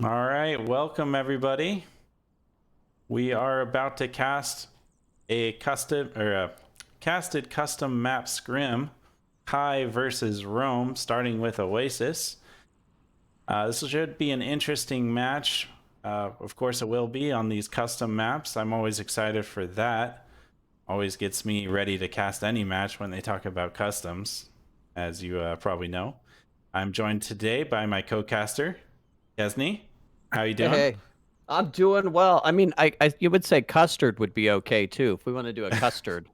All right, welcome everybody. We are about to cast a casted custom map scrim, Kai versus Rome, starting with Oasis. This should be an interesting match. Of course, it will be on these custom maps. I'm always excited for that. Always gets me ready to cast any match when they talk about customs, as you probably know. I'm joined today by my co-caster, Kesney. How you Hey, doing? hey, I'm doing well. I mean, you would say custard would be okay too if we want to do a custom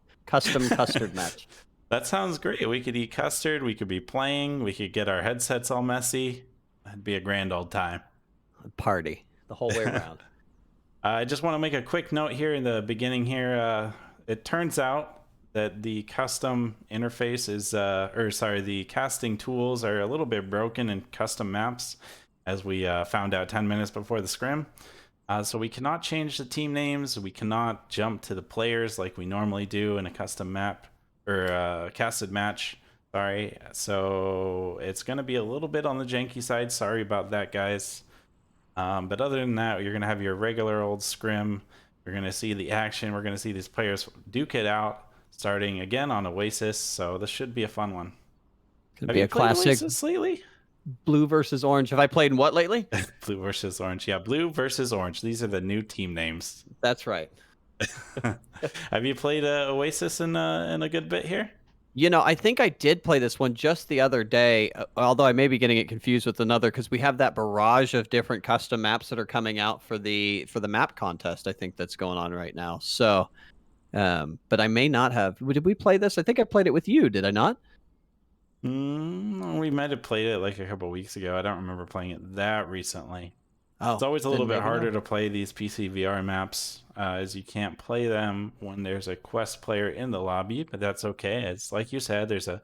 custard match. That sounds great. We could eat custard. We could be playing. We could get our headsets all messy. It'd be a grand old time. Party the whole way around. I just want to make a quick note here in the beginning here. It turns out that the custom interface is, the casting tools are a little bit broken in custom maps, as we found out 10 minutes before the scrim. So we cannot change the team names. We cannot jump to the players like we normally do in a custom map or casted match. Sorry. So it's going to be a little bit on the janky side. Sorry about that, guys. But other than that, you're going to have your regular old scrim. You're going to see the action. We're going to see these players duke it out, starting again on Oasis. So this should be a fun one. Could Have be you a played classic Oasis lately? blue versus orange. Have I played in what lately? Blue versus orange. Yeah, blue versus orange. These are the new team names. That's right. Have you played Oasis in a good bit here? You know, I think I did play this one just the other day, although I may be getting it confused with another because we have that barrage of different custom maps that are coming out for the map contest. I think that's going on right now. So, but I may not have. Did we play this? I think I played it with you. Did I not? We might have played it like a couple weeks ago. I don't remember playing it that recently. It's Oh, always a little then bit maybe harder not. to play these PC VR maps, as you can't play them when there's a quest player in the lobby, but that's okay. It's like you said, there's a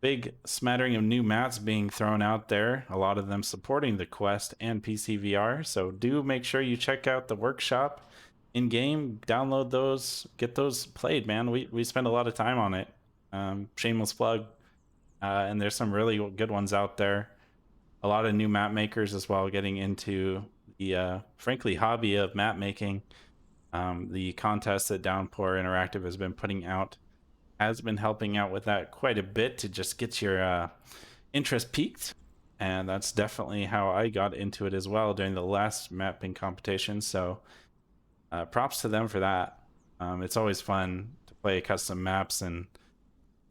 big smattering of new maps being thrown out there, a lot of them supporting the quest and PC VR. So do make sure you check out the workshop in game, download those, get those played, man. We spend a lot of time on it. Shameless plug. And there's some really good ones out there. A lot of new map makers as well getting into the frankly hobby of map making. The contest that Downpour Interactive has been putting out has been helping out with that quite a bit to just get your interest peaked. And that's definitely how I got into it as well during the last mapping competition. So props to them for that. It's always fun to play custom maps, and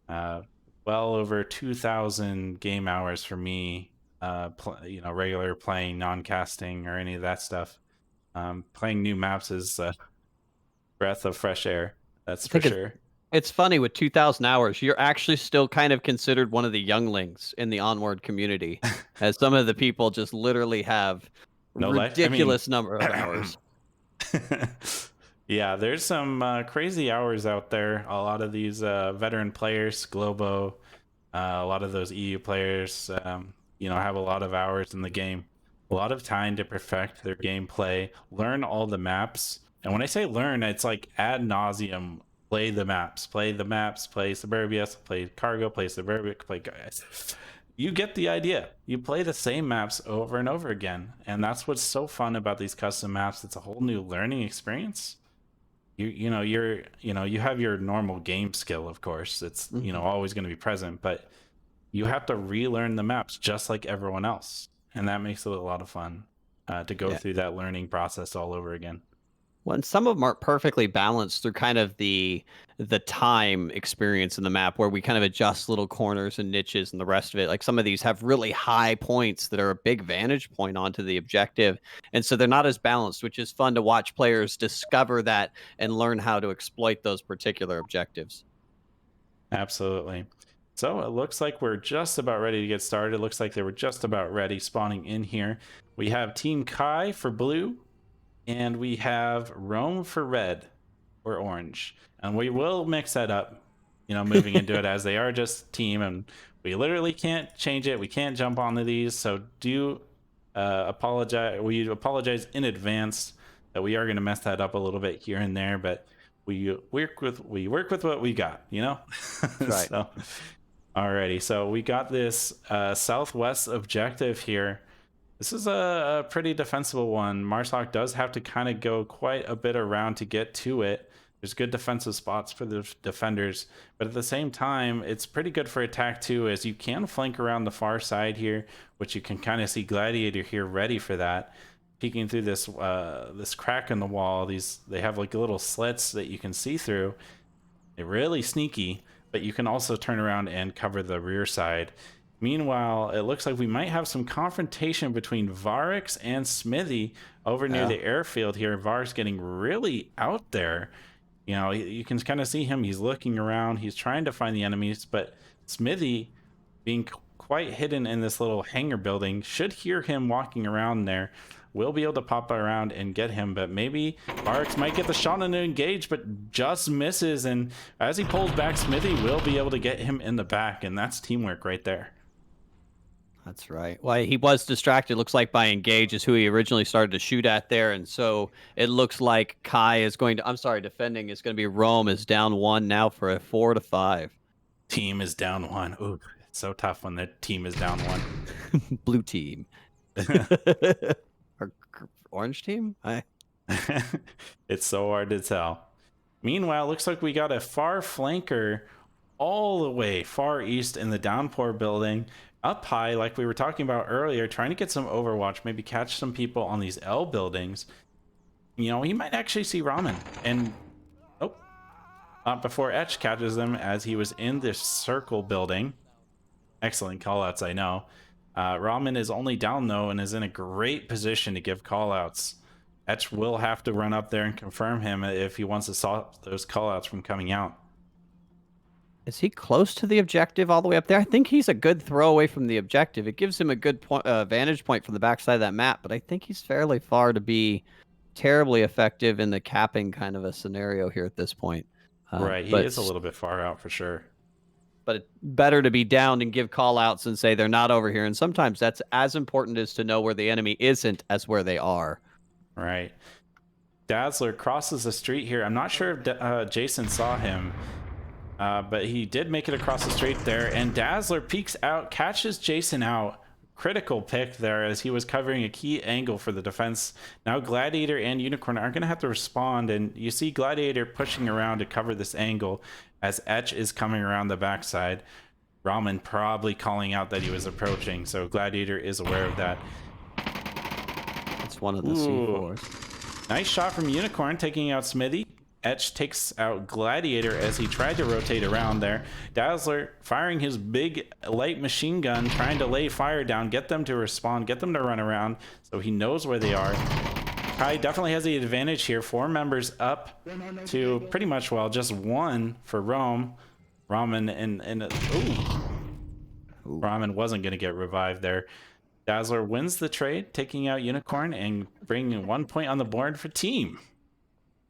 well over 2,000 game hours for me. Regular playing, non-casting, or any of that stuff. Playing new maps is a breath of fresh air. That's I for think sure. it's funny with 2,000 hours, you're actually still kind of considered one of the younglings in the Onward community, as some of the people just literally have No life. I mean, ridiculous number of hours. yeah, there's some crazy hours out there. A lot of these veteran players, Globo, a lot of those EU players, have a lot of hours in the game, a lot of time to perfect their gameplay, learn all the maps. And when I say learn, it's like ad nauseum. Play the maps, play Suburbia, play Cargo, play Suburbia, play guys. You get the idea. You play the same maps over and over again, and that's what's so fun about these custom maps. It's a whole new learning experience. You have your normal game skill, of course. It's Mhm. always going to be present, but you have to relearn the maps just like everyone else, and that makes it a lot of fun to go Yeah. through that learning process all over again. Well, and some of them aren't perfectly balanced through kind of the time experience in the map where we kind of adjust little corners and niches and the rest of it. Like some of these have really high points that are a big vantage point onto the objective. And so they're not as balanced, which is fun to watch players discover that and learn how to exploit those particular objectives. Absolutely. So it looks like we're just about ready to get started. It looks like they were just about ready spawning in here. We have Team Kai for blue, and we have Rome for red or orange. And we will mix that up, moving into it, as they are just team, and we literally can't change it. We can't jump onto these. So do apologize. We apologize in advance that we are going to mess that up a little bit here and there, but we work with what we got, That's right. So alrighty, so we got this southwest objective here. This is a pretty defensible one. Marsoc does have to kind of go quite a bit around to get to it. There's good defensive spots for the defenders, but at the same time, it's pretty good for attack too, as you can flank around the far side here, which you can kind of see Gladiator here ready for that. Peeking through this crack in the wall, they have like little slits that you can see through. They're really sneaky, but you can also turn around and cover the rear side. Meanwhile, it looks like we might have some confrontation between Varix and Smithy over near Yeah. the airfield here. Varix getting really out there. You know, you can kind of see him. He's looking around. He's trying to find the enemies, but Smithy, being quite hidden in this little hangar building, should hear him walking around there. Will be able to pop around and get him, but maybe Varix might get the shot on to engage, but just misses. And as he pulls back, Smithy will be able to get him in the back, and that's teamwork right there. That's right. Well, he was distracted, looks like, by Engage, is who he originally started to shoot at there. And so it looks like Kai is going to, I'm sorry, defending is going to be Rome is down 1 now for a 4-5. Team is down 1. Ooh, it's so tough when the team is down 1. Blue team. Or orange team? It's so hard to tell. Meanwhile, looks like we got a far flanker all the way far east in the downpour building, up high, like we were talking about earlier, trying to get some overwatch, maybe catch some people on these L buildings. You know, he might actually see Ramen. And oh, before Etch catches them as he was in this circle building. Excellent callouts, I know. Ramen is only down though and is in a great position to give callouts. Etch will have to run up there and confirm him if he wants to stop those callouts from coming out. Is he close to the objective all the way up there? I think he's a good throw away from the objective. It gives him a good vantage point from the backside of that map, but I think he's fairly far to be terribly effective in the capping kind of a scenario here at this point. Right, he is a little bit far out for sure. But it's better to be down and give call outs and say they're not over here. And sometimes that's as important as to know where the enemy isn't as where they are. Right. Dazzler crosses the street here. I'm not sure if Jason saw him. But he did make it across the street there, and Dazzler peeks out, catches Jason out. Critical pick there as he was covering a key angle for the defense. Now Gladiator and Unicorn are going to have to respond, and you see Gladiator pushing around to cover this angle as Etch is coming around the backside. Ramen probably calling out that he was approaching, so Gladiator is aware of that. It's one of the C4s. Nice shot from Unicorn, taking out Smithy. Etch takes out Gladiator as he tried to rotate around there. Dazzler firing his big light machine gun, trying to lay fire down, get them to respond, get them to run around so he knows where they are. Kai definitely has the advantage here. 4 members up to pretty much, well, just 1 for Rome. Ramen and Ramen wasn't going to get revived there. Dazzler wins the trade, taking out Unicorn and bringing 1 point on the board for team.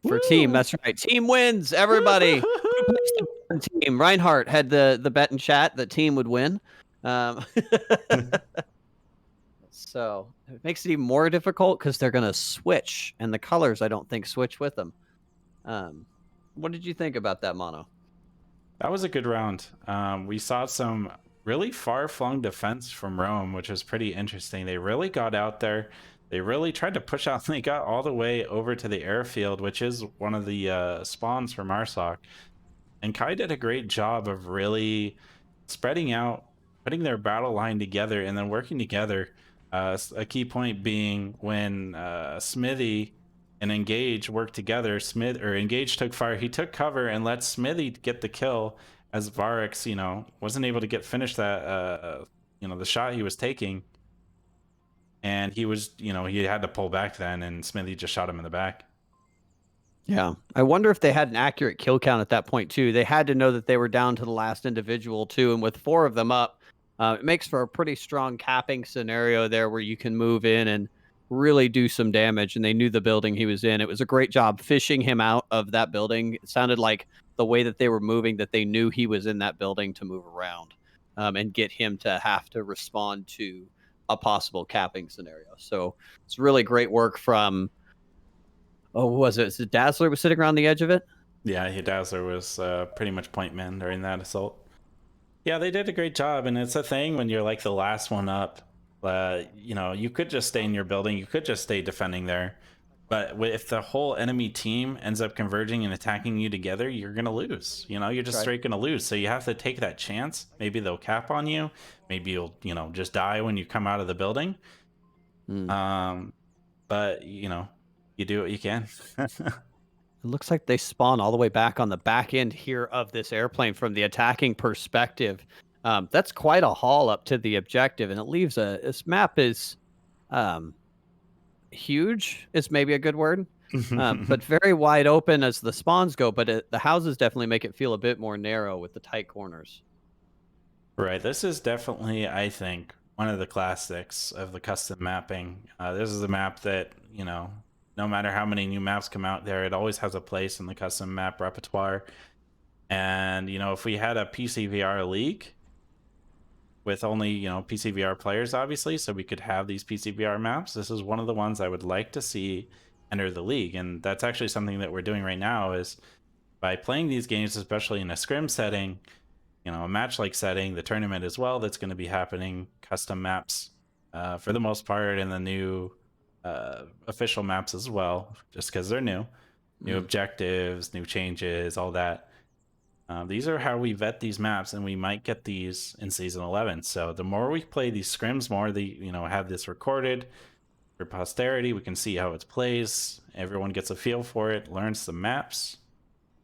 For team, that's right. Team wins, everybody. Who picks the team? Reinhardt had the bet in chat that team would win. So it makes it even more difficult because they're going to switch, and the colors, I don't think, switch with them. What did you think about that, Mono? That was a good round. We saw some really far-flung defense from Rome, which was pretty interesting. They really got out there. They really tried to push out, and they got all the way over to the airfield, which is one of the spawns for Marsoc. And Kai did a great job of really spreading out, putting their battle line together, and then working together. A key point being when Smithy and Engage worked together. Engage took fire. He took cover and let Smithy get the kill as Varix, you know, wasn't able to finish that, the shot he was taking. And he was, he had to pull back then, and Smithy just shot him in the back. Yeah. I wonder if they had an accurate kill count at that point, too. They had to know that they were down to the last individual, too. And with 4 of them up, it makes for a pretty strong capping scenario there where you can move in and really do some damage. And they knew the building he was in. It was a great job fishing him out of that building. It sounded like the way that they were moving, that they knew he was in that building to move around and get him to have to respond to a possible capping scenario. So it's really great work from, was it Dazzler was sitting around the edge of it? Yeah, Dazzler was pretty much point man during that assault. Yeah, they did a great job, and it's a thing when you're like the last one up. You know, you could just stay in your building, you could just stay defending there. But if the whole enemy team ends up converging and attacking you together, you're going to lose. You know, you're just Right. straight going to lose. So you have to take that chance. Maybe they'll cap on you. Maybe you'll, you know, just die when you come out of the building. Mm. Um, but, you know, you do what you can. It looks like they spawn all the way back on the back end here of this airplane from the attacking perspective. That's quite a haul up to the objective, and it leaves this map is um, huge. Is maybe a good word, but very wide open as the spawns go. But the houses definitely make it feel a bit more narrow with the tight corners. Right. This is definitely, I think, one of the classics of the custom mapping. This is a map that, you know, no matter how many new maps come out there, it always has a place in the custom map repertoire. And, you know, if we had a PCVR league with only, you know, PCVR players, obviously, so we could have these PCVR maps, this is one of the ones I would like to see enter the league. And that's actually something that we're doing right now is by playing these games, especially in a scrim setting, you know, a match like setting, the tournament as well, that's going to be happening, custom maps for the most part, and the new official maps as well, just because they're new Mm. objectives, new changes, all that. These are how we vet these maps, and we might get these in season 11. So the more we play these scrims, more the, you know, have this recorded for posterity. We can see how it plays. Everyone gets a feel for it, learns the maps,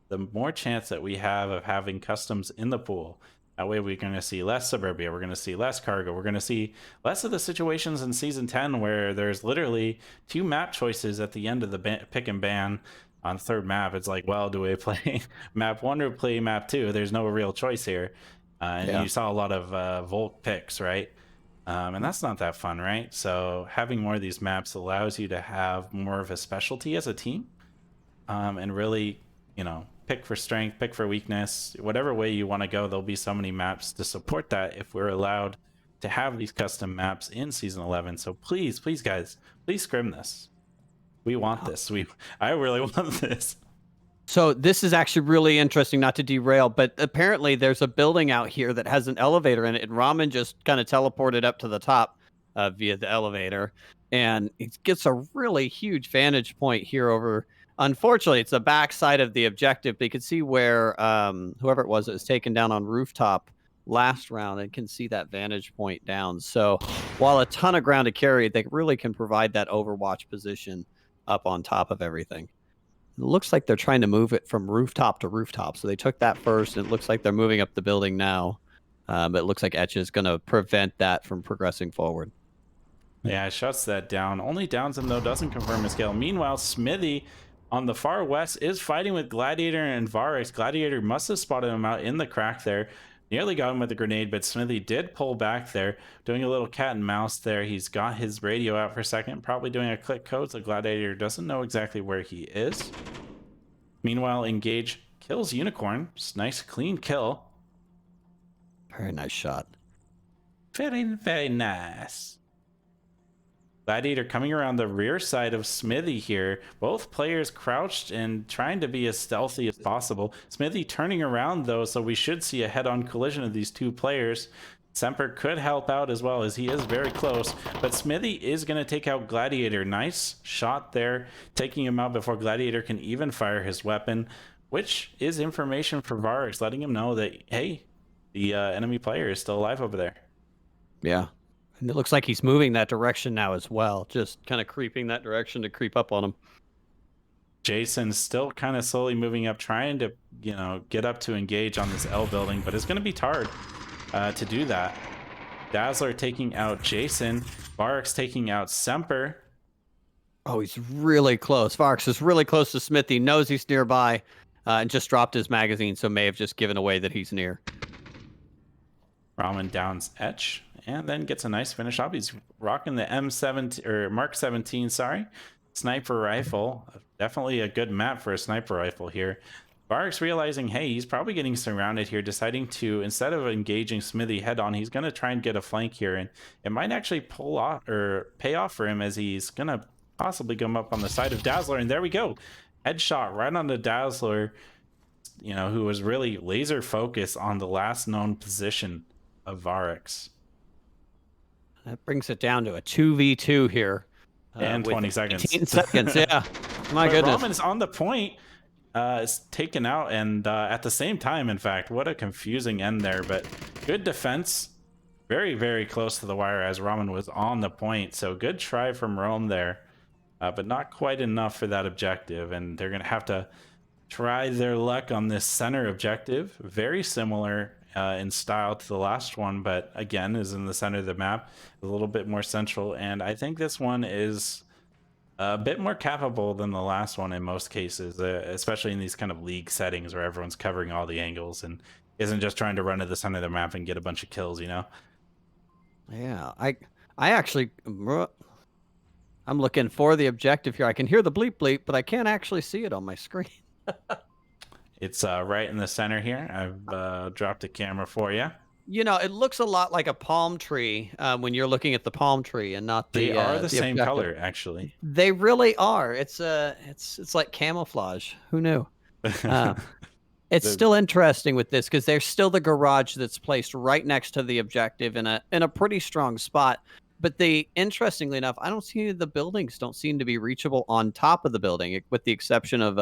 the more chance that we have of having customs in the pool. That way we're going to see less suburbia, we're going to see less cargo, we're going to see less of the situations in season 10 where there's literally two map choices at the end of the pick and ban on third map. It's like, well, do we play map 1 or play map 2? There's no real choice here. And Yeah. you saw a lot of Volk picks, right? And that's not that fun, right? So having more of these maps allows you to have more of a specialty as a team, and really, you know, pick for strength, pick for weakness, whatever way you want to go. There'll be so many maps to support that if we're allowed to have these custom maps in season 11. So please, please, guys, please scrim this. We want this. I really want this. So this is actually really interesting, not to derail, but apparently there's a building out here that has an elevator in it, and Ramen just kind of teleported up to the top via the elevator, and it gets a really huge vantage point here over. Unfortunately, it's the back side of the objective, but you can see where whoever it was that was taken down on rooftop last round and can see that vantage point down. So while a ton of ground to carry, they really can provide that overwatch position up on top of everything. It looks like they're trying to move it from rooftop to rooftop. So they took that first, and it looks like they're moving up the building now. But it looks like Etch is going to prevent that from progressing forward. Yeah, it shuts that down. Only downs him, though, doesn't confirm his kill. Meanwhile, Smithy on the far west is fighting with Gladiator and Varix. Gladiator must have spotted him out in the crack there. Nearly got him with a grenade, but Smithy did pull back there, doing a little cat and mouse there. He's got his radio out for a second, probably doing a click code, so Gladiator doesn't know exactly where he is. Meanwhile, Engage kills Unicorn. Just nice, clean kill. Very nice shot. Very, very nice. Gladiator coming around the rear side of Smithy here. Both players crouched and trying to be as stealthy as possible. Smithy turning around, though, so we should see a head-on collision of these two players. Semper could help out as well, as he is very close, but Smithy is going to take out Gladiator. Nice shot there, taking him out before Gladiator can even fire his weapon, which is information for Varix, letting him know that, hey, the enemy player is still alive over there. Yeah. And it looks like he's moving that direction now as well, just kind of creeping that direction to creep up on him. Jason's still kind of slowly moving up, trying to, you know, get up to engage on this L building, but it's going to be hard to do that. Dazzler taking out Jason. Varix taking out Semper. Oh, he's really close. Varx is really close to Smithy, knows he's nearby, and just dropped his magazine, so may have just given away that he's near. Ramen downs Etch and then gets a nice finish off. He's rocking the M17 or Mark 17, sorry. Sniper rifle. Definitely a good map for a sniper rifle here. Varix realizing, hey, he's probably getting surrounded here, deciding to, instead of engaging Smithy head on, he's going to try and get a flank here, and it might actually pull off or pay off for him, as he's going to possibly come up on the side of Dazzler, and there we go. Headshot right on the Dazzler, you know, who was really laser focused on the last known position of Varix. That brings it down to a 2v2 here And with 20 seconds. 18 seconds. Yeah. My But goodness. Raman's on the point. Is taken out, and at the same time, in fact, what a confusing end there. But good defense. Very, very close to the wire as Raman was on the point. So good try from Rome there. But not quite enough for that objective. And they're going to have to try their luck on this center objective. Very similar in style to the last one, but again, is in the center of the map, a little bit more central. And I think this one is a bit more capable than the last one in most cases, especially in these kind of league settings where everyone's covering all the angles and isn't just trying to run to the center of the map and get a bunch of kills, you know? Yeah, I actually, I'm looking for the objective here. I can hear the bleep bleep, but I can't actually see it on my screen. It's right in the center here. I've dropped a camera for you. You know, it looks a lot like a palm tree when you're looking at the palm tree and not the. They are the same objective. color, actually. They really are. It's like camouflage. Who knew? It's still interesting with this because there's still the garage that's placed right next to the objective in a pretty strong spot. But interestingly enough, I don't see the buildings don't seem to be reachable on top of the building, with the exception of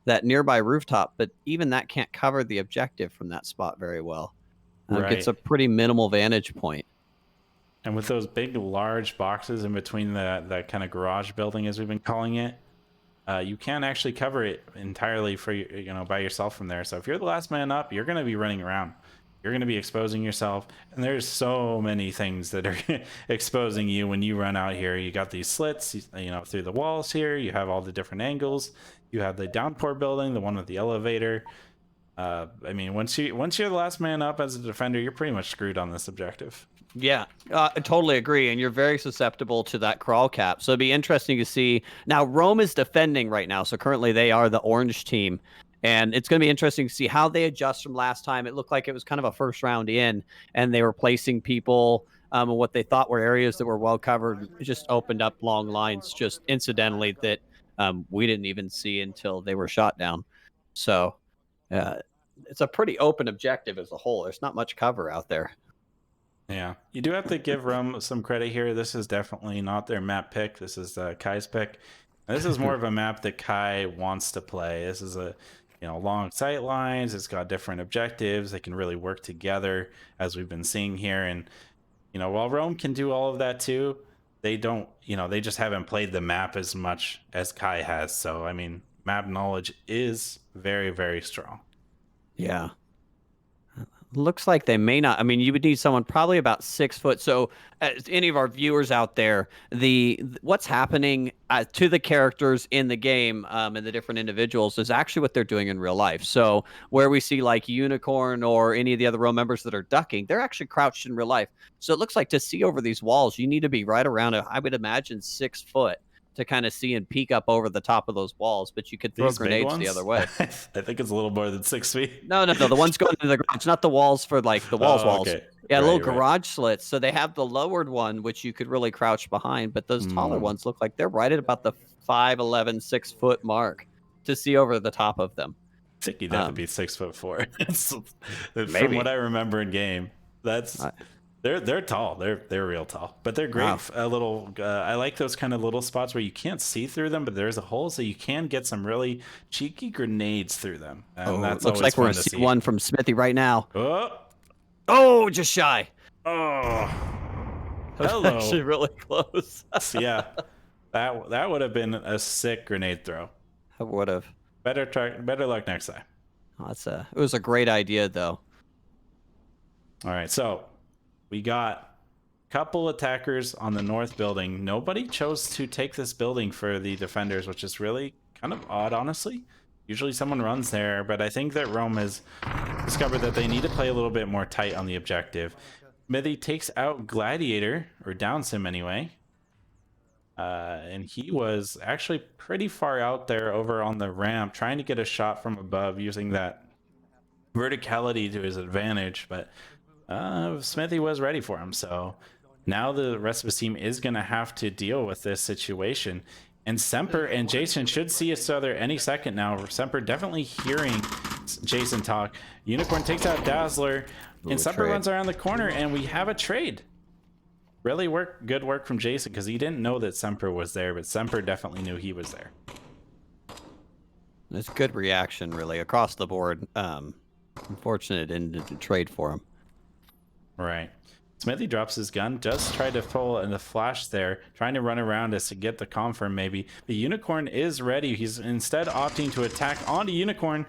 that nearby rooftop. But even that can't cover the objective from that spot very well. Right. Gets a pretty minimal vantage point. And with those big, large boxes in between that kind of garage building, as we've been calling it, you can't actually cover it entirely for by yourself from there. So if you're the last man up, you're going to be running around. You're going to be exposing yourself, and there's so many things that are exposing you when you run out here. You got these slits, through the walls here. You have all the different angles. You have the downpour building, the one with the elevator. I mean, once you're the last man up as a defender, you're pretty much screwed on this objective. Yeah, I totally agree. And you're very susceptible to that crawl cap. So it'd be interesting to see. Now, Rome is defending right now. So currently they are the orange team. And it's going to be interesting to see how they adjust from last time. It looked like it was kind of a first round in, and they were placing people in what they thought were areas that were well covered. It just opened up long lines just incidentally that we didn't even see until they were shot down. So it's a pretty open objective as a whole. There's not much cover out there. Yeah, you do have to give Rome some credit here. This is definitely not their map pick. This is Kai's pick. And this is more of a map that Kai wants to play. This is a long sight lines. It's got different objectives. They can really work together, as we've been seeing here. And while Rome can do all of that too, they don't. They just haven't played the map as much as Kai has. So I mean, map knowledge is very, very strong. Yeah. Looks like they may not. I mean, you would need someone probably about 6 foot. So, as any of our viewers out there, what's happening to the characters in the game and the different individuals is actually what they're doing in real life. So, where we see like Unicorn or any of the other row members that are ducking, they're actually crouched in real life. So, it looks like to see over these walls, you need to be right around, I would imagine, 6 foot to kind of see and peek up over the top of those walls, but you could throw grenades the other way. I think it's a little more than 6 feet. No. The ones going into the garage, not the walls for like the walls. Okay. Yeah, little garage slits. So they have the lowered one, which you could really crouch behind, but those taller ones look like they're right at about the 5'11", 6 foot mark to see over the top of them. I think you'd have to be 6'4". Maybe. From what I remember in game, that's. They're tall. They're real tall, but they're great. Wow. A little. I like those kind of little spots where you can't see through them, but there's a hole, so you can get some really cheeky grenades through them. And that's looks like we're gonna see one from Smithy right now. Oh, just shy. Oh, hello. Actually, really close. Yeah, that would have been a sick grenade throw. It would have. Better luck next time. It was a great idea, though. All right, so. We got a couple attackers on the north building. Nobody chose to take this building for the defenders, which is really kind of odd, honestly. Usually someone runs there, but I think that Rome has discovered that they need to play a little bit more tight on the objective. Smithy takes out Gladiator, or downs him anyway. And he was actually pretty far out there over on the ramp, trying to get a shot from above using that verticality to his advantage, but Smithy was ready for him. So now the rest of his team is going to have to deal with this situation. And Semper and Jason should see each other any second now. Semper definitely hearing Jason talk. Unicorn takes out Dazzler, and Semper runs around the corner, and we have a trade. really good work from Jason, because he didn't know that Semper was there, but Semper definitely knew he was there. It's good reaction, really, across the board. Unfortunate it didn't trade for him. Right. Smithy drops his gun, does try to pull in the flash there, trying to run around us to get the confirm maybe. The Unicorn is ready. He's instead opting to attack onto Unicorn.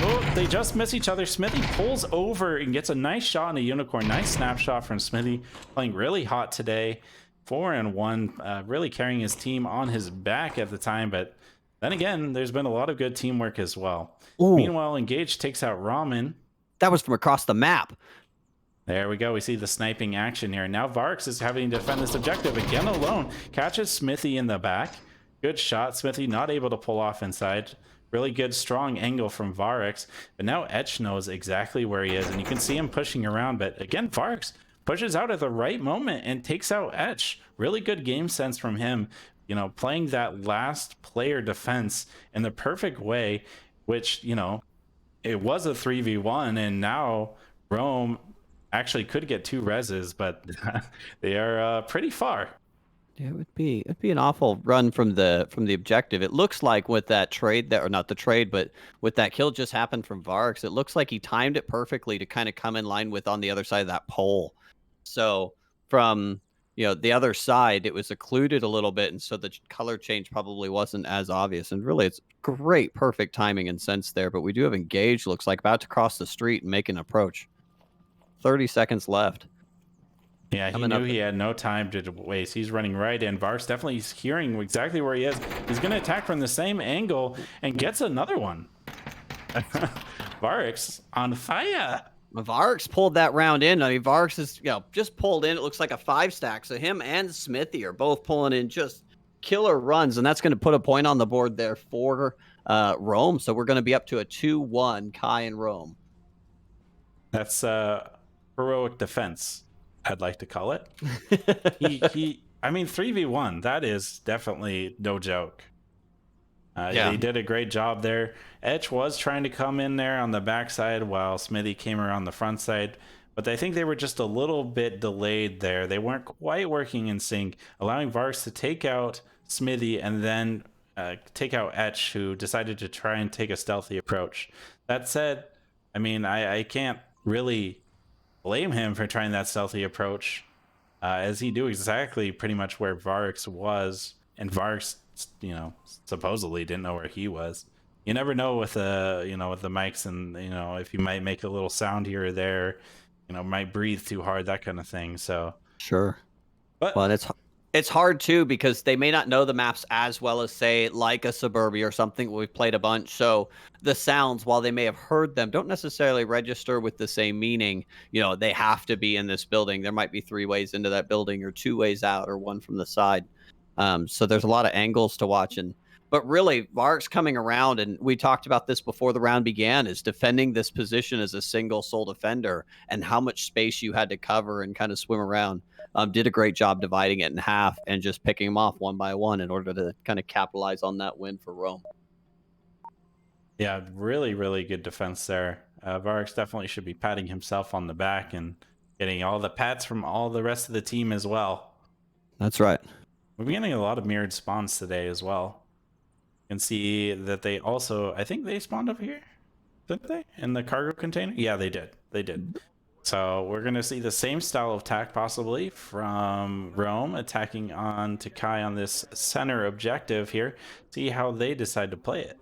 Oh, they just miss each other. Smithy pulls over and gets a nice shot on a Unicorn. Nice snapshot from Smithy, playing really hot today. 4-1, really carrying his team on his back at the time, but then again, there's been a lot of good teamwork as well. Ooh. Meanwhile, Engage takes out Ramen. That was from across the map. There we go. We see the sniping action here. Now Varx is having to defend this objective again alone. Catches Smithy in the back. Good shot. Smithy not able to pull off inside. Really good, strong angle from Varx. But now Etch knows exactly where he is, and you can see him pushing around. But again, Varx pushes out at the right moment and takes out Etch. Really good game sense from him. You know, playing that last player defense in the perfect way, which, you know, it was a 3v1, and now Rome actually could get 2 reses, but they are pretty far. Yeah, it'd be an awful run from the objective. It looks like with that trade that, or not the trade, but with that kill just happened from Varx, it looks like he timed it perfectly to kind of come in line with on the other side of that pole. So from, you know, the other side, it was occluded a little bit, and so the color change probably wasn't as obvious. And really, it's great, perfect timing and sense there. But we do have Engage, looks like about to cross the street and make an approach. 30 seconds left. Yeah, he knew he had no time to waste. He's running right in. Varx definitely is hearing exactly where he is. He's going to attack from the same angle and gets another one. Varx on fire. Varx pulled that round in. I mean, Varx is, you know, just pulled in. It looks like a 5 stack. So him and Smithy are both pulling in just killer runs, and that's going to put a point on the board there for Rome. So we're going to be up to a 2-1 Kai and Rome. That's heroic defense, I'd like to call it. I mean, 3v1, that is definitely no joke. They did a great job there. Etch was trying to come in there on the backside while Smithy came around the front side, but I think they were just a little bit delayed there. They weren't quite working in sync, allowing Varx to take out Smithy and then take out Etch, who decided to try and take a stealthy approach. That said, I mean, I can't really blame him for trying that stealthy approach, as he knew exactly pretty much where Varx was, and Varx, you know, supposedly didn't know where he was. You never know with the, you know, with the mics, and, you know, if you might make a little sound here or there, you know, might breathe too hard, that kind of thing. So sure. But well, it's hard too, because they may not know the maps as well as, say, like a Suburbia or something we've played a bunch. So the sounds, while they may have heard them, don't necessarily register with the same meaning. You know, they have to be in this building. There might be 3 ways into that building, or 2 ways out, or 1 from the side. So there's a lot of angles to watch. But really, Varx coming around, and we talked about this before the round began, is defending this position as a single sole defender, and how much space you had to cover and kind of swim around. Did a great job dividing it in half and just picking them off one by one in order to kind of capitalize on that win for Rome. Yeah, really, really good defense there. Varx definitely should be patting himself on the back and getting all the pats from all the rest of the team as well. That's right. We've been getting a lot of mirrored spawns today as well. You can see that they also, I think they spawned over here, didn't they? In the cargo container? Yeah, they did. They did. So we're going to see the same style of attack possibly from Rome, attacking on to Kai on this center objective here. See how they decide to play it.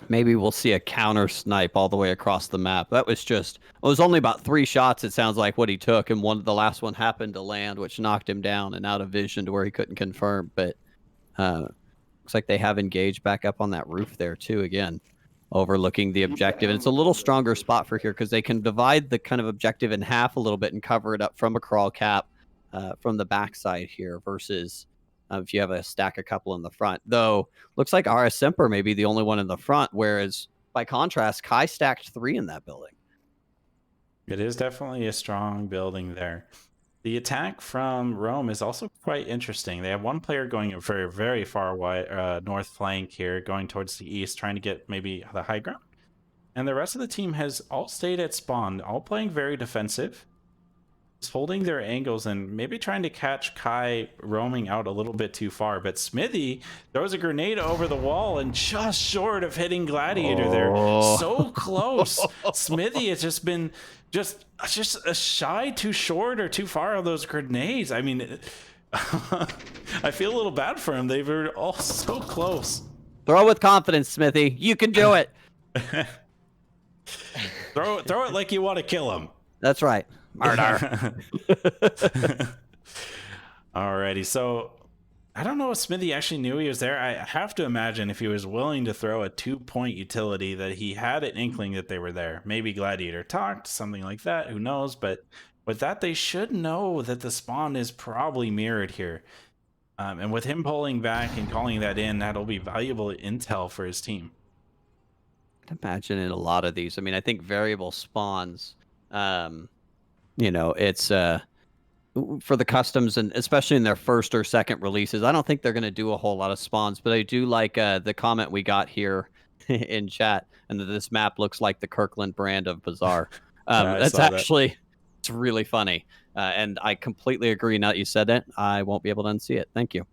Maybe we'll see a counter snipe all the way across the map. That was just, it was only about 3 shots, it sounds like, what he took, and the last one happened to land, which knocked him down and out of vision to where he couldn't confirm. But looks like they have Engaged back up on that roof there too, again, overlooking the objective. And it's a little stronger spot for here, because they can divide the kind of objective in half a little bit and cover it up from a crawl cap from the backside here, versus if you have a stack a couple in the front. Though looks like RS Semper may be the only one in the front, whereas by contrast, Kai stacked 3 in that building. It is definitely a strong building there. The attack from Rome is also quite interesting. They have one player going very, very far wide, north flank here, going towards the east, trying to get maybe the high ground. And the rest of the team has all stayed at spawn, all playing very defensive. just holding their angles and maybe trying to catch Kai roaming out a little bit too far. But Smithy throws a grenade over the wall and just short of hitting Gladiator there. Oh. So close. Smithy has just been just a shy too short or too far on those grenades. I mean, I feel a little bad for him. They were all so close. Throw with confidence, Smithy. You can do it. Throw it like you want to kill him. That's right. Murder. Alrighty, so I don't know if Smithy actually knew he was there. I have to imagine if he was willing to throw a 2-point utility that he had an inkling that they were there. Maybe Gladiator talked, something like that, who knows, but with that they should know that the spawn is probably mirrored here. And with him pulling back and calling that in, that'll be valuable intel for his team. Imagine in a lot of these. I mean, I think variable spawns, it's for the customs, and especially in their first or second releases, I don't think they're going to do a whole lot of spawns, but I do like the comment we got here in chat, and that this map looks like the Kirkland brand of Bazaar. That's actually, it's really funny. And I completely agree. Now that you said it, I won't be able to unsee it. Thank you.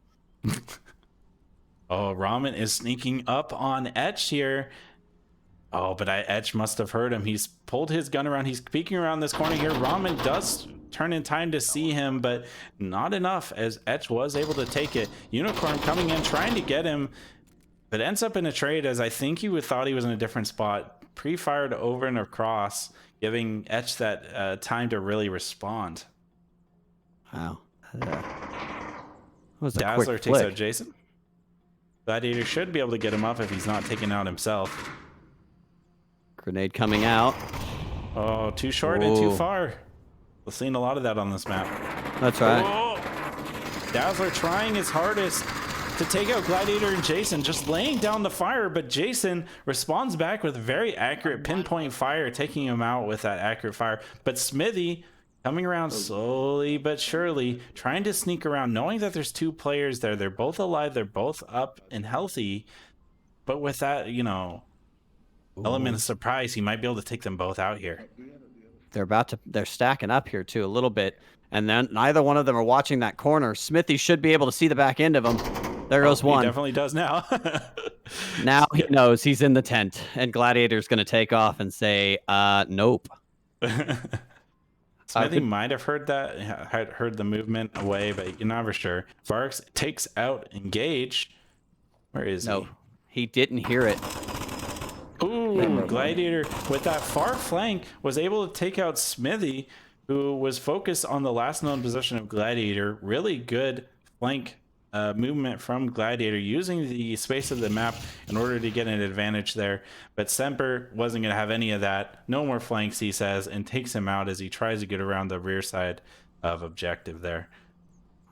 Oh, Ramen is sneaking up on Etch here. Oh, but Etch must have heard him. He's pulled his gun around. He's peeking around this corner here. Ramen does turn in time to see him, but not enough, as Etch was able to take it. Unicorn coming in, trying to get him, but ends up in a trade, as I think he thought he was in a different spot. Pre-fired over and across, giving Etch that time to really respond. Wow. Was a Dazzler quick takes flick. out Jason. Gladiator should be able to get him up if he's not taken out himself. Grenade coming out. Oh, too short and too far. We've seen a lot of that on this map. That's right. Oh! Dazzler trying his hardest to take out Gladiator and Jason, just laying down the fire, but Jason responds back with very accurate pinpoint fire, taking him out with that accurate fire. But Smithy coming around slowly but surely, trying to sneak around, knowing that there's two players there. They're both alive, they're both up and healthy, but with that, element of surprise, he might be able to take them both out here. They're stacking up here too a little bit, and then neither one of them are watching that corner. Smithy should be able to see the back end of him. There goes one. He definitely does now. Now he knows he's in the tent, and Gladiator's going to take off and say, nope. Smithy might have heard that, heard the movement away, but you're never sure. Varks takes out Engage. Where is he? No, he didn't hear it. Ooh, Gladiator with that far flank was able to take out Smithy, who was focused on the last known position of Gladiator. Really good flank movement from Gladiator, using the space of the map in order to get an advantage there. But Semper wasn't going to have any of that. No more flanks, he says, and takes him out as he tries to get around the rear side of objective there.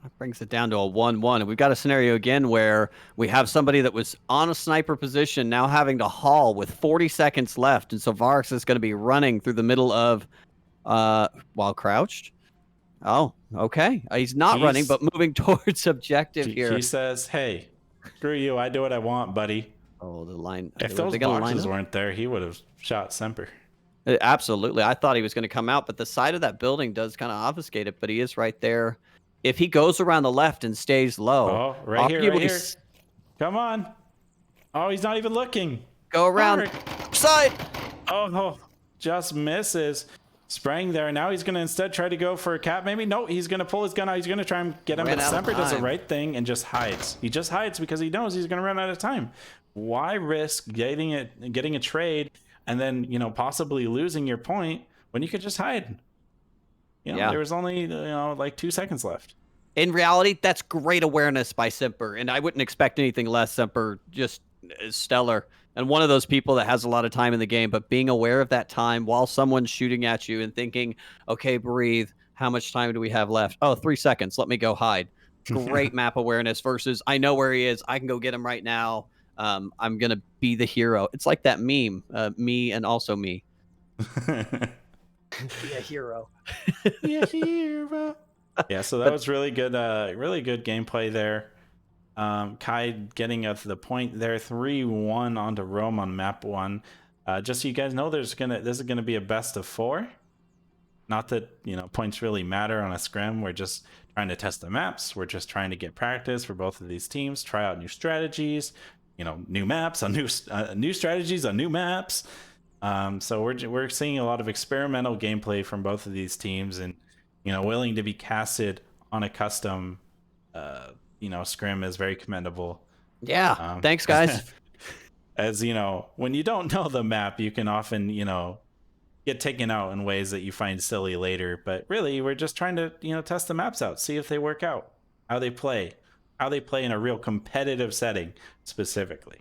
That brings it down to a 1-1. And we've got a scenario again where we have somebody that was on a sniper position now having to haul with 40 seconds left. And so Varks is going to be running through the middle of, while crouched. Oh, okay. He's not running, but moving towards objective here. He says, hey, screw you. I do what I want, buddy. Oh, the line. If those boxes weren't there, he would have shot Semper. Absolutely. I thought he was going to come out, but the side of that building does kind of obfuscate it, but he is right there. If he goes around the left and stays low. Oh, right here. Come on. Oh, he's not even looking. Go around. Side. Oh, just misses. Sprang there. Now he's going to instead try to go for a cap. Maybe. No, he's going to pull his gun out. He's going to try and get him. But Semper does the right thing and just hides. He just hides because he knows he's going to run out of time. Why risk getting a trade and then, possibly losing your point when you could just hide? There was only, like 2 seconds left. In reality, that's great awareness by Semper, and I wouldn't expect anything less. Semper just is stellar, and one of those people that has a lot of time in the game, but being aware of that time while someone's shooting at you and thinking, okay, breathe. How much time do we have left? Oh, 3 seconds. Let me go hide. Great map awareness versus I know where he is. I can go get him right now. I'm going to be the hero. It's like that meme, me and also me. Be a hero. Be a hero. Yeah, so that was really good gameplay there. Kai getting up to the point there, 3-1 onto Rome on map 1. Just so you guys know, this is gonna be a best of 4. Not that, points really matter on a scrim. We're just trying to test the maps. We're just trying to get practice for both of these teams, try out new strategies, new maps on new strategies on new maps. So we're seeing a lot of experimental gameplay from both of these teams, and willing to be casted on a custom, scrim is very commendable. Yeah. Um, Thanks, guys. as when you don't know the map, you can often get taken out in ways that you find silly later. But really, we're just trying to test the maps out, see if they work out, how they play, in a real competitive setting specifically.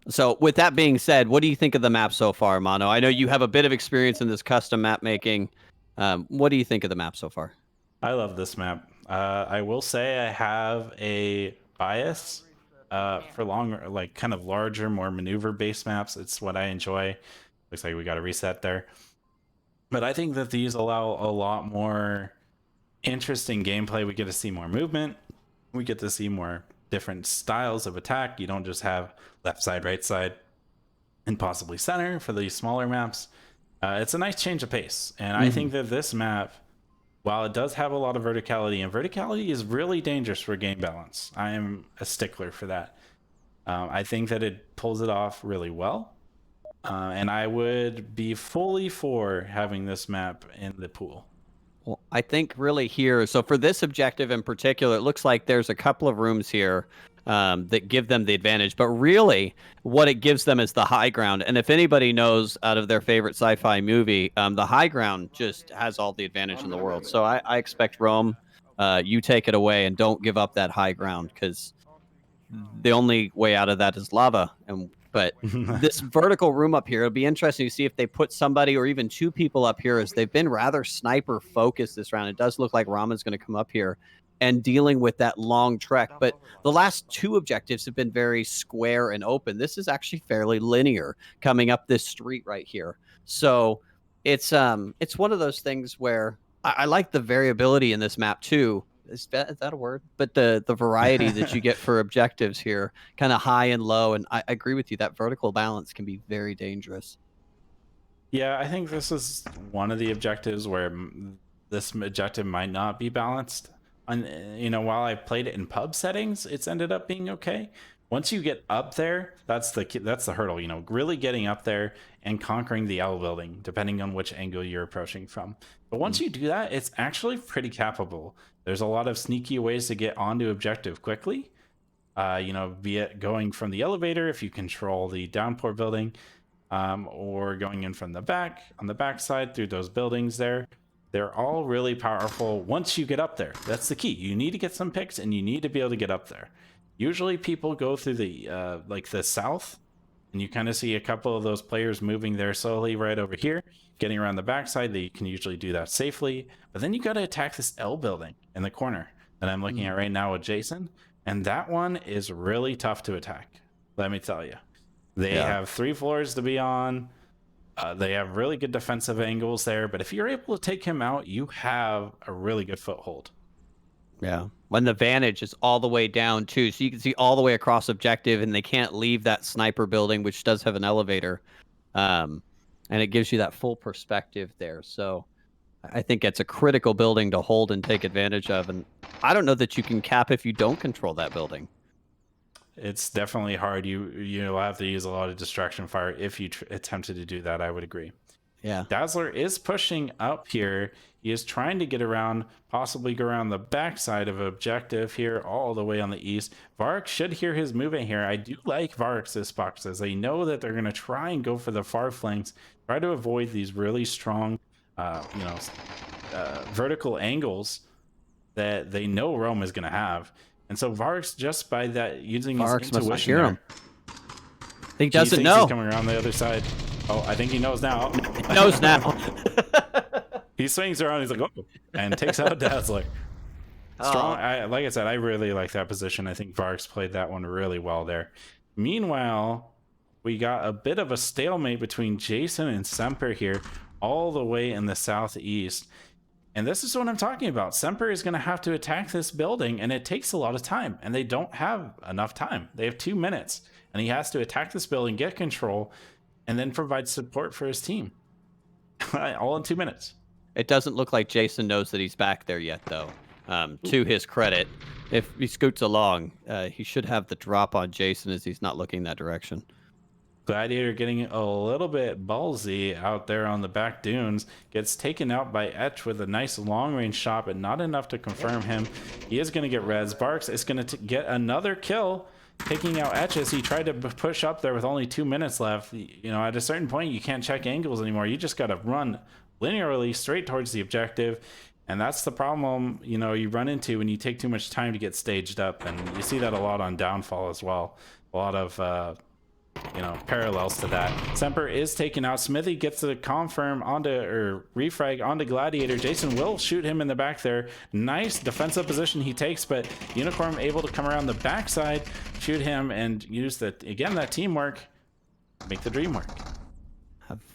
So, with that being said, what do you think of the map so far, Mono? I know you have a bit of experience in this custom map making. What do you think of the map so far? I love this map. I will say I have a bias for longer, like kind of larger, more maneuver-based maps. It's what I enjoy. Looks like we got a reset there. But I think that these allow a lot more interesting gameplay. We get to see more movement. We get to see more different styles of attack. You don't just have left side, right side, and possibly center for these smaller maps. It's a nice change of pace. And I think that this map, while it does have a lot of verticality, and verticality is really dangerous for game balance, I am a stickler for that. I think that it pulls it off really well. And I would be fully for having this map in the pool. Well, I think really here, so for this objective in particular, it looks like there's a couple of rooms here that give them the advantage. But really, what it gives them is the high ground. And if anybody knows out of their favorite sci-fi movie, the high ground just has all the advantage in the world. So I expect Rome, you take it away and don't give up that high ground, because the only way out of that is lava. But this vertical room up here, it'll be interesting to see if they put somebody or even two people up here, as they've been rather sniper focused this round. It does look like Ramen's going to come up here and dealing with that long trek. But the last two objectives have been very square and open. This is actually fairly linear coming up this street right here. So it's one of those things where I like the variability in this map too. Is that a word? But the variety that you get for objectives here, kind of high and low. And I agree with you, that vertical balance can be very dangerous. Yeah, I think this is one of the objectives where this objective might not be balanced. And while I played it in pub settings, it's ended up being okay. Once you get up there, that's the hurdle. Really getting up there and conquering the L building, depending on which angle you're approaching from. But once you do that, it's actually pretty capable. There's a lot of sneaky ways to get onto objective quickly. Be it going from the elevator if you control the downpour building, or going in from the back, on the back side through those buildings there. They're all really powerful once you get up there. That's the key. You need to get some picks, and you need to be able to get up there. Usually people go through the like the south, and you kind of see a couple of those players moving there slowly right over here, getting around the backside. They can usually do that safely. But then you got to attack this L building in the corner that I'm looking at right now with Jason. And that one is really tough to attack, let me tell you. They have 3 floors to be on. They have really good defensive angles there. But if you're able to take him out, you have a really good foothold. Yeah. When the vantage is all the way down too, so you can see all the way across objective, and they can't leave that sniper building, which does have an elevator, and it gives you that full perspective there. So I think it's a critical building to hold and take advantage of, and I don't know that you can cap if you don't control that building. It's definitely hard. You'll have to use a lot of distraction fire if you attempted to do that. I would agree. Yeah. Dazzler is pushing up here. He is trying to get around, possibly go around the backside of objective here, all the way on the east. Vark should hear his movement here. I do like Vark's boxes. They know that they're going to try and go for the far flanks, try to avoid these really strong, vertical angles that they know Rome is going to have. And so Vark's, just by that, using his intuition, must not hear him. He doesn't thinks know. He's coming around the other side. Oh, I think he knows now. He knows now. He swings around. He's like, oh, and takes out Dazzler. Strong. Like I said, I really like that position. I think Vark's played that one really well there. Meanwhile, we got a bit of a stalemate between Jason and Semper here, all the way in the southeast. And this is what I'm talking about. Semper is going to have to attack this building, and it takes a lot of time, and they don't have enough time. They have 2 minutes, and he has to attack this building, get control, and then provide support for his team. All in 2 minutes. It doesn't look like Jason knows that he's back there yet, though. To his credit, if he scoots along, he should have the drop on Jason as he's not looking that direction. Gladiator getting a little bit ballsy out there on the back dunes, gets taken out by Etch with a nice long range shot, but not enough to confirm him. He is going to get res. Barks is going to get another kill, taking out Etch as he tried to push up there with only 2 minutes left. You know, at a certain point, you can't check angles anymore. You just got to run linearly straight towards the objective. And that's the problem, you know, you run into when you take too much time to get staged up. And you see that a lot on Downfall as well. A lot of, you know, parallels to that. Semper is taken out. Smithy gets the confirm onto, or refrag onto Gladiator. Jason will shoot him in the back there. Nice defensive position he takes, but Unicorn able to come around the backside, shoot him, and use that, again, that teamwork, make the dream work.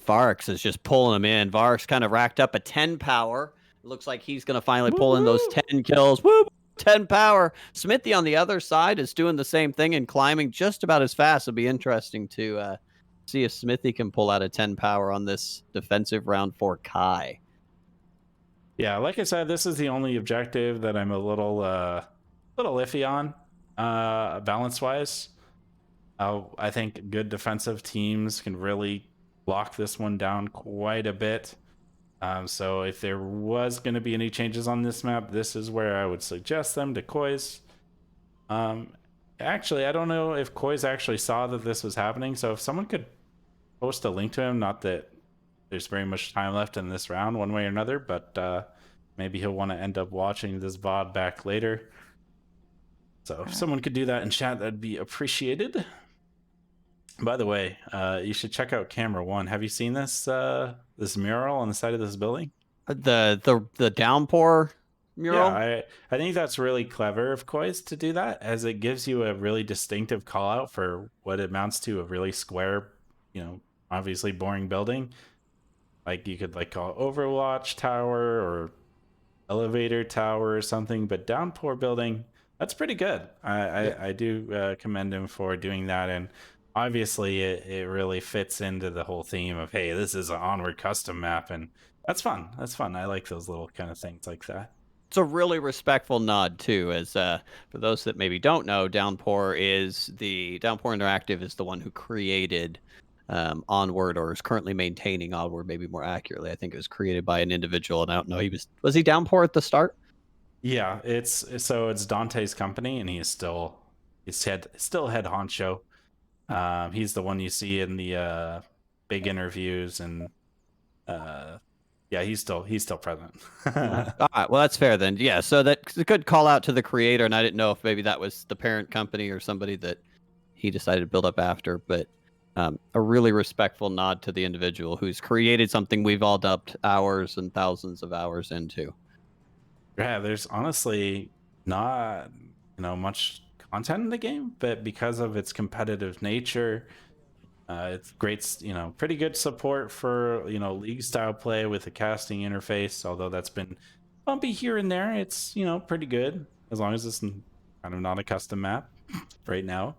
Varx is just pulling him in. Varx kind of racked up a 10 power. It looks like he's going to finally pull in those 10 kills. Woo! 10 power. Smithy on the other side is doing the same thing and climbing just about as fast. It'll be interesting to see if Smithy can pull out a 10 power on this defensive round for Kai. Yeah, like I said, this is the only objective that I'm a little iffy on, balance-wise. I think good defensive teams can really lock this one down quite a bit. So if there was going to be any changes on this map, this is where I would suggest them to Koi's. Actually, I don't know if Koi's actually saw that this was happening. So if someone could post a link to him, not that there's very much time left in this round one way or another, but maybe he'll want to end up watching this VOD back later. So if someone could do that in chat, that'd be appreciated. By the way, you should check out camera 1. Have you seen this this mural on the side of this building? The downpour mural? Yeah, I think that's really clever of Koi's to do that, as it gives you a really distinctive call out for what amounts to a really square, you know, obviously boring building. Like you could like call Overwatch Tower or Elevator Tower or something, but downpour building, that's pretty good. I do commend him for doing that, and obviously it really fits into the whole theme of, hey, this is an Onward custom map, and that's fun. I like those little kind of things like that. It's a really respectful nod too, as for those that maybe don't know, Downpour Interactive is the one who created Onward, or is currently maintaining Onward, maybe more accurately. I think it was created by an individual, and I don't know, was he Downpour at the start? Yeah, it's Dante's company, and he's still head honcho. He's the one you see in the big interviews, and yeah, he's still present. All right, well, that's fair then. Yeah, so that's a good call out to the creator, and I didn't know if maybe that was the parent company or somebody that he decided to build up after, but a really respectful nod to the individual who's created something we've all dumped hours and thousands of hours into. Yeah, there's honestly not, you know, much content in the game, but because of its competitive nature, it's great, you know, pretty good support for, you know, league style play with a casting interface, although that's been bumpy here and there. It's, you know, pretty good as long as it's kind of not a custom map right now.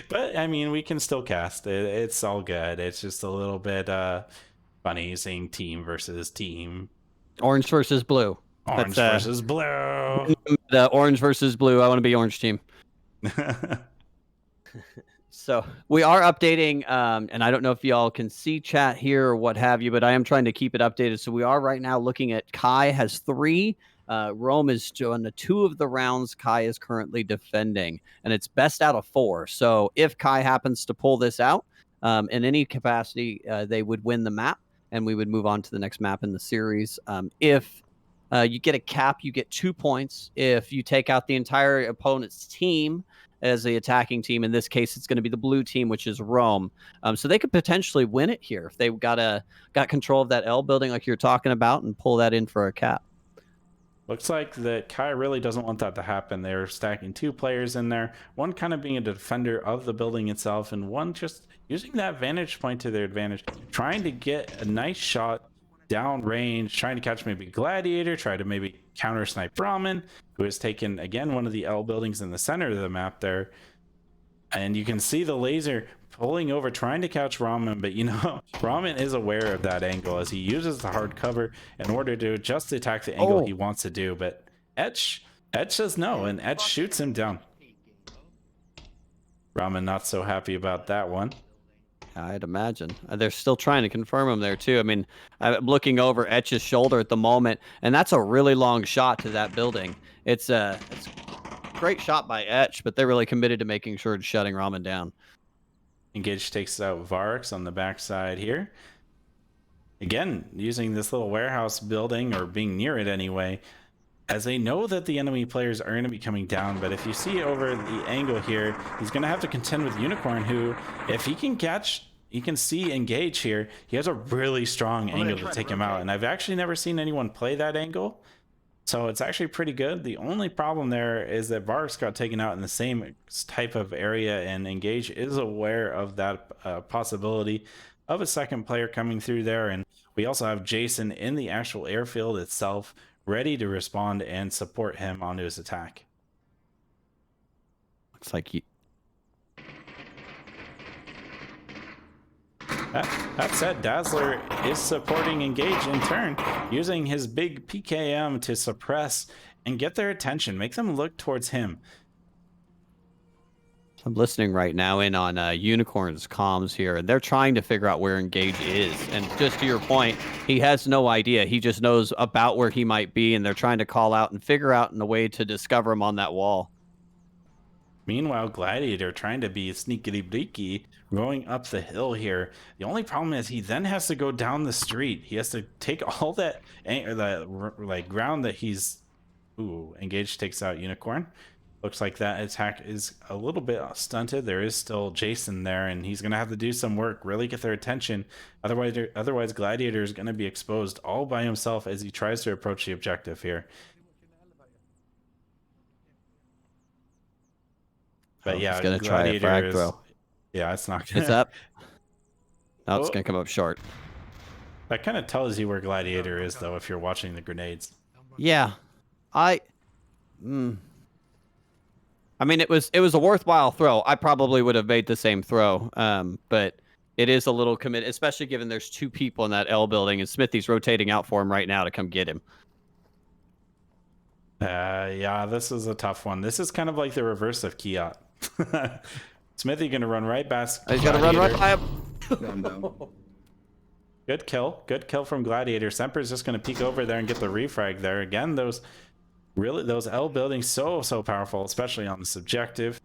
But I mean, we can still cast it. It's all good. It's just a little bit funny seeing team versus team. Orange versus blue. Orange versus blue. Orange versus blue. I want to be orange team. So we are updating, and I don't know if y'all can see chat here or what have you, but I am trying to keep it updated. So we are right now looking at Kai has 3. Rome is doing the 2 of the rounds Kai is currently defending, and it's best out of 4. So if Kai happens to pull this out in any capacity, they would win the map, and we would move on to the next map in the series. If you get a cap, you get 2 points. If you take out the entire opponent's team as the attacking team, in this case, it's going to be the blue team, which is Rome. So they could potentially win it here if they got control of that L building like you're talking about and pull that in for a cap. Looks like that Kai really doesn't want that to happen. They're stacking 2 players in there, one kind of being a defender of the building itself, and one just using that vantage point to their advantage, trying to get a nice shot down range, trying to catch maybe Gladiator, try to maybe counter snipe Brahmin, who has taken, again, one of the L buildings in the center of the map there. And you can see the laser pulling over, trying to catch Ramen, but Ramen is aware of that angle as he uses the hard cover in order to just attack the angle he Oh, wants to do. But Etch says no, and Etch shoots him down. Ramen not so happy about that one. I'd imagine. They're still trying to confirm him there, too. I mean, I'm looking over Etch's shoulder at the moment, and that's a really long shot to that building. It's a great shot by Etch, but they're really committed to making sure it's shutting Ramen down. Engage takes out Varix on the backside here. Again, using this little warehouse building, or being near it anyway, as they know that the enemy players are going to be coming down. But if you see over the angle here, he's going to have to contend with Unicorn, who, if he can catch, you can see Engage here, he has a really strong angle to take him out. And I've actually never seen anyone play that angle, so it's actually pretty good. The only problem there is that Varix got taken out in the same type of area, and Engage is aware of that possibility of a second player coming through there. And we also have Jason in the actual airfield itself, ready to respond and support him onto his attack. Looks like you. That said, Dazzler is supporting Engage in turn, using his big PKM to suppress and get their attention, make them look towards him. I'm listening right now in on Unicorn's comms here, and they're trying to figure out where Engage is. And just to your point, he has no idea. He just knows about where he might be, and they're trying to call out and figure out a way to discover him on that wall. Meanwhile, Gladiator trying to be sneaky bleaky, going up the hill here. The only problem is he then has to go down the street. He has to take all that like ground that he's. Ooh, Engage takes out Unicorn. Looks like that attack is a little bit stunted. There is still Jason there, and he's going to have to do some work, really get their attention. Otherwise, Gladiator is going to be exposed all by himself as he tries to approach the objective here. But yeah, he's gonna try a frag throw. Yeah, it's not gonna. It's up. No, it's gonna come up short. That kind of tells you where Gladiator is, though, if you're watching the grenades. Yeah, I mean, it was a worthwhile throw. I probably would have made the same throw, but it is a little commit, especially given there's two people in that L building, and Smithy's rotating out for him right now to come get him. Yeah, this is a tough one. This is kind of like the reverse of Kiat. Smithy gonna run right past He's gonna run right by him. No. Good kill from Gladiator. Semper's just gonna peek over there and get the refrag there. Again, those L buildings so powerful, especially on the subjective.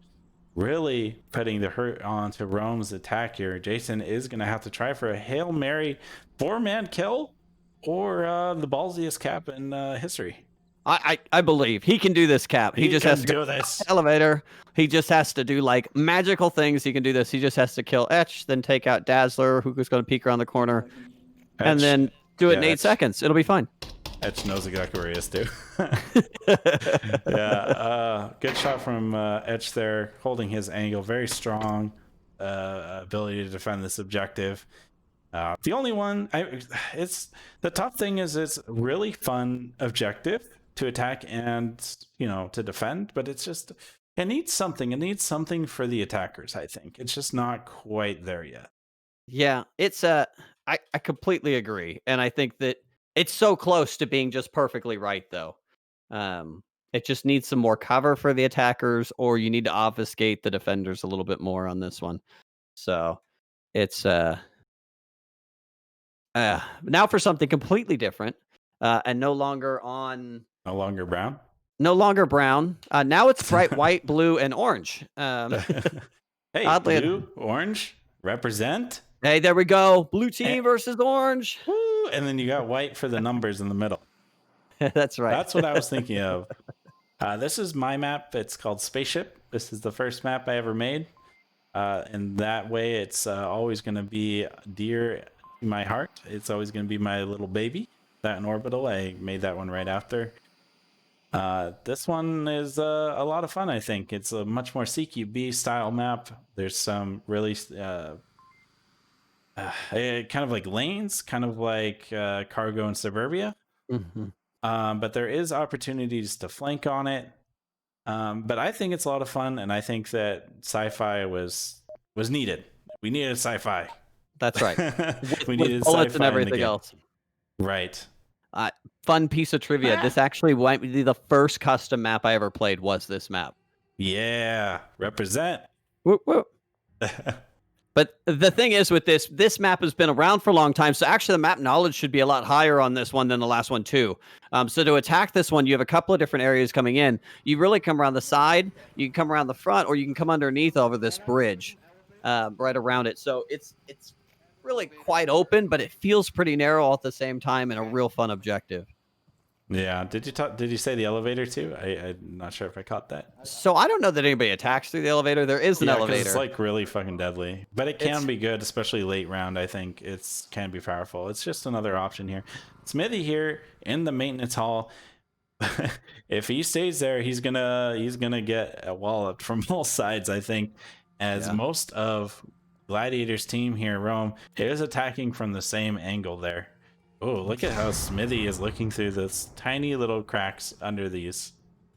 Really putting the hurt onto Rome's attack here. Jason is gonna have to try for a Hail Mary 4-man kill, or the ballsiest cap in history. I believe he can do this, Cap. He just has to do this. Elevator. He just has to do like magical things. He can do this. He just has to kill Etch, then take out Dazzler, who's going to peek around the corner, and then do it in 8 seconds. It'll be fine. Etch knows exactly where he is too. Yeah, good shot from Etch there, holding his angle. Very strong ability to defend this objective. The only one, it's the tough thing is it's really fun objective to attack and to defend, but it's just it needs something for the attackers. I think it's just not quite there yet. Yeah, it's I completely agree, and I think that it's so close to being just perfectly right, though. It just needs some more cover for the attackers, or you need to obfuscate the defenders a little bit more on this one. So it's now for something completely different, and no longer Brown. No longer brown. Now it's bright white, blue, and orange. Hey, oddly, blue, orange, represent. Hey, there we go. Blue team versus orange. Woo! And then you got white for the numbers in the middle. That's right. That's what I was thinking of. This is my map. It's called Spaceship. This is the first map I ever made. And that way, it's always going to be dear to my heart. It's always going to be my little baby. That in Orbital. I made that one right after. This one is a lot of fun, I think. It's a much more CQB style map. There's some really kind of like lanes, kind of like Cargo and Suburbia. Mm-hmm. But there is opportunities to flank on it. But I think it's a lot of fun, and I think that sci-fi was needed. We needed sci-fi. That's right. With We with needed bullets and sci-fi in the everything game. else. Right. Fun piece of trivia. Ah. This actually might be the first custom map I ever played was this map. Yeah. Represent. Whoop, whoop. But the thing is with this map has been around for a long time, so actually the map knowledge should be a lot higher on this one than the last one too. So to attack this one, you have a couple of different areas coming in. You really come around the side, you can come around the front, or you can come underneath over this bridge, right around it. So it's really quite open, but it feels pretty narrow all at the same time, and a real fun objective. Yeah. Did you say the elevator too? I'm not sure if I caught that. So I don't know that anybody attacks through the elevator. There is an Yeah, because it's elevator. like really fucking deadly, but it It's can be good, especially late round. I think it's can be powerful. It's just another option here. Smithy here in the maintenance hall. If he stays there, he's gonna get walloped from all sides. I think, as Yeah. most of Gladiator's team here, Rome, is attacking from the same angle there. Oh, look at how Smithy is looking through this tiny little cracks under these.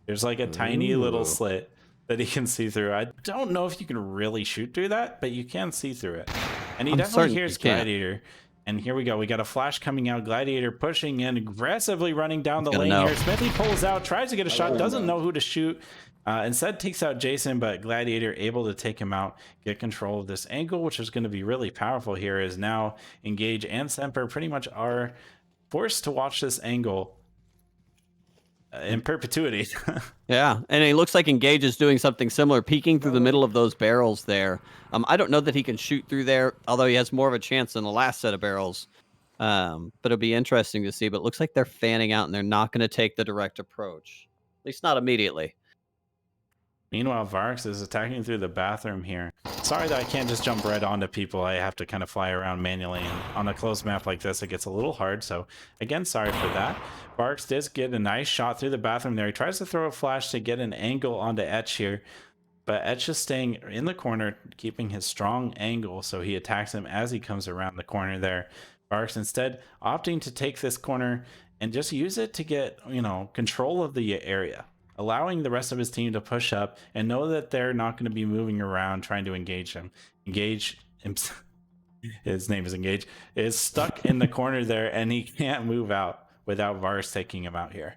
There's like a tiny little Ooh. slit that he can see through. I don't know if you can really shoot through that, but you can see through it. And he I'm definitely certain you hears can't. Gladiator. And here we go. We got a flash coming out. Gladiator pushing in, aggressively running down the Gonna lane know. here. Smithy pulls out, tries to get a shot, doesn't know who to shoot. Instead takes out Jason, but Gladiator able to take him out, get control of this angle, which is going to be really powerful here, as now Engage and Semper pretty much are forced to watch this angle in perpetuity. Yeah, and it looks like Engage is doing something similar, peeking through the middle of those barrels there. I don't know that he can shoot through there, although he has more of a chance than the last set of barrels. But it'll be interesting to see. But it looks like they're fanning out, and they're not going to take the direct approach, at least not immediately. Meanwhile, Varx is attacking through the bathroom here. Sorry that I can't just jump right onto people. I have to kind of fly around manually, and on a closed map like this, it gets a little hard. So again, sorry for that. Varx does get a nice shot through the bathroom there. He tries to throw a flash to get an angle onto Etch here, but Etch is staying in the corner, keeping his strong angle, so he attacks him as he comes around the corner there. Varx instead opting to take this corner and just use it to get, control of the area, allowing the rest of his team to push up and know that they're not going to be moving around trying to engage him. Engage, his name is Engage, is stuck in the corner there, and he can't move out without Varx taking him out here.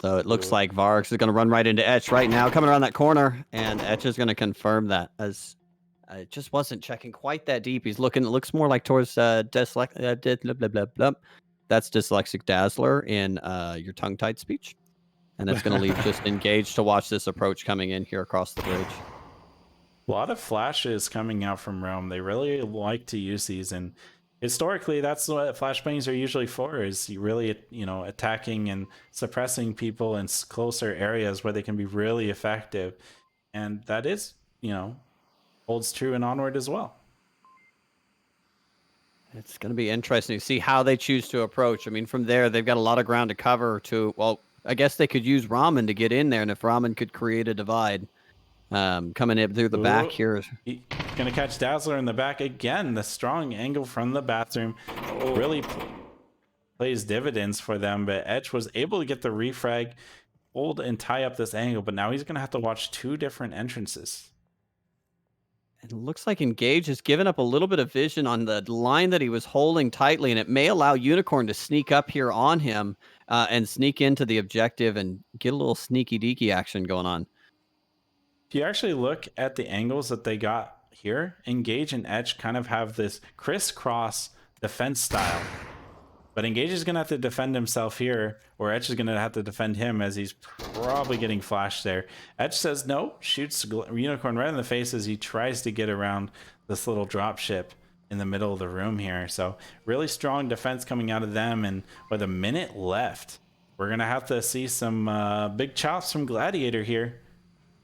So it looks like Varx is going to run right into Etch right now, coming around that corner, and Etch is going to confirm that, as it just wasn't checking quite that deep. He's looking, it looks more like towards blah, blah, blah, blah. That's Dyslexic Dazzler in your tongue-tied speech. And it's going to leave just Engaged to watch this approach coming in here across the bridge. A lot of flashes coming out from Rome. They really like to use these, and historically that's what flashbangs are usually for, is you really attacking and suppressing people in closer areas where they can be really effective. And that is holds true in Onward as well. It's going to be interesting to see how they choose to approach. I mean, from there they've got a lot of ground to cover. I guess they could use Ramen to get in there, and if Ramen could create a divide, coming in through the back here. He's gonna catch Dazzler in the back again. The strong angle from the bathroom really plays dividends for them, but Etch was able to get the refrag, hold and tie up this angle, but now he's gonna have to watch two different entrances. It looks like Engage has given up a little bit of vision on the line that he was holding tightly, and it may allow Unicorn to sneak up here on him and sneak into the objective and get a little sneaky deaky action going on. If you actually look at the angles that they got here, Engage and Etch kind of have this crisscross defense style. But Engage is going to have to defend himself here, or Etch is going to have to defend him, as he's probably getting flashed there. Etch says no, shoots Unicorn right in the face as he tries to get around this little drop ship in the middle of the room here. So really strong defense coming out of them, and with a minute left, we're going to have to see some big chops from Gladiator here.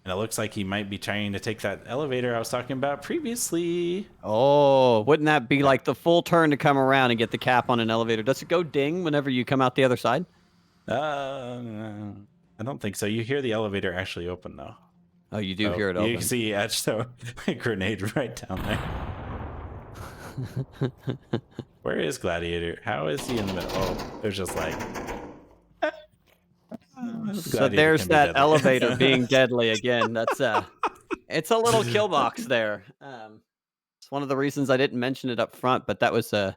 And it looks like he might be trying to take that elevator I was talking about previously. Oh, wouldn't that be like the full turn to come around and get the cap on an elevator? Does it go ding whenever you come out the other side? I don't think so. You hear the elevator actually open, though. Oh, you do hear it open. You can see Etch throw a grenade right down there. Where is Gladiator? How is he in the middle? Oh, there's just like... So Gladiator there's can be that deadly. elevator being deadly again. That's it's a little kill box there. It's one of the reasons I didn't mention it up front, but that was a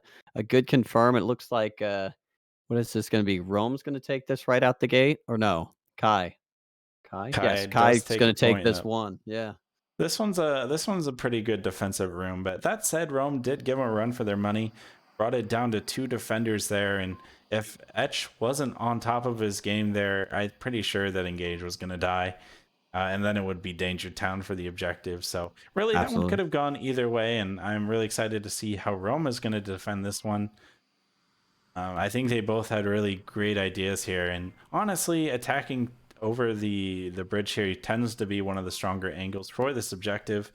good confirm. It looks like what is this going to be? Rome's going to take this right out the gate, or no? Kai. Kai. Kai Yes, does Kai's take going a to take point this up. one. Yeah. This one's a pretty good defensive room, but that said, Rome did give them a run for their money, brought it down to 2 defenders there, and if Etch wasn't on top of his game there, I'm pretty sure that Engage was going to die, and then it would be Danger Town for the objective. So really, that one could Absolutely. have gone either way, and I'm really excited to see how Rome is going to defend this one. I think they both had really great ideas here, and honestly, attacking over the bridge here tends to be one of the stronger angles for this objective.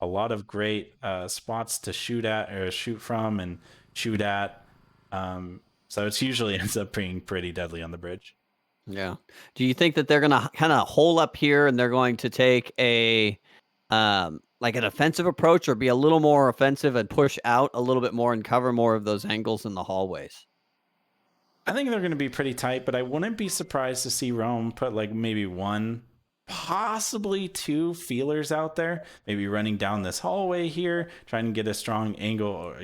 A lot of great spots to shoot at or shoot from and shoot at. So it's usually ends up being pretty deadly on the bridge. Yeah. Do you think that they're going to kind of hole up here and they're going to take a like an offensive approach, or be a little more offensive and push out a little bit more and cover more of those angles in the hallways? I think they're going to be pretty tight, but I wouldn't be surprised to see Rome put like maybe 1, possibly 2 feelers out there, maybe running down this hallway here, trying to get a strong angle,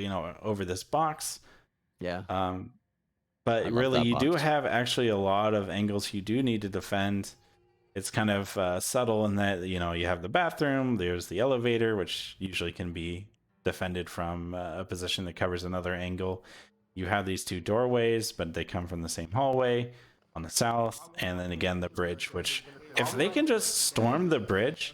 over this box. Yeah. Um, I but love really, that you do box. have actually a lot of angles you do need to defend. It's kind of subtle in that you have the bathroom, there's the elevator, which usually can be defended from a position that covers another angle. You have these 2 doorways, but they come from the same hallway on the south, and then again the bridge, which if they can just storm the bridge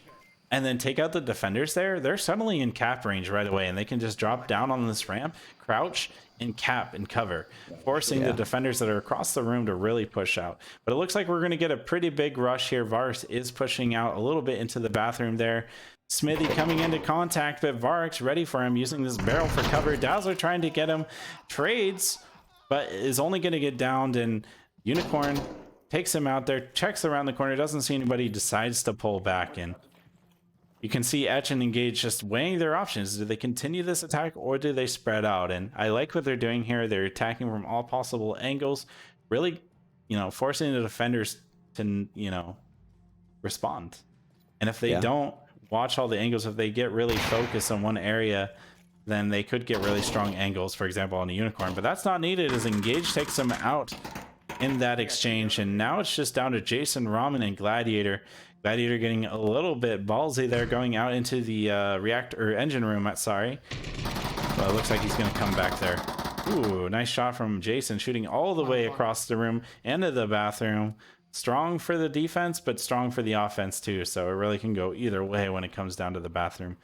and then take out the defenders there, they're suddenly in cap range right away, and they can just drop down on this ramp, crouch, and cap and cover, forcing the Yeah. defenders that are across the room to really push out. But it looks like we're going to get a pretty big rush here. Varix is pushing out a little bit into the bathroom there. Smithy coming into contact, but Varix ready for him, using this barrel for cover. Dazzler trying to get him, trades, but is only going to get downed, and Unicorn takes him out there, checks around the corner, doesn't see anybody, decides to pull back in. You can see Etch and Engage just weighing their options. Do they continue this attack or do they spread out? And I like what they're doing here. They're attacking from all possible angles, really, forcing the defenders to, respond. And if they Yeah. don't watch all the angles, if they get really focused on one area, then they could get really strong angles, for example, on a Unicorn. But that's not needed as Engage takes them out in that exchange. And now it's just down to Jason, Ramen, and Gladiator. Gladiator getting a little bit ballsy there, going out into the reactor or engine room. Sorry. Well, it looks like he's going to come back there. Ooh, nice shot from Jason, shooting all the way across the room into the bathroom. Strong for the defense, but strong for the offense too. So it really can go either way when it comes down to the bathroom.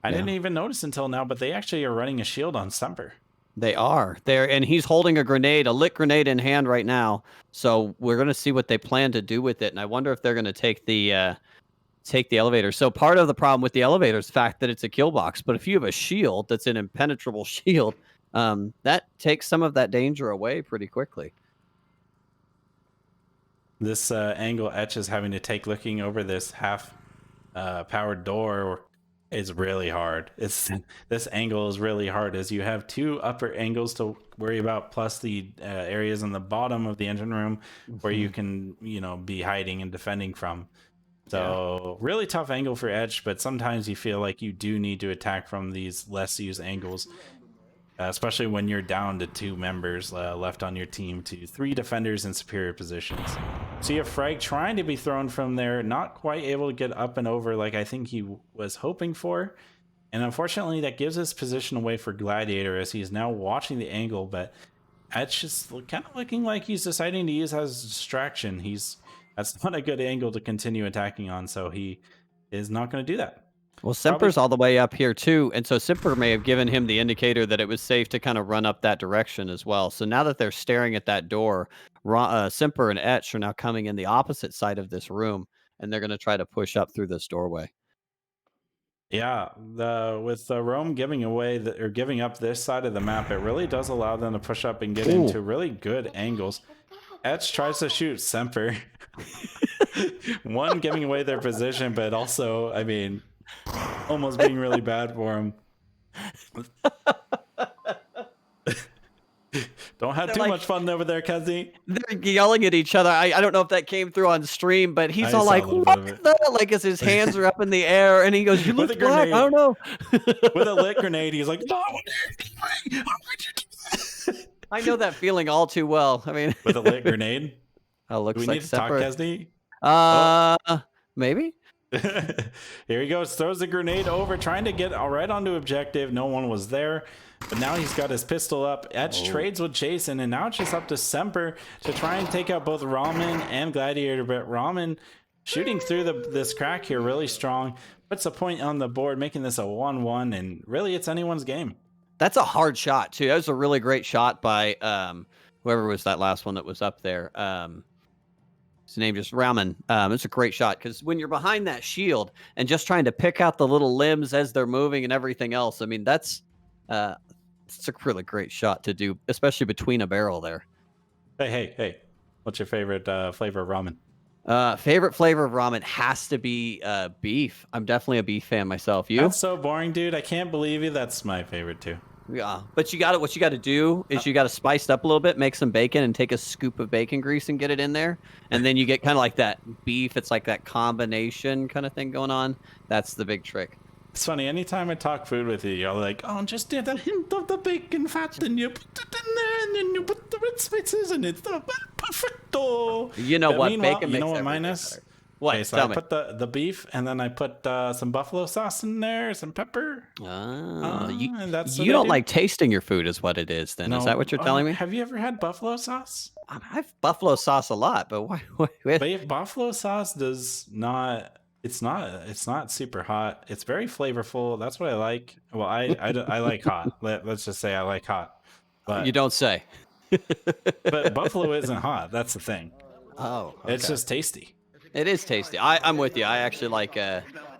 I Yeah. didn't even notice until now, but they actually are running a shield on Semper. They are there, and he's holding a grenade, a lit grenade in hand right now. So we're going to see what they plan to do with it, and I wonder if they're going to take the elevator. So part of the problem with the elevator is the fact that it's a kill box. But if you have a shield that's an impenetrable shield, that takes some of that danger away pretty quickly. This angle Etch is having to take looking over this half powered door is really hard. This angle is really hard as you have 2 upper angles to worry about, plus the areas in the bottom of the engine room where you can be hiding and defending from. So really tough angle for Etch, but sometimes you feel like you do need to attack from these less used angles, especially when you're down to 2 members left on your team to 3 defenders in superior positions. See a frag trying to be thrown from there, not quite able to get up and over like I think he was hoping for. And unfortunately, that gives his position away for Gladiator as he's now watching the angle, but Etch is kind of looking like he's deciding to use as a distraction. That's not a good angle to continue attacking on, so he is not going to do that. Well, Probably. Semper's all the way up here too, and so Semper may have given him the indicator that it was safe to kind of run up that direction as well. So now that they're staring at that door, Semper and Etch are now coming in the opposite side of this room, and they're going to try to push up through this doorway. Yeah, with Rome giving away or giving up this side of the map, it really does allow them to push up and get into really good angles. Etch tries to shoot Semper. One, giving away their position, but also, I mean, almost being really bad for him. Don't have They're too like much fun over there, Cuzzy. they're yelling at each other. I don't know if that came through on stream, but he's I all saw a like, little bit "What of it. the?" Like as his hands are up in the air, and he goes, "You With a looked black." I grenade. don't know. With a lit grenade, he's like, "No, how would you do that?" I know that feeling all too well. I mean, With a lit grenade. oh, Do we looks like need to talk, separate. Kesney? Uh, maybe. Here he goes, throws the grenade over, trying to get right onto objective. No one was there, but now he's got his pistol up. Etch trades with Jason, and now it's just up to Semper to try and take out both Ramen and Gladiator. But Ramen shooting through this crack here really strong, puts a point on the board, making this a 1-1, and really it's anyone's game. That's a hard shot too. That was a really great shot by whoever was that last one that was up there. His name just Ramen. It's a great shot because when you're behind that shield and just trying to pick out the little limbs as they're moving and everything else, I mean it's a really great shot to do, especially between a barrel there. Hey! What's your favorite flavor of ramen? Favorite flavor of ramen has to be beef. I'm definitely a beef fan myself. You? That's so boring, dude. I can't believe you. That's my favorite too. Yeah, but what you got to do is you got to spice it up a little bit, make some bacon, and take a scoop of bacon grease and get it in there, and then you get kind of like that beef. It's like that combination kind of thing going on. That's the big trick. It's funny, anytime I talk food with you, you're like, oh, just add a hint of the bacon fat, and you put it in there, and then you put the red spices, and it's perfecto. You know But what? meanwhile, Bacon you makes know what everything mine is? better. What? Okay, so Tell I me. put the beef, and then I put some buffalo sauce in there, some pepper. And that's what You I don't do. like tasting your food, is what it is. Then is that what you're telling me? Have you ever had buffalo sauce? I have buffalo sauce a lot, but why? Buffalo sauce does not. It's not super hot. It's very flavorful. That's what I like. Well, I like hot. Let's just say I like hot. You But don't say. but buffalo isn't hot. That's the thing. Oh, okay. It's just tasty. It is tasty. I'm with you. I actually like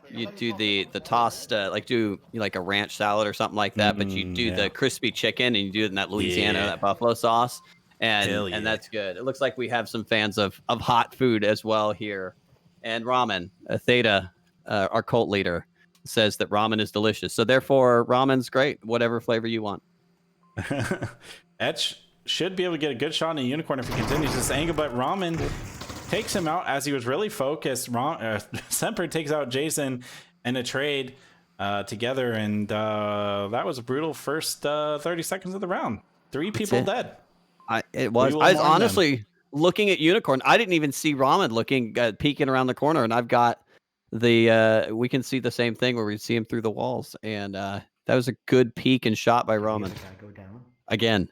you do the tossed like do like a ranch salad or something like that, but you do the crispy chicken and you do it in that Louisiana, Yeah. that buffalo sauce, Hell and yeah. that's good. It looks like we have some fans of hot food as well here, and ramen. Theta, our cult leader, says that ramen is delicious. So therefore, ramen's great, whatever flavor you want. Etch should be able to get a good shot on a unicorn if he continues this angle, but Ramen takes him out as he was really focused. Semper takes out Jason in a trade together, and that was a brutal first 30 seconds of the round. 3 people dead. I was honestly looking at unicorn. I didn't even see Ramen looking peeking around the corner, and I've got the we can see the same thing where we see him through the walls, and that was a good peek and shot by Ramen. Again.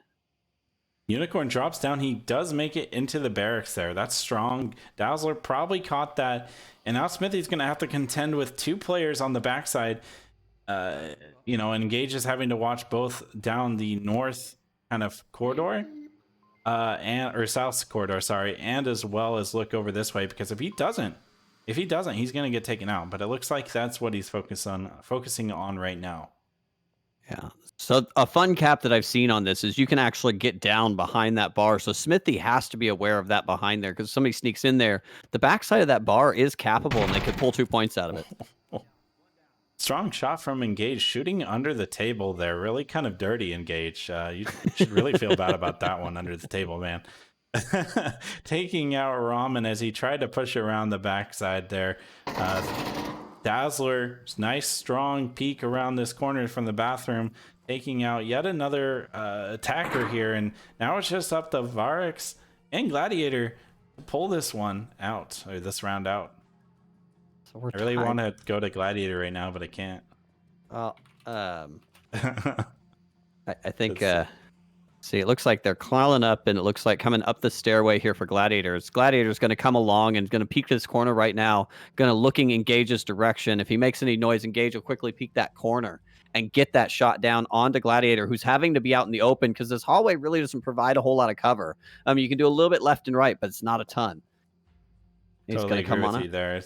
Unicorn drops down. He does make it into the barracks there. That's strong. Dazzler probably caught that. And now Smithy's going to have to contend with 2 players on the backside. And Engage is having to watch both down the north kind of corridor or south corridor, sorry, and as well as look over this way, because if he doesn't, he's going to get taken out. But it looks like that's what he's focusing on right now. Yeah. So a fun cap that I've seen on this is you can actually get down behind that bar. So Smithy has to be aware of that behind there because somebody sneaks in there. The backside of that bar is cappable and they could pull 2 points out of it. Strong shot from Engage, shooting under the table there. Really kind of dirty, Engage. You should really feel bad about that one under the table, man. Taking out Ramen as he tried to push around the backside there. Dazzler, nice strong peek around this corner from the bathroom, taking out yet another attacker here, and now it's just up to Varix and Gladiator to pull this one out, or this round out. So I really want to go to Gladiator right now, but I can't. Well, I think see, it looks like they're crawling up, and it looks like coming up the stairway here for Gladiators. Gladiator's going to come along and going to peek this corner right now, going to looking Engage's direction. If he makes any noise, Engage will quickly peek that corner and get that shot down onto Gladiator, who's having to be out in the open because this hallway really doesn't provide a whole lot of cover. You can do a little bit left and right, but it's not a ton. He's Totally going to come agree on with you there.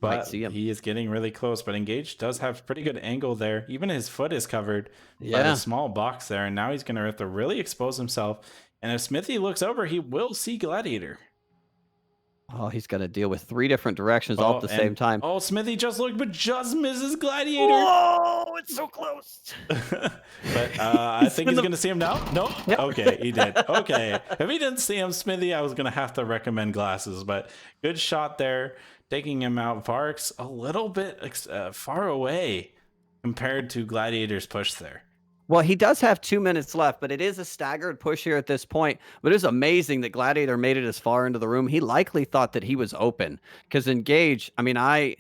But he is getting really close, but Engage does have pretty good angle there. Even his foot is covered by a small box there, and now he's going to have to really expose himself. And if Smithy looks over, he will see Gladiator. Oh, he's got to deal with 3 different directions all at the same time. Oh, Smithy just looked, but just misses Gladiator. Whoa, it's so close. But I He's think in he's the gonna see him now. Nope. Yep. Okay, he did. Okay, if he didn't see him, Smithy, I was gonna have to recommend glasses. But good shot there, taking him out. Vark's a little bit far away compared to Gladiator's push there. Well, he does have 2 minutes left, but it is a staggered push here at this point. But it was amazing that Gladiator made it as far into the room. He likely thought that he was open because Engage. I mean, I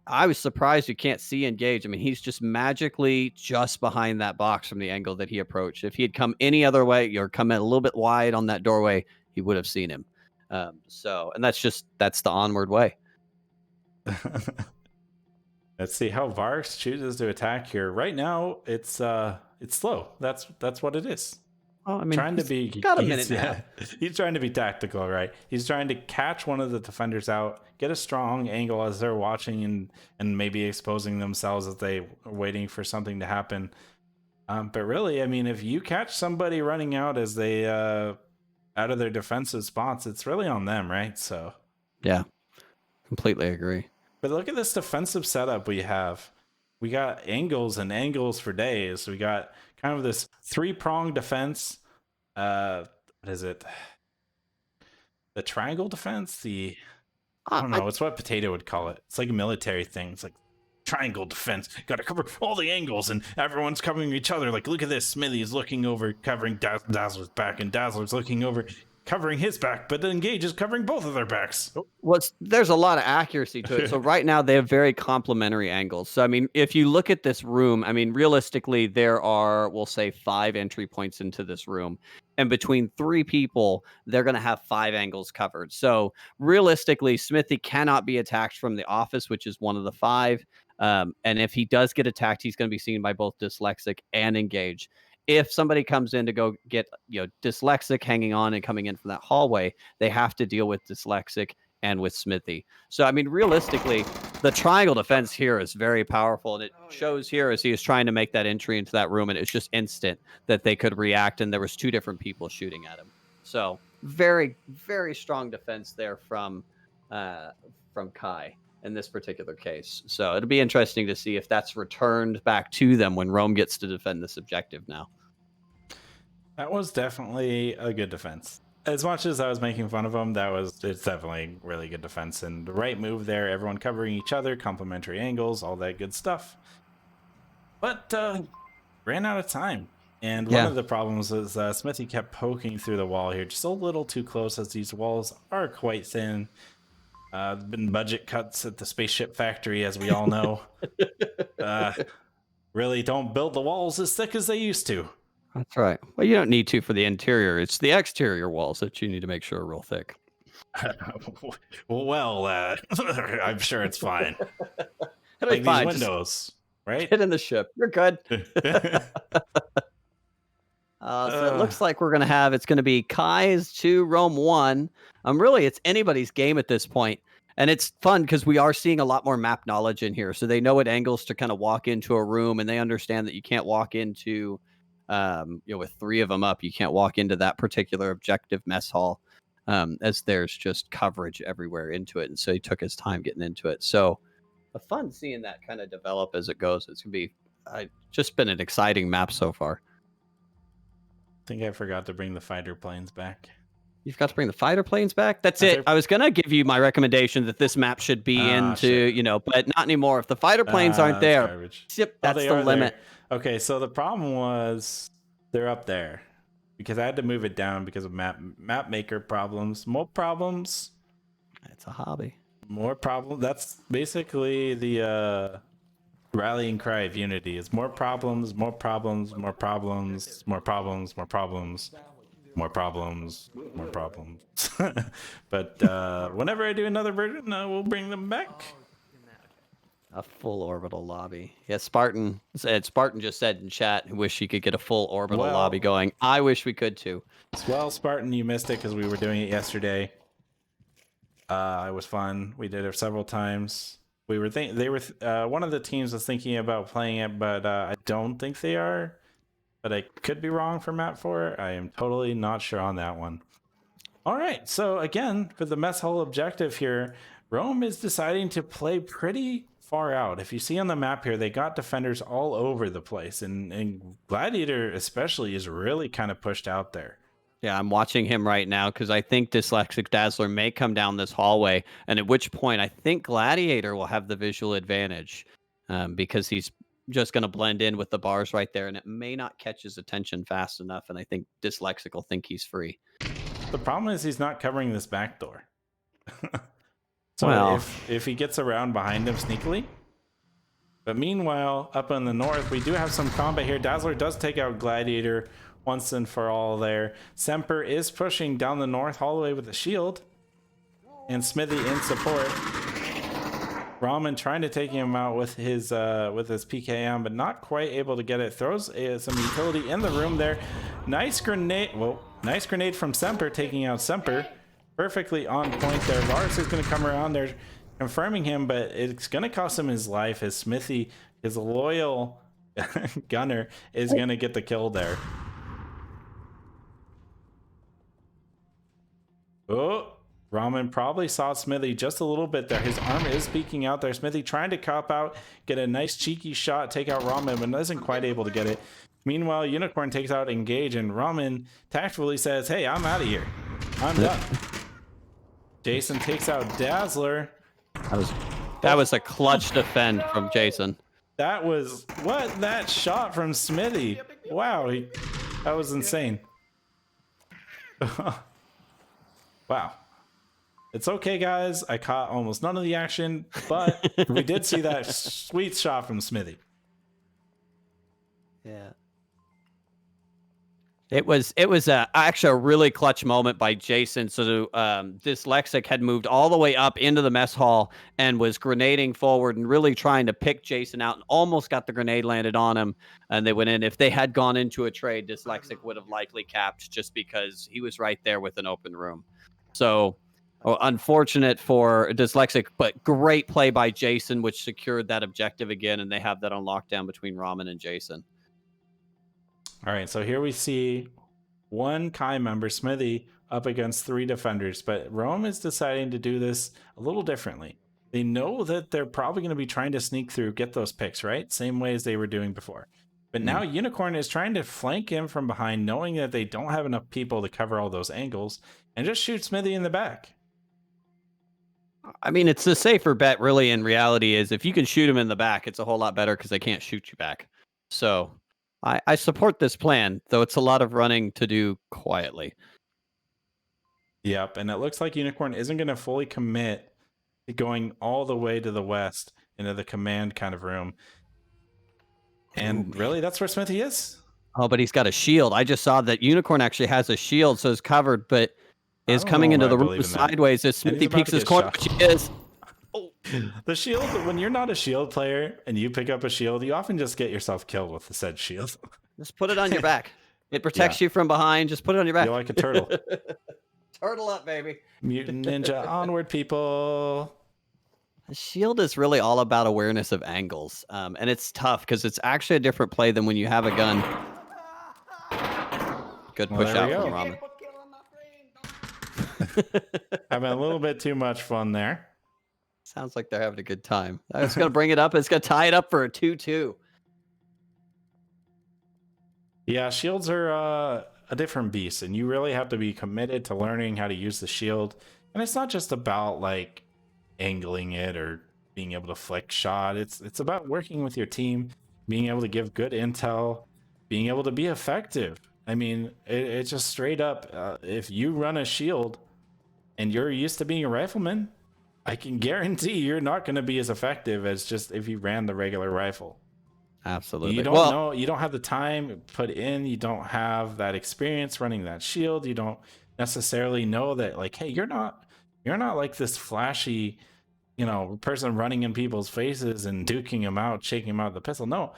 was surprised you can't see Engage. I mean, he's just magically just behind that box from the angle that he approached. If he had come any other way or come in a little bit wide on that doorway, he would have seen him. And that's the onward way. Let's see how Varks chooses to attack here. Right now, it's slow. That's what it is. Well, I mean, Trying to be got a minute and a half. He's trying to be tactical, right? He's trying to catch one of the defenders out, get a strong angle as they're watching and maybe exposing themselves as they are waiting for something to happen. But really, I mean, if you catch somebody running out as they out of their defensive spots, it's really on them, right? So Yeah, completely agree. but look at this defensive setup we have. We got angles and angles for days. We got kind of this 3-pronged defense. What is it? The triangle defense? I don't know. It's what Potato would call it. It's like a military thing. It's like triangle defense. Got to cover all the angles, and everyone's covering each other. Like, look at this. Smithy is looking over, covering Dazzler's back, and Dazzler's looking over, covering his back, but then Engage is covering both of their backs. Well, there's a lot of accuracy to it. So right now they have very complementary angles. So I mean, if you look at this room, I mean, realistically, there are, we'll say, 5 entry points into this room, and between 3 people, they're going to have 5 angles covered. So realistically, Smithy cannot be attacked from the office, which is one of the 5. And if he does get attacked, he's going to be seen by both Dyslexic and Engage. If somebody comes in to go get, Dyslexic hanging on and coming in from that hallway, they have to deal with Dyslexic and with Smithy. So, I mean, realistically, the triangle defense here is very powerful. And it shows here as he was trying to make that entry into that room, and it's just instant that they could react. And there was 2 different people shooting at him. So very, very strong defense there from Kai in this particular case. So it'll be interesting to see if that's returned back to them when Rome gets to defend this objective now. That was definitely a good defense. As much as I was making fun of him, it's definitely really good defense and the right move there. Everyone covering each other, complementary angles, all that good stuff. But ran out of time. And one of the problems is Smithy kept poking through the wall here, just a little too close, as these walls are quite thin. Been budget cuts at the spaceship factory, as we all know. Really don't build the walls as thick as they used to. That's right. Well, you don't need to for the interior. It's the exterior walls that you need to make sure are real thick. Well, I'm sure it's fine. Like these windows, right? Get in the ship. You're good. So it looks like it's going to be Kai's 2, Rome 1. Really, it's anybody's game at this point. And it's fun because we are seeing a lot more map knowledge in here. So they know what angles to kind of walk into a room, and they understand that you can't walk into, with 3 of them up, you can't walk into that particular objective mess hall, as there's just coverage everywhere into it. And so he took his time getting into it. So fun seeing that kind of develop as it goes. It's going to be just been an exciting map so far. I think I forgot to bring the fighter planes back. You forgot to bring the fighter planes back? That's it. I was going to give you my recommendation that this map should be but not anymore. If the fighter planes aren't there, that's the limit. There. Okay, so the problem was they're up there because I had to move it down because of map maker problems. More problems. It's a hobby. More problems. That's basically the rallying cry of Unity. Is more problems, more problems, more problems, more problems, more problems. More problems, more problems. But whenever I do another version, we'll bring them back. A full orbital lobby. Yeah, Spartan just said in chat, wish he could get a full orbital lobby going. I wish we could too. Well, Spartan, you missed it because we were doing it yesterday. It was fun. We did it several times. One of the teams was thinking about playing it, but I don't think they are. But I could be wrong for map 4. I am totally not sure on that one. All right. So again, for the mess hall objective here, Rome is deciding to play pretty far out. If you see on the map here, they got defenders all over the place, and Gladiator especially is really kind of pushed out there. Yeah, I'm watching him right now because I think Dyslexic Dazzler may come down this hallway, and at which point I think Gladiator will have the visual advantage because he's just going to blend in with the bars right there, and it may not catch his attention fast enough, and I think Dyslexic will think he's free. The problem is he's not covering this back door. So Well, if he gets around behind him sneakily. But meanwhile, up in the north, we do have some combat here. Dazzler does take out Gladiator once and for all there. Semper is pushing down the north hallway with a shield. And Smithy in support. Ramen trying to take him out with his PKM, but not quite able to get it. Throws some utility in the room there. Nice grenade. Well, nice grenade from Semper, taking out Semper. Perfectly on point there. Lars is going to come around there, confirming him, but it's going to cost him his life as Smithy, his loyal gunner, is going to get the kill there. Oh, Ramen probably saw Smithy just a little bit there. His arm is peeking out there. Smithy trying to cop out, get a nice cheeky shot, take out Ramen, but isn't quite able to get it. Meanwhile, Unicorn takes out Engage, and Ramen tactfully says, hey, I'm out of here. I'm done. Jason takes out Dazzler. That was a clutch defend from Jason. That was that shot from Smithy. Wow, that was insane. Wow. It's okay, guys. I caught almost none of the action, but we did see that sweet shot from Smithy. Yeah. It was actually a really clutch moment by Jason. So Dyslexic had moved all the way up into the mess hall and was grenading forward and really trying to pick Jason out, and almost got the grenade landed on him, and they went in. If they had gone into a trade, Dyslexic would have likely capped just because he was right there with an open room. So unfortunate for Dyslexic, but great play by Jason, which secured that objective again, and they have that on lockdown between Ramen and Jason. All right, so here we see one Kai member, Smithy, up against 3 defenders, but Rome is deciding to do this a little differently. They know that they're probably going to be trying to sneak through, get those picks, right? Same way as they were doing before. But now Unicorn is trying to flank him from behind, knowing that they don't have enough people to cover all those angles, and just shoot Smithy in the back. I mean, it's the safer bet, really, in reality, is if you can shoot him in the back, it's a whole lot better because they can't shoot you back. So I support this plan, though it's a lot of running to do quietly. Yep, and it looks like Unicorn isn't going to fully commit to going all the way to the west into the command kind of room. And really, that's where Smithy is? Oh, but he's got a shield. I just saw that Unicorn actually has a shield, so it's covered, but is coming into the room sideways as Smithy peeks his corner, which he is. Oh. The shield, when you're not a shield player and you pick up a shield, you often just get yourself killed with the said shield. Just put it on your back. It protects you from behind. Just put it on your back. You're like a turtle. Turtle up, baby. Mutant Ninja onward, people. The shield is really all about awareness of angles. And it's tough because it's actually a different play than when you have a gun. Good push out from Ramen. Having a little bit too much fun there. Sounds like they're having a good time. I was going to bring it up. It's going to tie it up for a 2-2. Yeah, shields are a different beast, and you really have to be committed to learning how to use the shield. And it's not just about like angling it or being able to flick shot. It's about working with your team, being able to give good intel, being able to be effective. I mean, it's just straight up. If you run a shield and you're used to being a rifleman, I can guarantee you're not going to be as effective as just if you ran the regular rifle. Absolutely. You don't know. You don't have the time put in. You don't have that experience running that shield. You don't necessarily know that, like, hey, you're not like this flashy, person running in people's faces and duking them out, shaking them out with the pistol. No.